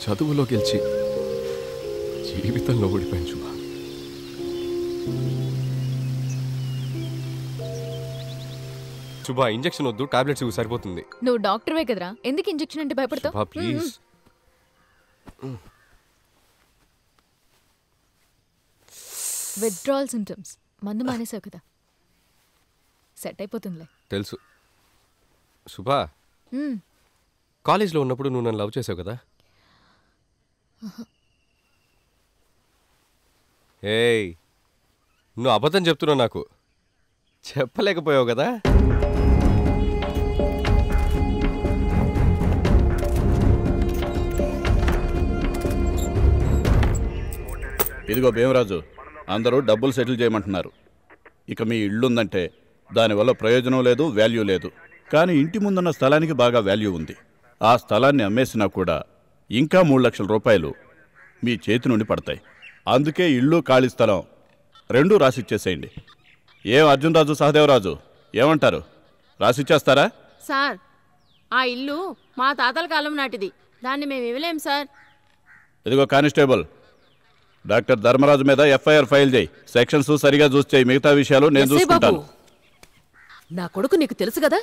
చదువులో గెలిచి జీవితంలో ఓడిపోయాను శుభ. శుభ ఇంజెక్షన్ వద్దు, టాబ్లెట్స్ సరిపోతుంది. నువ్వు డాక్టర్వే కదరా, ఎందుకు ఇంజెక్షన్ అంటే భయపడతావు? ప్లీజ్. Withdrawal symptoms. మందు మానేసావు కదా, సెట్ అయిపోతుందిలే. తెలుసు శుభ. కాలేజ్లో ఉన్నప్పుడు నువ్వు నన్ను లవ్ చేసావు కదా. ఏయ్ నువ్వు అబద్ధం చెప్తున్నావు, నాకు చెప్పలేకపోయావు కదా. ఇదిగో భీమరాజు, అందరూ డబ్బులు సెటిల్ చేయమంటున్నారు. ఇక మీ ఇల్లుందంటే దానివల్ల ప్రయోజనం లేదు, వాల్యూ లేదు. కానీ ఇంటి ముందున్న స్థలానికి బాగా వాల్యూ ఉంది. ఆ స్థలాన్ని అమ్మేసినా కూడా ఇంకా 3 లక్షల రూపాయలు మీ చేతి నుండి పడతాయి. అందుకే ఇల్లు ఖాళీ స్థలం రెండూ రాసిచ్చేసేయండి. ఏం అర్జున్ రాజు, సహదేవరాజు ఏమంటారు? రాసిచ్చేస్తారా? సార్ ఆ ఇల్లు మా తాతల కాలం నాటిది, దాన్ని మేము ఇవ్వలేం సార్. ఇదిగో కానిస్టేబుల్, డాక్టర్ ధర్మరాజు మీద ఎఫ్ఐఆర్ ఫైల్ చేయి. సెక్షన్స్ సరిగా చూసి చేయి, మిగతా విషయాలు నేను చూసుకుంటాను. నా కొడుకు నీకు తెలుసు కదా,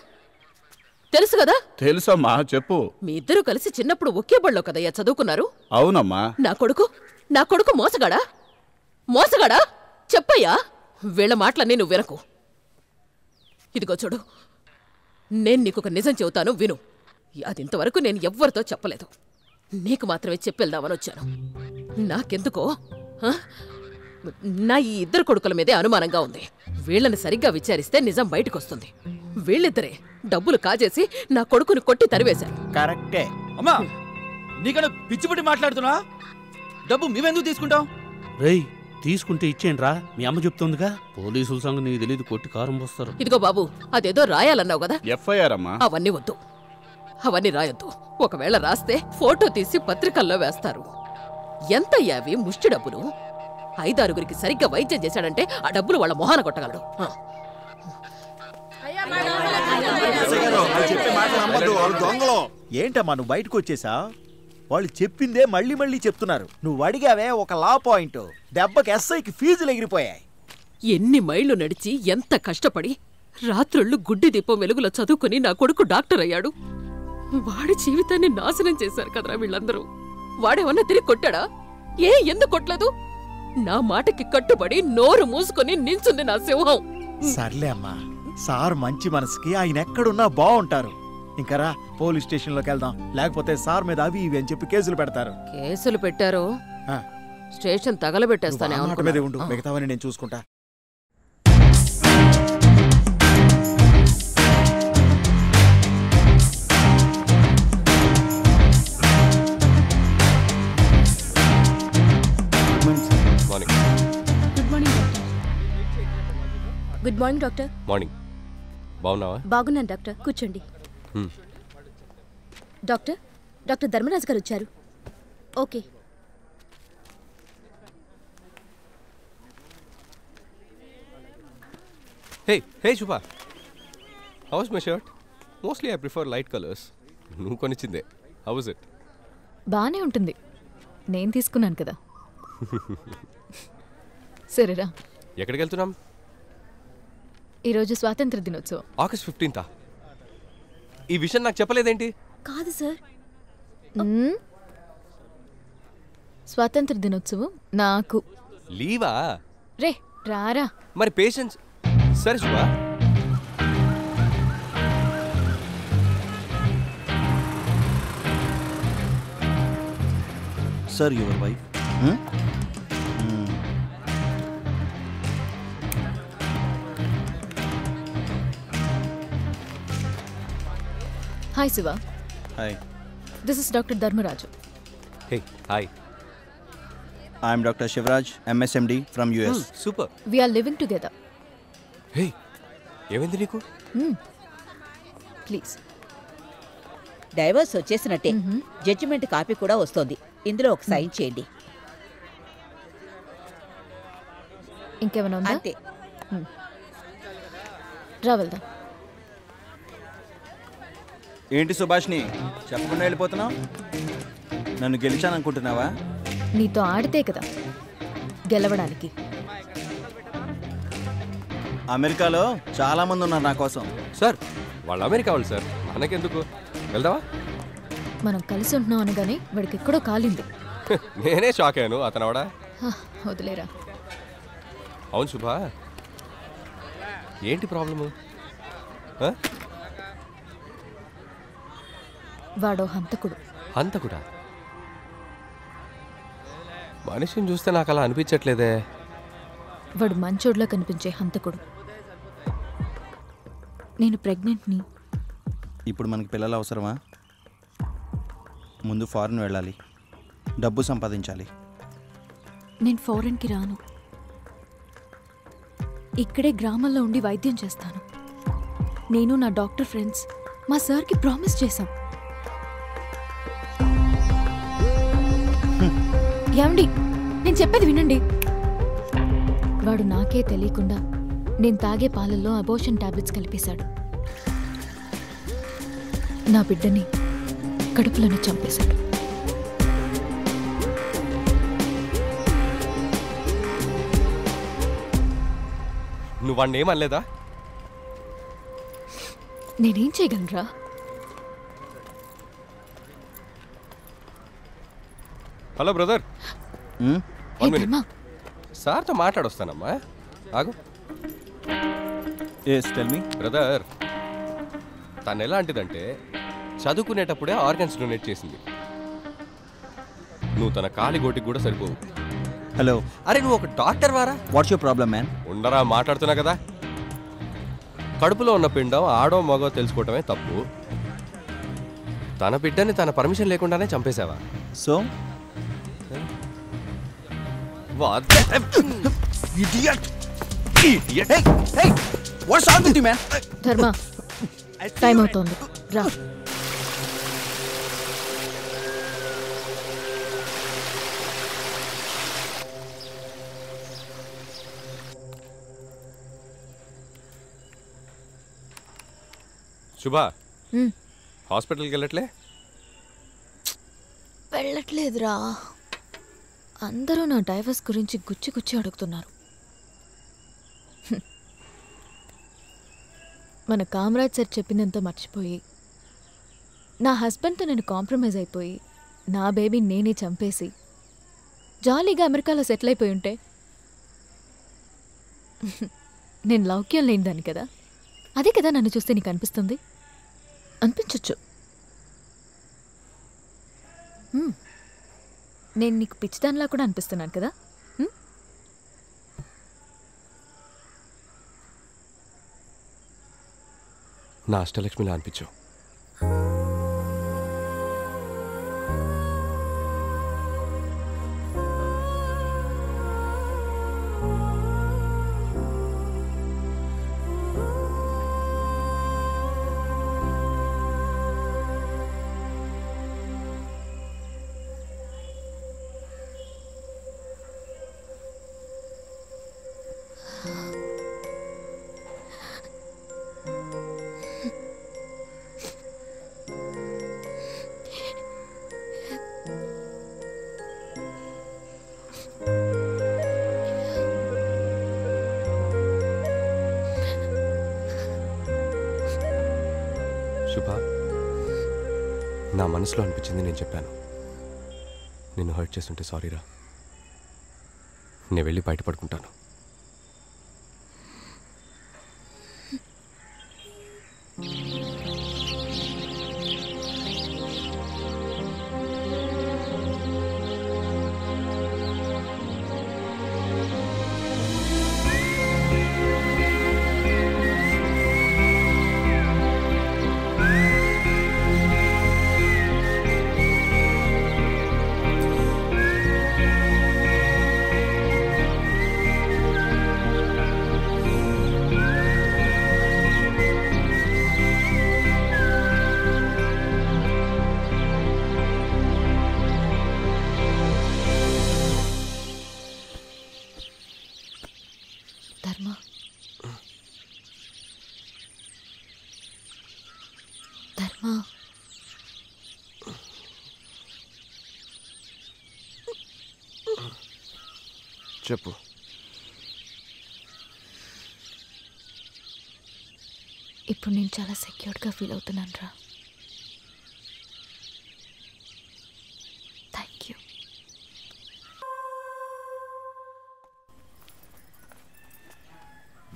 తెలుసు కదా? తెలుసమ్మా, చెప్పు. మీ ఇద్దరు కలిసి చిన్నప్పుడు ఒకే బళ్ళో కదయ్యా చదువుకున్నారు. అవునమ్మా. నా కొడుకు మోసగాడా? మోసగాడా? చెప్పయ్యా. వీళ్ళ మాటలన్నీ నువ్వు వినకు. ఇదిగో చూడు, నేను నీకు ఒక నిజం చెబుతాను, విను. అది ఇంతవరకు నేను ఎవ్వరితో చెప్పలేదు, నీకు మాత్రమే చెప్పెళ్దామని వచ్చాను. నాకెందుకో నా ఈ ఇద్దరు కొడుకుల మీదే అనుమానంగా ఉంది. వీళ్ళని సరిగ్గా విచారిస్తే నిజం బయటకొస్తుంది. వీళ్ళిద్దరే డబ్బులు కాజేసి నా కొడుకుని కొట్టి తరివేశారు. కరెక్టే. అమ్మా నీకన్నా పిచ్చిపుట్టి మాట్లాడుతున్నా? డబ్బు మేమెందుకు తీసుకుంటాం? రేయ్ తీసుకుంటే ఇచ్చేయండి రా, మీ అమ్మ చెప్తుందిగా. పోలీసుల సంగతి నీకు తెలియదు, కొట్టి కారం పోస్తారు. ఇదిగో బాబు, అదేదో రాయాలన్నావు కదా. ఎఫ్ఐఆర్ అమ్మా. అవన్నీ వద్దు, అవన్నీ రాయొద్దు. ఒకవేళ రాస్తే ఫోటో తీసి పత్రికల్లో వేస్తారు. ఎంతయ్యా అవి ముష్టి డబ్బులు? 5-6గురికి సరిగ్గా వైద్యం చేశాడంటే ఆ డబ్బులు వాళ్ళ మొహాన కొట్టగలడు. ఏంటమ్మా నువ్వు బయటకు వచ్చేసా? వాళ్ళు చెప్పిందే మళ్ళీ మళ్ళీ చెప్తున్నారు. నువ్వు అడిగావే ఒక లా పాయింట్, దెబ్బకి ఎస్ఐకి ఫీజులు ఎగిరిపోయాయి. ఎన్ని మైళ్ళు నడిచి ఎంత కష్టపడి రాత్రుళ్ళు గుడ్డి దీపం వెలుగులో చదువుకుని నా కొడుకు డాక్టర్ అయ్యాడు. వాడి జీవితాన్ని నాశనం చేశారు కదరా వీళ్ళందరూ. వాడేమన్నా తిరిగి కొట్టాడా? ఎందుకు కొట్టలేదు? నా మాటకి కట్టుబడి నోరు మూసుకొని నిల్చుంది నా సింహం. సర్లే అమ్మా, సార్ మంచి మనసుకి ఆయన ఎక్కడున్నా బాగుంటారు. ఇంకా రా, పోలీస్ స్టేషన్ లోకి వెళ్దాం. లేకపోతే సార్ మీద అవి ఇవి అని చెప్పి కేసులు పెడతారు. కేసులు పెట్టారు, స్టేషన్ తగలబెట్టేస్తానే. మీదే ఉండు, మిగతావని నేను చూసుకుంటా. Good morning doctor. మార్నింగ్. బాగున్నావా? బాగున్నాను డాక్టర్, కూర్చోండి. డాక్టర్ ధర్మరాజు గారు వచ్చారు. ఓకే. హే శుభ, house my shirt? Mostly I prefer light colours. నువ్వు కొనిచ్చిందే. How is it? బానే ఉంటుంది, నేను తీసుకున్నాను కదా. సరేరా. ఎక్కడికి వెళ్తున్నాం? ఈరోజు స్వాతంత్ర దినోత్సవం. August 15th. ఈ విషయం నాకు చెప్పలేదేంటి? కాదు సార్, స్వాతంత్ర దినోత్సవం నాకు లీవా? రే రారా. మరి పేషెన్స్. సరే Shubha. Sir your wife. Hi Shiva. Hi. This is doctor Dharmaraju. Hey hi. I'm doctor Shivaraj, MSMD from US. Super. We are living together. Hey ఏమైంది నీకు? ప్లీజ్. డైవర్స్ వచ్చేసినట్టే. జడ్జిమెంట్ కాపీ కూడా వస్తోంది. ఇందులో ఒక సైన్ చేయండి. ఇంకేమైనా ఉందా? అంతే. రా వెళ్దాం. ఏంటి సుభాష్ని చెప్పకుండా వెళ్ళిపోతున్నావు? నన్ను గెలిచాననుకుంటున్నావా? నీతో ఆడితే కదా గెలవడానికి. అమెరికాలో చాలా మంది ఉన్నారు నా కోసం. సార్ వాళ్ళు అమెరికా వాళ్ళు సార్, మనకెందుకు? వెళ్దావా? మనం కలిసి ఉంటున్నాం అనగానే వాడికి ఎక్కడో కాలింది. నేనే షాక్ అయ్యాను. అతనవడా? వదిలేరా. అవును శుభ, ఏంటి ప్రాబ్లము? వాడో హంతకుడు. హంతకుడా? మనిషిని చూస్తే నాకు అలా అనిపించట్లేదే. వాడు మంచోడ్లా కనిపించే హంతకుడు. నేను ప్రెగ్నెంట్ని. ఇప్పుడు మనకి పిల్లలు అవసరమా? ముందు ఫారెన్ వెళ్ళాలి, డబ్బు సంపాదించాలి. నేను ఫారెన్కి రాను, ఇక్కడే గ్రామంలో ఉండి వైద్యం చేస్తాను. నేను నా డాక్టర్ ఫ్రెండ్స్ మా సార్కి ప్రామిస్ చేశాం. ఏమండి, నేను చెప్పేది వినండి. వాడు నాకే తెలియకుండా నేను తాగే పాలల్లో అబోర్షన్ టాబ్లెట్స్ కలిపేశాడు. నా బిడ్డని కడుపులోనే చంపేశాడు. నువ్వు వాడిని ఏమనలేదా? నేనేం చేయగలరా? హలో బ్రదర్, సార్తో మాట్లాడొస్తానమ్మా. ఆగు. బ్రదర్, తను ఎలాంటిదంటే చదువుకునేటప్పుడే ఆర్గన్స్ డొనేట్ చేసింది. నువ్వు తన కాలి గోటికి కూడా సరిపోవు. హలో. అరే నువ్వు ఒక డాక్టర్ వారా? What's your problem man? ఉండరా, మాట్లాడుతున్నా కదా. కడుపులో ఉన్న పిండం ఆడో మగో తెలుసుకోవటమే తప్పు. తన బిడ్డని తన పర్మిషన్ లేకుండానే చంపేశావా? సో ధర్మ, టైం అవుతోంది, రా. శుభ, హాస్పిటల్కి వెళ్ళట్లే? వెళ్ళట్లేదురా. అందరూ నా డైవర్స్ గురించి గుచ్చి గుచ్చి అడుగుతున్నారు. మన కామరాజ్ సార్ చెప్పినంత మర్చిపోయి, నా హస్బెండ్తో నేను కాంప్రమైజ్ అయిపోయి, నా బేబీ నేనే చంపేసి జాలీగా అమెరికాలో సెటిల్ అయిపోయి ఉంటే నేను లౌక్యం లేనిదాన్ని కదా. అదే కదా నన్ను చూస్తే నీకు అనిపిస్తుంది. అనిపించచ్చు. నేను నీకు పిచ్చిదానిలా కూడా అనిపిస్తున్నాను కదా. నా అష్టలక్ష్మిలా అనిపించు. శుభ, నా మనసులో అనిపించింది నేను చెప్పాను. నిన్ను హర్ట్ చేస్తుంటే సారీరా. నేను వెళ్ళి బయట పడుకుంటాను. చెప్పు. ఇప్పుడు నేను చాలా సెక్యూర్డ్గా ఫీల్ అవుతున్నాను రా. Thank you.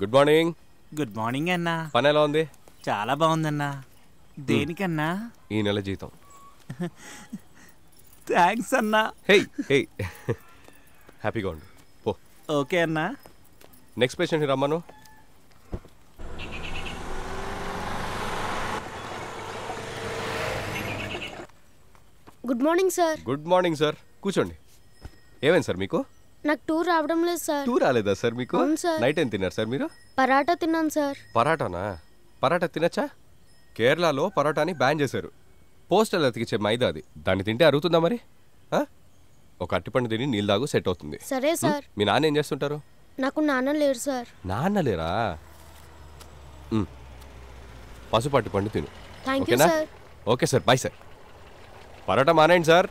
Good morning. Good morning అన్నా. పని ఎలా ఉంది? చాలా బాగుందన్నా. దేనికన్నా? ఈ నెల జీతం. థ్యాంక్స్ అన్నా. హే హే హ్యాపీగా ఉండు. పో. ఓకే అన్నా. నెక్స్ట్ పేషెంట్ని రమ్మను. Good morning sir. Good morning sir. కూర్చోండి. ఏమైంది సార్ మీకు? నాకు టూర్ రావడం లేదు సార్. టూర్ రాలేదా సార్ మీకు? అవును సార్. నైట్ ఏం తిన్నారు సార్ మీరు? పరాటా తిన్నాను సార్. పరాటానా? పరాటా తినచ్చా? కేరళలో పరాటాని బ్యాన్ చేశారు. పోస్టల్ అతికిచ్చే మైదా అది. దాన్ని తింటే అరుగుతుందా మరి? ఒక అట్టిపండు తిని నీళ్ళు తాగు, సెట్ అవుతుంది. సరే సార్. మీ నాన్న ఏం చేస్తుంటారు? నాకు నాన్న లేరు సార్. నాన్న లేరా? పసుపు అట్టిపండు తిను. Thank you sir. Okay sir, bye sir. Paratha మానేయండి సార్.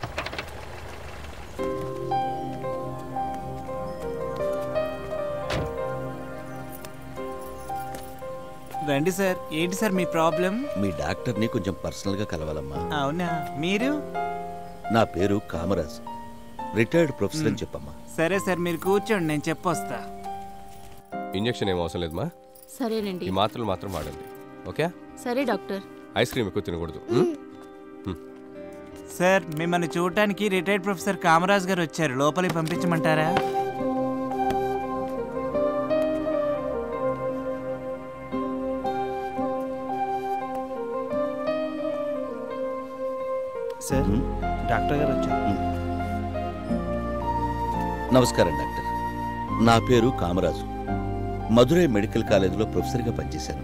రండి సార్. ఏంటి సార్ మీ ప్రాబ్లం? మీ డాక్టర్ని కొంచెం పర్సనల్గా కలవాలమ్మా. అవునా? మీరు? నా పేరు కామరాజ్, రిటైర్డ్ ప్రొఫెసర్ అని చెప్పమ్మా. సరే సార్, మీరు కూర్చోండి, నేను చెప్పొస్తా. ఇంజెక్షన్ ఏం అవసరం లేదమ్మా. సరేనండి. ఈ మాత్రలు మాత్రం వాడండి. ఓకే? సరే డాక్టర్. ఐస్ క్రీమ్ ఎక్కువ తినకూడదు. సార్, మిమ్మల్ని చూడటానికి రిటైర్డ్ ప్రొఫెసర్ కామరాజ్ గారు వచ్చారు. లోపలికి పంపించమంటారా? సార్, డాక్టర్ గారు వచ్చారు. నమస్కారం డాక్టర్. నా పేరు కామరాజు. మధురై మెడికల్ కాలేజీలో ప్రొఫెసర్గా పనిచేశాను.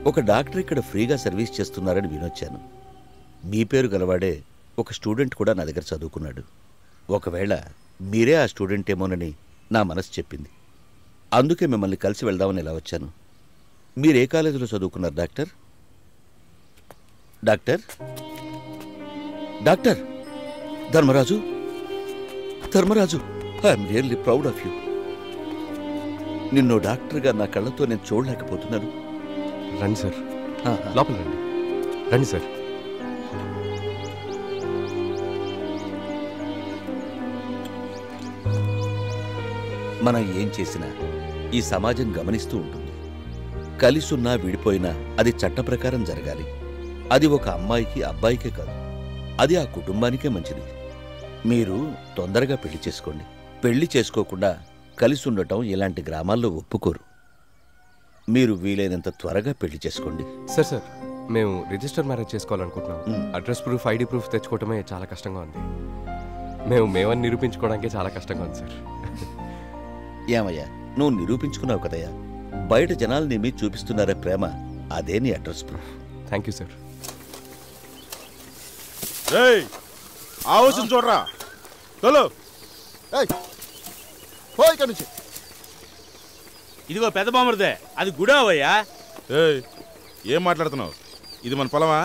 ఒక డాక్టర్ ఇక్కడ ఫ్రీగా సర్వీస్ చేస్తున్నారని వినొచ్చాను. మీ పేరు గలవాడే ఒక స్టూడెంట్ కూడా నా దగ్గర చదువుకున్నాడు. ఒకవేళ మీరే ఆ స్టూడెంట్ ఏమోనని నా మనసు చెప్పింది. అందుకే మిమ్మల్ని కలిసి వెళ్దామని ఇలా వచ్చాను. మీరు ఏ కాలేజీలో చదువుకున్నారు doctor? Doctor doctor Dharmaraju, Dharmaraju, I'm really proud of you. నిన్ను డాక్టర్గా నా కళ్ళతో నేను చూడలేకపోతున్నాను. రండి సార్, లోపల రండి. రండి సార్. మనం ఏం చేసినా ఈ సమాజం గమనిస్తూ ఉంటుంది. కలిసున్నా విడిపోయినా అది చట్ట ప్రకారం జరగాలి. అది ఒక అమ్మాయికి అబ్బాయికే కాదు, అది ఆ కుటుంబానికే మంచిది. మీరు తొందరగా పెళ్లి చేసుకోండి. పెళ్లి చేసుకోకుండా కలిసి ఉండటం ఇలాంటి గ్రామాల్లో ఒప్పుకోరు. మీరు వీలైనంత త్వరగా పెళ్లి చేసుకోండి. సార్ సార్, మేము రిజిస్టర్ మ్యారేజ్ చేసుకోవాలనుకుంటున్నాం. అడ్రస్ ప్రూఫ్, ఐడి ప్రూఫ్ తెచ్చుకోవటమే చాలా కష్టంగా ఉంది. మేమని నిరూపించుకోవడానికే చాలా కష్టంగా ఉంది సార్. ఏమయ్యా, నువ్వు నిరూపించుకున్నావు కదయ్యా. బయట జనాలు నీ మీద చూపిస్తున్నారే ప్రేమ, అదే నీ address proof. Thank you sir. ఆవసం చూడరా. తోలు ఇక్కడ నుంచి. ఇదిగో పెద్ద బామర్దే, అది గుడావయ్యా. ఏం మాట్లాడుతున్నావు? ఇది మన పొలమా?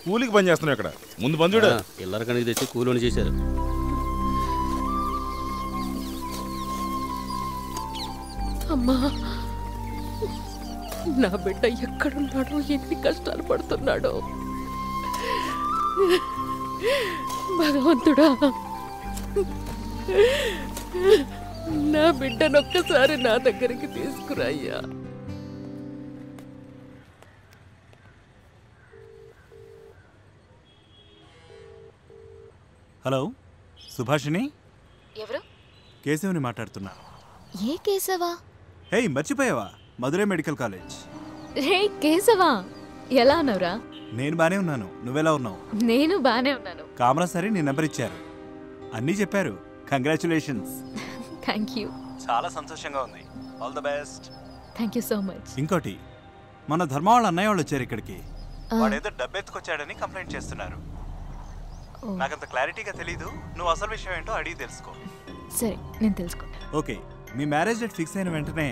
కూలికి పని చేస్తున్నావు ఇక్కడ. ముందు బంధుడు ఇల్లరకనికి తెచ్చి కూలోని చేశారు. అమ్మా నా బిడ్డ ఎక్కడున్నాడో, ఎన్ని కష్టాలు పడుతున్నాడో. భగవంతుడా, నా బిడ్డనొక్కసారి నా దగ్గరికి తీసుకురాయ్యా. హలో, సుభాషిణి. ఎవరు? కేశవుని మాట్లాడుతున్నా. ఏ కేశవా? హే, మర్చిపోయావా? Madurai medical college. రే కేశవా, ఎలా ఉన్నావురా? నేను బానే ఉన్నాను, నువ్వెలా ఉన్నావు? నేను బానే ఉన్నాను. కామరాజ్ సరే నీ నెంబర్ ఇచ్చారు, అన్నీ చెప్పారు. కంగ్రాచులేషన్స్. Thank you. చాలా సంతోషంగా ఉంది. All the best. Thank you so much. ఇంకోటి, మన ధర్మ వాళ్ళ అన్నయ్య వాళ్ళు వచ్చారు ఇక్కడికి. వాడేదో డబ్బెత్తుకొచ్చాడని కంప్లైంట్ చేస్తున్నారు. నాకంత క్లారిటీగా తెలీదు, నువ్వు అసలు విషయం ఏంటో అడిగి తెలుసుకో. సరే, నేను తెలుసుకుంటా. ఓకే, మీ మ్యారేజ్ డేట్ ఫిక్స్ అయిన వెంటనే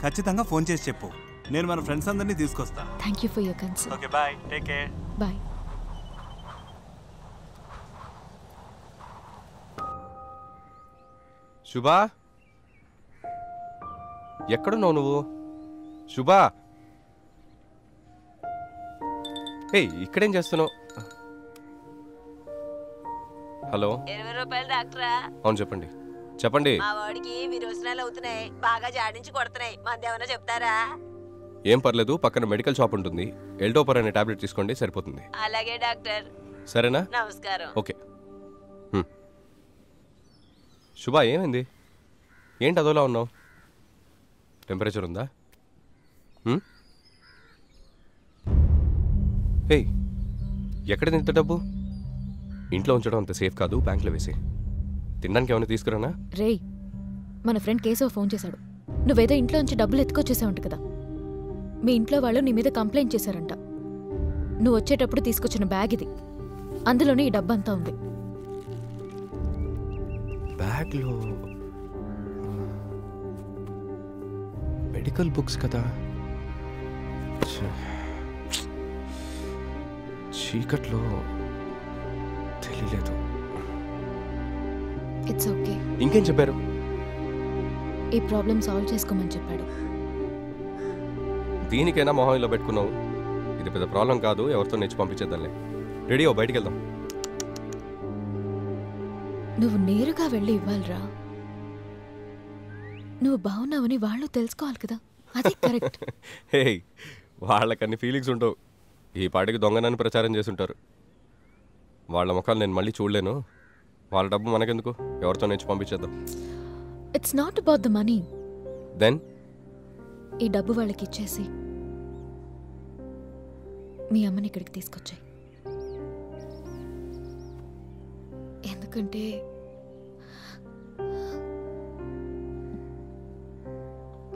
ఖచ్చితంగా ఫోన్ చేసి చెప్పు. నేను మన ఫ్రెండ్స్ అందరినీ తీసుకొస్తా. Thank you for your concern. Okay, bye, take care. Bye. Shubha, ఎక్కడున్నావు నువ్వు? శుభా, ఏయ్, ఇక్కడేం చేస్తున్నావు? హలో, 20 రూపాయలు డాక్టరా? అవును, చెప్పండి చెప్పండి. మా వాడికి విరోచనాలు అవుతున్నాయి, బాగా జాడించి కొడుతున్నాయి, మందేమన్నా చెప్తారా? ఏం పర్లేదు, పక్కన మెడికల్ షాప్ ఉంటుంది, ఎల్డోపర్ అనే టాబ్లెట్ తీసుకోండి, సరిపోతుంది. అలాగే డాక్టర్. సరేనా? నమస్కారం. ఓకే. శుభా, ఏమైంది? ఏంటి అదోలా ఉన్నావు? టెంపరేచర్ ఉందా? ఏయ్, ఎక్కడ ఇంత డబ్బు? ఇంట్లో ఉంచడం అంత సేఫ్ కాదు, బ్యాంక్లో వేసి. తినడానికి ఏమైనా తీసుకురానా? రేయ్, మన ఫ్రెండ్ కేశవ్ ఫోన్ చేశాడు. నువ్వేదో ఇంట్లో నుంచి డబ్బులు ఎత్తుకొచ్చేసావంట కదా. మీ ఇంట్లో వాళ్ళు నీ మీద కంప్లైంట్ చేశారంట. నువ్వు వచ్చేటప్పుడు తీసుకొచ్చిన బ్యాగ్ ఇది, అందులోనే ఈ డబ్బంతా ఉంది. బ్యాగ్లో మెడికల్ బుక్స్ కదా. చీకట్లో తెలియలేదు. It's okay. ఇంకేం చెప్పారు? ఈ ప్రాబ్లం సాల్వ్ చేసుకోమని చెప్పాడు. దీనికైనా మొహం ఇలా పెట్టుకున్నావు? ఇది పెద్ద ప్రాబ్లం కాదు, ఎవరితో నేర్చి పంపించేద్దాంలే. రెడీ అవ్వు, బయటికి వెళ్దాం. నువ్వు నేరుగా వెళ్ళి ఇవ్వాలిరా. నువ్వు బాగున్నావని వాళ్ళు తెలుసుకోవాలి కదా, అదే కరెక్ట్. హే, వాళ్ళకన్ని ఫీలింగ్స్ ఉండవు. ఈ పాటికి దొంగనని ప్రచారం చేస్తుంటారు. వాళ్ళ ముఖాలు నేను మళ్ళీ చూడలేను. వాళ్ళ డబ్బు మనకెందుకు, ఎవరితో నేర్చి పంపించేద్దాం. It's not about the money. Then ఈ డబ్బు వాళ్ళకి ఇచ్చేసి మీ అమ్మని ఇక్కడికి తీసుకొచ్చాయి. ఎందుకంటే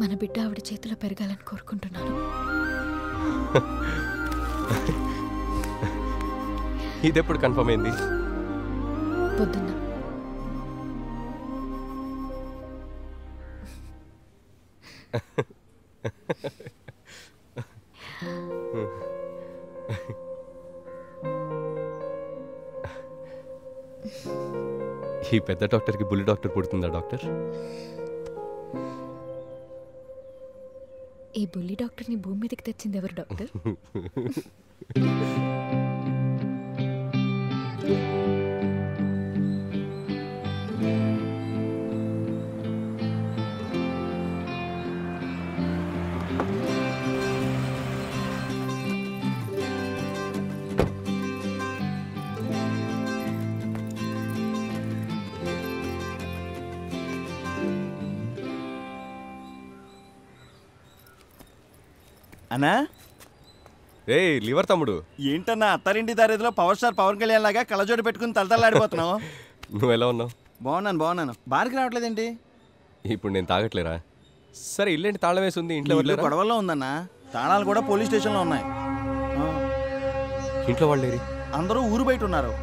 మన బిడ్డ ఆవిడ చేతిలో పెరగాలని కోరుకుంటున్నాను. ఇదెప్పుడు కన్ఫర్మ్ అయింది? పొద్దున్న. ఈ పెద్ద డాక్టర్కి బుల్లి డాక్టర్ పుడుతుందా డాక్టర్? ఈ బుల్లి డాక్టర్ని భూమి మీదకి తెచ్చింది ఎవరు డాక్టర్? అన్నా, రే లివర్ తమ్ముడు, ఏంటన్నా అత్తారింటి దారిలో పవర్ స్టార్ పవన్ కళ్యాణ్ లాగా కళ్ళజోడు పెట్టుకుని తలతలాడిపోతున్నావు? నువ్వు ఎలా ఉన్నావు? బాగున్నాను. బార్కి రావట్లేదేంటి? ఇప్పుడు నేను తాగట్లేరా? సరే, ఇల్లేంటి తాళం వేసి ఉంది, ఇంట్లో గొడవల్లో ఉందన్నా. తాళాలు కూడా పోలీస్ స్టేషన్లో ఉన్నాయి. ఇంట్లో వాళ్ళు లేరి? అందరూ ఊరు బయట ఉన్నారు,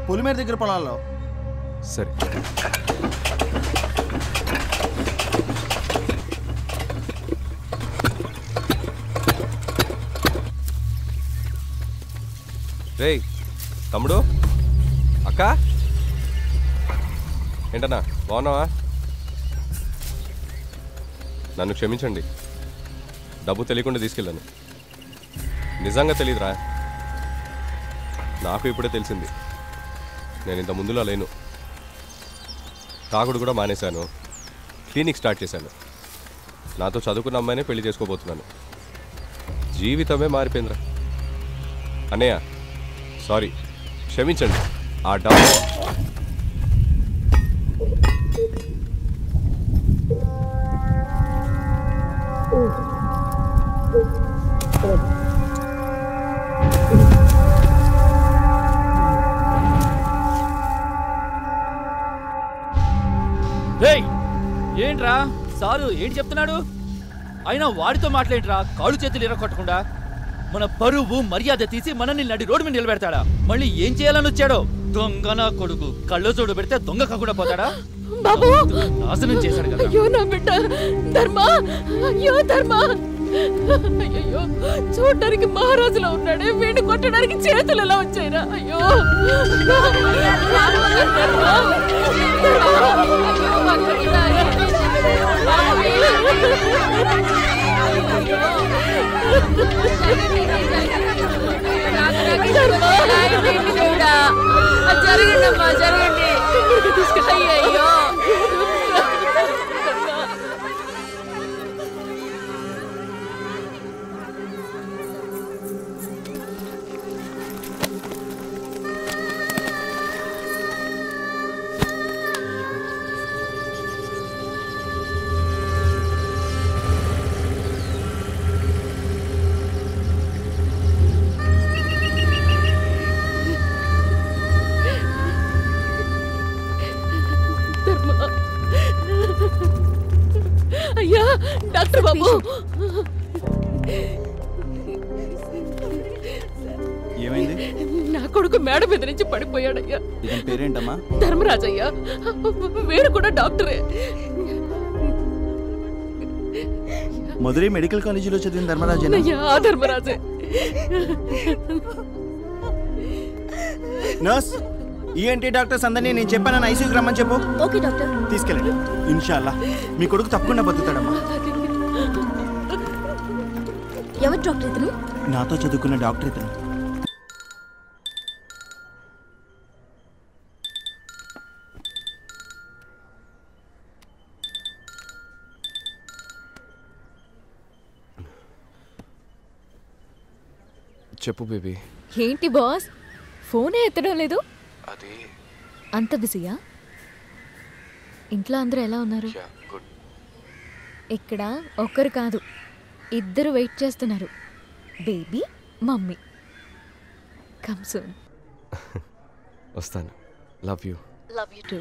పొలిమేర దగ్గర పొలాల్లో. సరే, రే తమ్ముడు, అక్క, ఏంటన్నా బాగున్నావా? నన్ను క్షమించండి, డబ్బు తెలియకుండా తీసుకెళ్ళాను. నిజంగా తెలీదురా, నాకు ఇప్పుడే తెలిసింది. నేను ఇంత ముందులా లేను. తాగుడు కూడా మానేశాను, క్లినిక్ స్టార్ట్ చేశాను. నాతో చదువుకున్న అమ్మాయినే పెళ్లి చేసుకోబోతున్నాను. జీవితమే మారిపోయిందిరా. అన్నయ్య సారీ, క్షమించండి. ఆ డబ్బు ఏంట్రా సారు ఏంటి చెప్తున్నాడు? అయినా వాడితో మాట్లాడరా, కాళ్ళు చేతులు ఇరగొట్టకుండా. మన పరువు మర్యాద తీసి మనల్ని నడి రోడ్డు మీద నిలబెడతాడా? మళ్ళీ ఏం చేయాలని వచ్చాడో? దొంగ నా కొడుకు. కళ్ళ చూడు పెడితే దొంగ కాకుండా పోతాడా? బాబు నాశనం చేశాడు కదా. అయ్యో నా బిడ్డ ధర్మ, అయ్యో ధర్మ, అయ్యో చూడడానికి మహారాజులో ఉన్నాడే, వీడిని కొట్టడానికి చేతులు ఎలా వచ్చాయిరా? అయ్యో జరగండి అమ్మా, జరగండి. అయ్యో అయ్యా డాక్టర్ బాబు, ఏమైంది? నా కొడుకు మేడ మీద నుంచి పడిపోయాడయ్యా. ఇతని పేరేంటమ్మా? ధర్మరాజయ్యా, వీడు కూడా డాక్టరే. మధురై మెడికల్ కాలేజీలో చదివిన ధర్మరాజేనా? అయ్యా ఆ ధర్మరాజే. నర్స్, ఈఎన్టీ డాక్టర్స్ అందరినీ నేను చెప్పానని ఐసీయూకి రమ్మని చెప్పు. Okay doctor. తీసుకెళ్ళండి. ఇన్షాల్లా మీ కొడుకు తప్పకుండా బతుకుతాడమ్మా. ఎవరు డాక్టర్ ఇతను? నాతో చదువుకున్న డాక్టర్ ఇతను. చెప్పు బేబీ. ఏంటి బాస్, ఫోనే ఎత్తడం లేదు? అది అంత బిజీయా? ఇంట్లో అందరూ ఎలా ఉన్నారు? ఇక్కడ ఒక్కరు కాదు, ఇద్దరు వెయిట్ చేస్తున్నారు. Baby, mummy. Come soon. వస్తాను. Love you. Love you two.